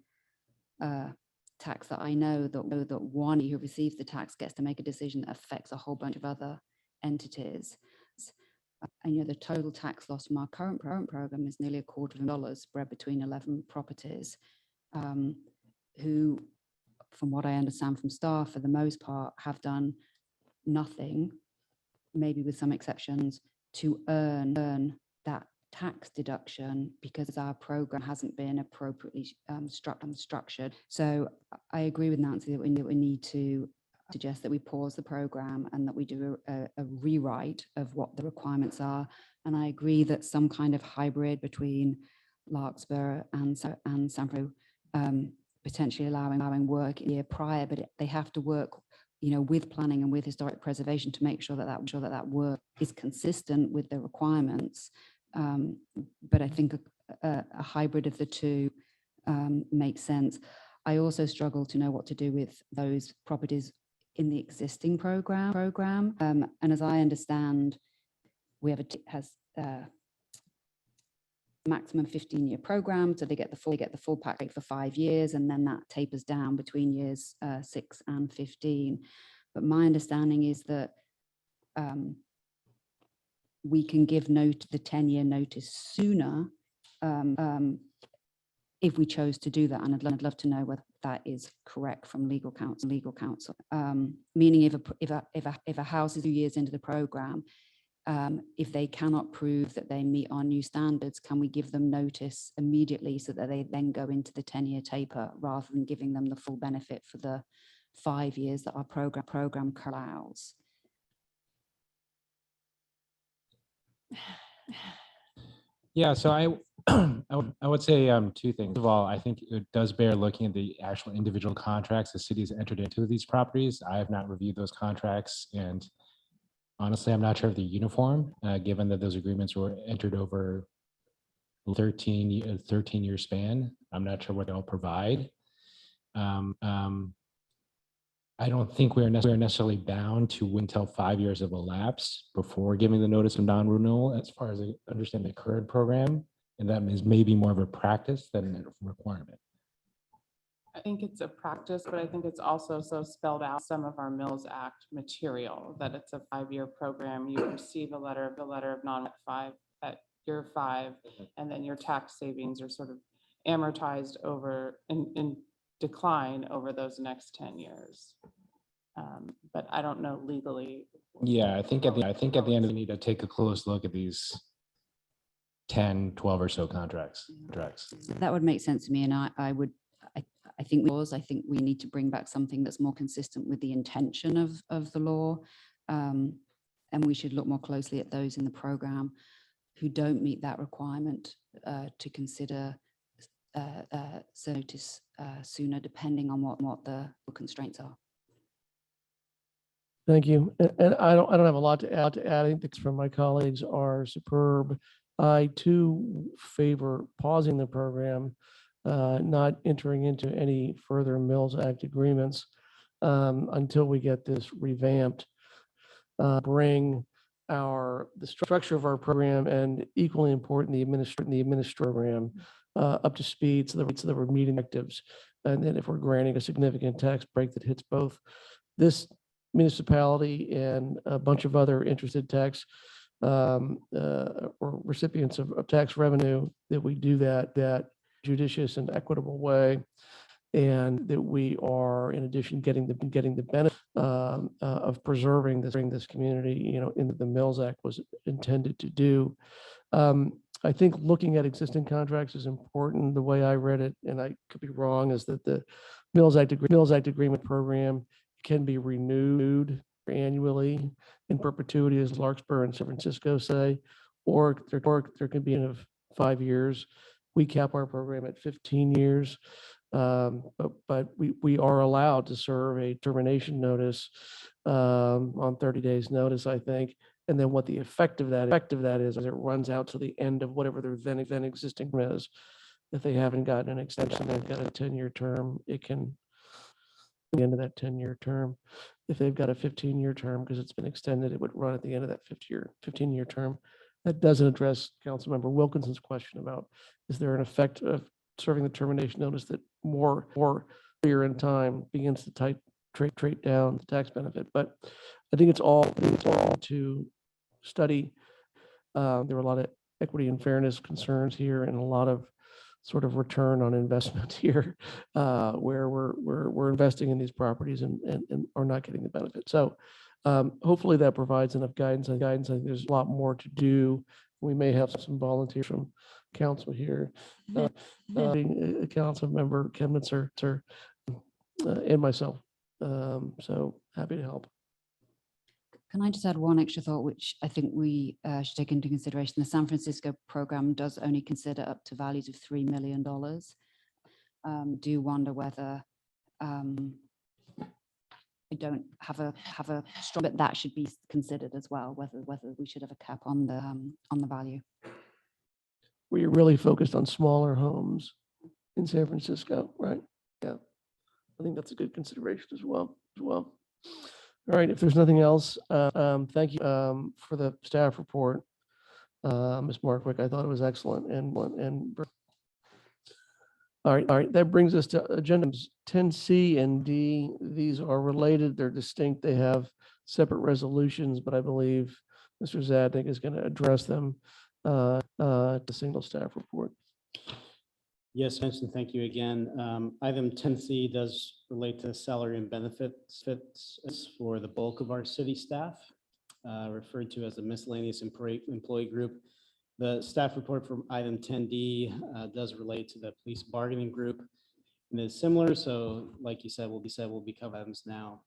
tax that I know that one who receives the tax gets to make a decision that affects a whole bunch of other entities. And the total tax loss from our current program is nearly $250,000 spread between 11 properties, who, from what I understand from staff, for the most part, have done nothing, maybe with some exceptions, to earn that tax deduction because our program hasn't been appropriately structured. So I agree with Nancy that we need to suggest that we pause the program and that we do a rewrite of what the requirements are. And I agree that some kind of hybrid between Larkspur and Sanford, potentially allowing work a year prior, but they have to work, with planning and with historic preservation to make sure that work is consistent with the requirements. But I think a hybrid of the two makes sense. I also struggle to know what to do with those properties in the existing program. And as I understand, we have maximum 15-year program, so they get the full package for 5 years, and then that tapers down between years 6 and 15. But my understanding is that we can give the 10-year notice sooner if we chose to do that, and I'd love to know whether that is correct from legal counsel. Meaning, if a house is 2 years into the program, if they cannot prove that they meet our new standards, can we give them notice immediately so that they then go into the 10-year taper rather than giving them the full benefit for the 5 years that our program allows? Yeah, so I would say two things. First of all, I think it does bear looking at the actual individual contracts the city's entered into these properties. I have not reviewed those contracts, and honestly, I'm not sure if they're uniform, given that those agreements were entered over 13-year span. I'm not sure what they'll provide. I don't think we're necessarily bound to wait until 5 years have elapsed before giving the notice of non-renewal, as far as I understand the current program. And that is maybe more of a practice than a requirement. I think it's a practice, but I think it's also so spelled out some of our Mills Act material that it's a 5-year program. You receive a letter of non-5 at year 5, and then your tax savings are sort of amortized over in decline over those next 10 years. But I don't know legally. Yeah, I think at the end, we need to take a close look at these 10, 12 or so contracts. That would make sense to me, and I think we need to bring back something that's more consistent with the intention of the law, and we should look more closely at those in the program who don't meet that requirement to consider notice sooner, depending on what the constraints are. Thank you. And I don't have a lot to add. I think the from my colleagues are superb. I too favor pausing the program, not entering into any further Mills Act agreements until we get this revamped. Bring the structure of our program, and equally important, the administrative program up to speed so that we're meeting objectives. And then if we're granting a significant tax break that hits both this municipality and a bunch of other interested tax or recipients of tax revenue, that we do that judicious and equitable way, and that we are, in addition, getting the benefit of preserving this community, in the Mills Act was intended to do. I think looking at existing contracts is important. The way I read it, and I could be wrong, is that the Mills Act Agreement Program can be renewed annually in perpetuity, as Larkspur and San Francisco say, or there can be of 5 years. We cap our program at 15 years. But we are allowed to serve a termination notice on 30 days notice, I think. And then what the effect of that is it runs out to the end of whatever their then existing term is. If they haven't gotten an extension, they've got a 10-year term, it can the end of that 10-year term. If they've got a 15-year term, because it's been extended, it would run at the end of that 15-year term. That doesn't address Councilmember Wilkinson's question about, is there an effect of serving the termination notice that more earlier in time begins to titrate down the tax benefit? But I think it's all to study. There were a lot of equity and fairness concerns here, and a lot of sort of return on investment here, where we're investing in these properties and are not getting the benefit. So hopefully that provides enough guidance. I think there's a lot more to do. We may have some volunteers from council here, Council Member Chemnitzer and myself. So happy to help. Can I just add one extra thought, which I think we should take into consideration? The San Francisco program does only consider up to values of $3 million. Do wonder whether I don't have a strong, but that should be considered as well. Whether we should have a cap on the value. Were you really focused on smaller homes in San Francisco, right? Yeah, I think that's a good consideration as well. All right, if there's nothing else, thank you for the staff report, Ms. Markwick. I thought it was excellent. And all right, that brings us to agendas 10C and D. These are related, they're distinct, they have separate resolutions, but I believe Mr. Zadnik is going to address them the single staff report. Yes, Vincent, thank you again. Item 10C does relate to salary and benefits for the bulk of our city staff, referred to as the miscellaneous employee group. The staff report from item 10D does relate to the police bargaining group, and is similar. So like you said, will be covered items now.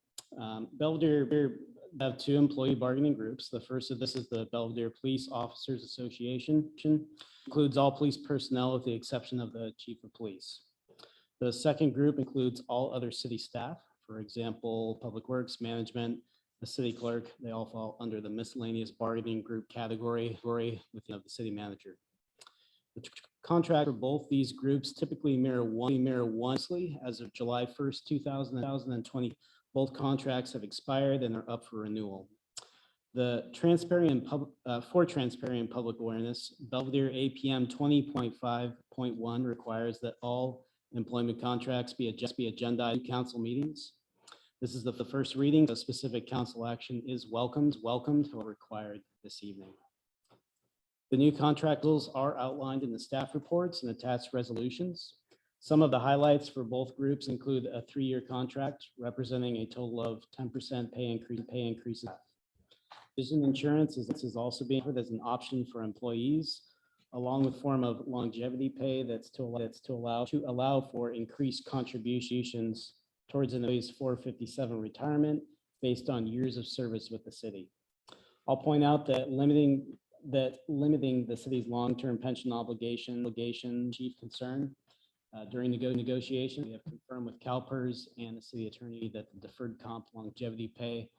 Belvedere have two employee bargaining groups. The first of this is the Belvedere Police Officers Association. Includes all police personnel with the exception of the chief of police. The second group includes all other city staff, for example, public works, management, the city clerk. They all fall under the miscellaneous bargaining group category within the city manager. The contract for both these groups typically mirror one as of July 1st, 2020. Both contracts have expired and are up for renewal. For transparent and public awareness, Belvedere APM 20.5.1 requires that all employment contracts be agenda in council meetings. This is the first reading. A specific council action is welcomed or required this evening. The new contract rules are outlined in the staff reports and attached resolutions. Some of the highlights for both groups include a 3-year contract representing a total of 10% pay increases. Vision insurance is also being offered as an option for employees, along with form of longevity pay that's to allow for increased contributions towards an employee's 457 retirement based on years of service with the city. I'll point out that limiting the city's long-term pension obligation chief concern. During negotiation, we have confirmed with CalPERS and the city attorney that the deferred comp longevity pay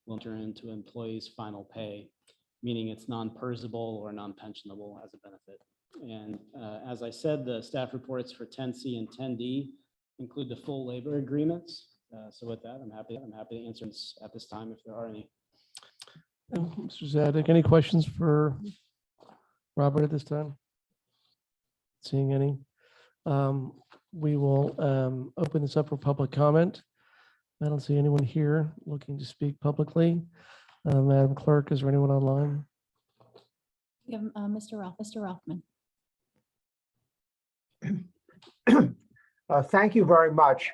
will enter into employees' final pay, meaning it's non-PERSable or non-pensionable as a benefit. And as I said, the staff reports for 10C and 10D include the full labor agreements. So with that, I'm happy to answer this at this time if there are any. Mr. Zadek, any questions for Robert at this time? Seeing any? We will open this up for public comment. I don't see anyone here looking to speak publicly. Madam Clerk, is there anyone online? We have Mr. Rothman. Thank you very much.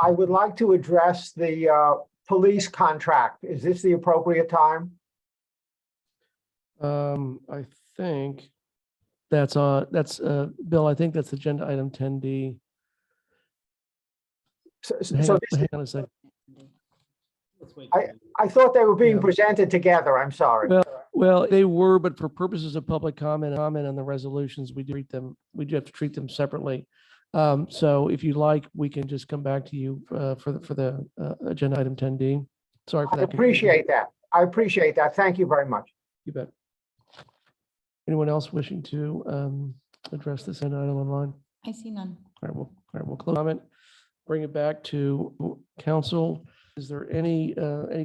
I would like to address the police contract. Is this the appropriate time? I think That's Bill, I think that's agenda item 10D. So Hang on a second. I thought they were being Yeah. presented together. I'm sorry. Well, they were, but for purposes of public comment on the resolutions, we do have to treat them separately. So if you like, we can just come back to you for the agenda item 10D. Sorry for I that. appreciate that. I appreciate that. Thank you very much. You bet. Anyone else wishing to address this agenda item online? I see none. All right, we'll close comment, bring it back to council. Is there any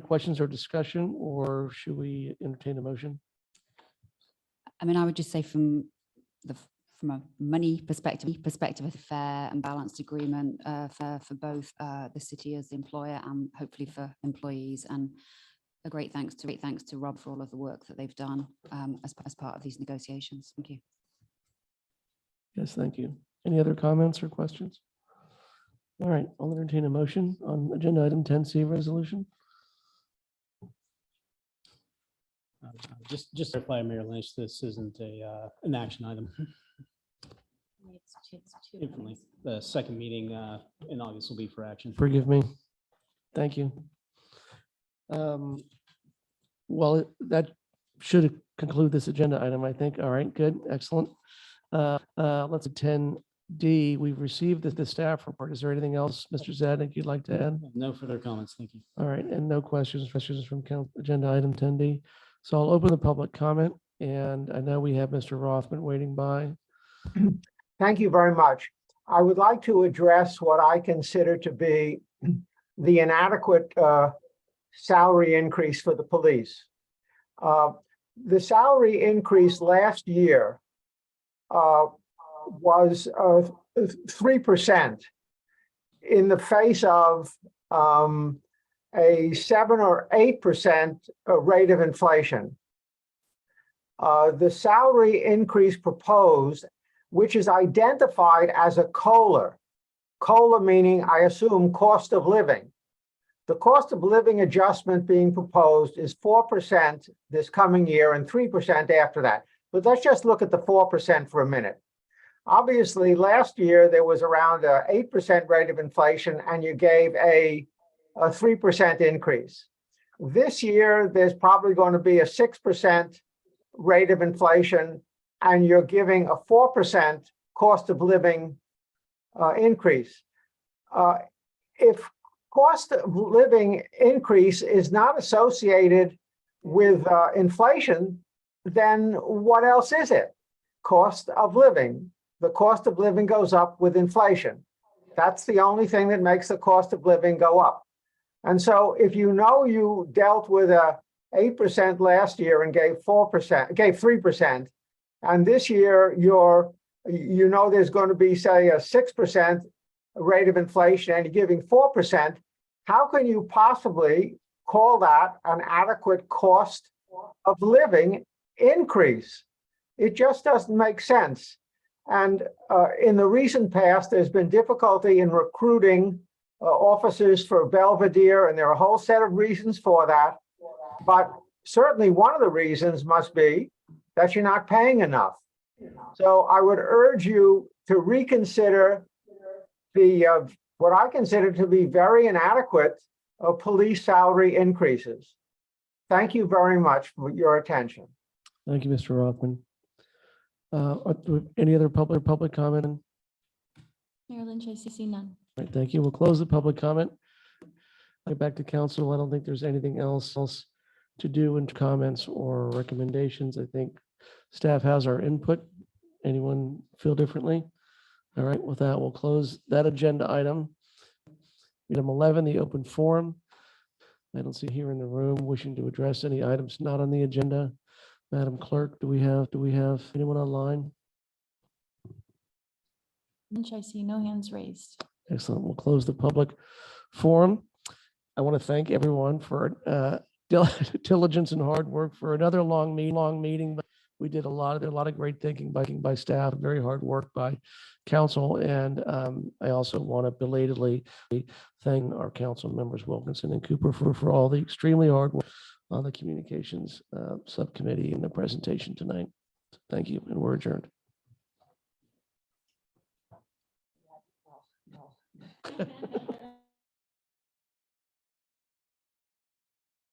questions or discussion, or should we entertain a motion? I mean, I would just say from a money perspective, a fair and balanced agreement for both the city as the employer and hopefully for employees. And a great thanks to Rob for all of the work that they've done as part of these negotiations. Thank you. Yes, thank you. Any other comments or questions? All right, I'll entertain a motion on agenda item 10C resolution. Just to clarify, Mayor Lynch, this isn't an action item. Infinitely. The second meeting in August will be for action. Forgive me. Thank you. Well, that should conclude this agenda item, I think. All right, good, excellent. Let's 10D. We've received the staff report. Is there anything else, Mr. Zadnik, you'd like to add? No further comments. Thank you. All right, and no questions from agenda item 10D. So I'll open the public comment, and I know we have Mr. Rothman waiting by. Thank you very much. I would like to address what I consider to be the inadequate salary increase for the police. The salary increase last year was 3% in the face of a 7 or 8% rate of inflation. The salary increase proposed, which is identified as a COLA meaning, I assume, cost of living. The cost of living adjustment being proposed is 4% this coming year and 3% after that. But let's just look at the 4% for a minute. Obviously, last year there was around an 8% rate of inflation and you gave a 3% increase. This year, there's probably going to be a 6% rate of inflation and you're giving a 4% cost of living increase. If cost of living increase is not associated with inflation, then what else is it? Cost of living. The cost of living goes up with inflation. That's the only thing that makes the cost of living go up. And so if you know you dealt with a 8% last year and gave 3%, and this year you know there's going to be, say, a 6% rate of inflation and you're giving 4%, how can you possibly call that an adequate cost of living increase? It just doesn't make sense. And in the recent past, there's been difficulty in recruiting officers for Belvedere, and there are a whole set of reasons for that. But certainly one of the reasons must be that you're not paying enough. So I would urge you to reconsider the what I consider to be very inadequate police salary increases. Thank you very much for your attention. Thank you, Mr. Rothman. Any other public comment? Mayor Lynch, I see none. All right, thank you. We'll close the public comment. Get back to council. I don't think there's anything else to do in comments or recommendations. I think staff has our input. Anyone feel differently? All right, with that, we'll close that agenda item. Item 11, the open forum. I don't see here in the room wishing to address any items not on the agenda. Madam Clerk, do we have anyone online? Lynch, I see no hands raised. Excellent. We'll close the public forum. I want to thank everyone for diligence and hard work for another long meeting. But we did a lot of great thinking by staff, very hard work by council. And I also want to belatedly thank our council members, Wilkinson and Cooper, for all the extremely hard work on the communications subcommittee and the presentation tonight. Thank you, and we're adjourned. all.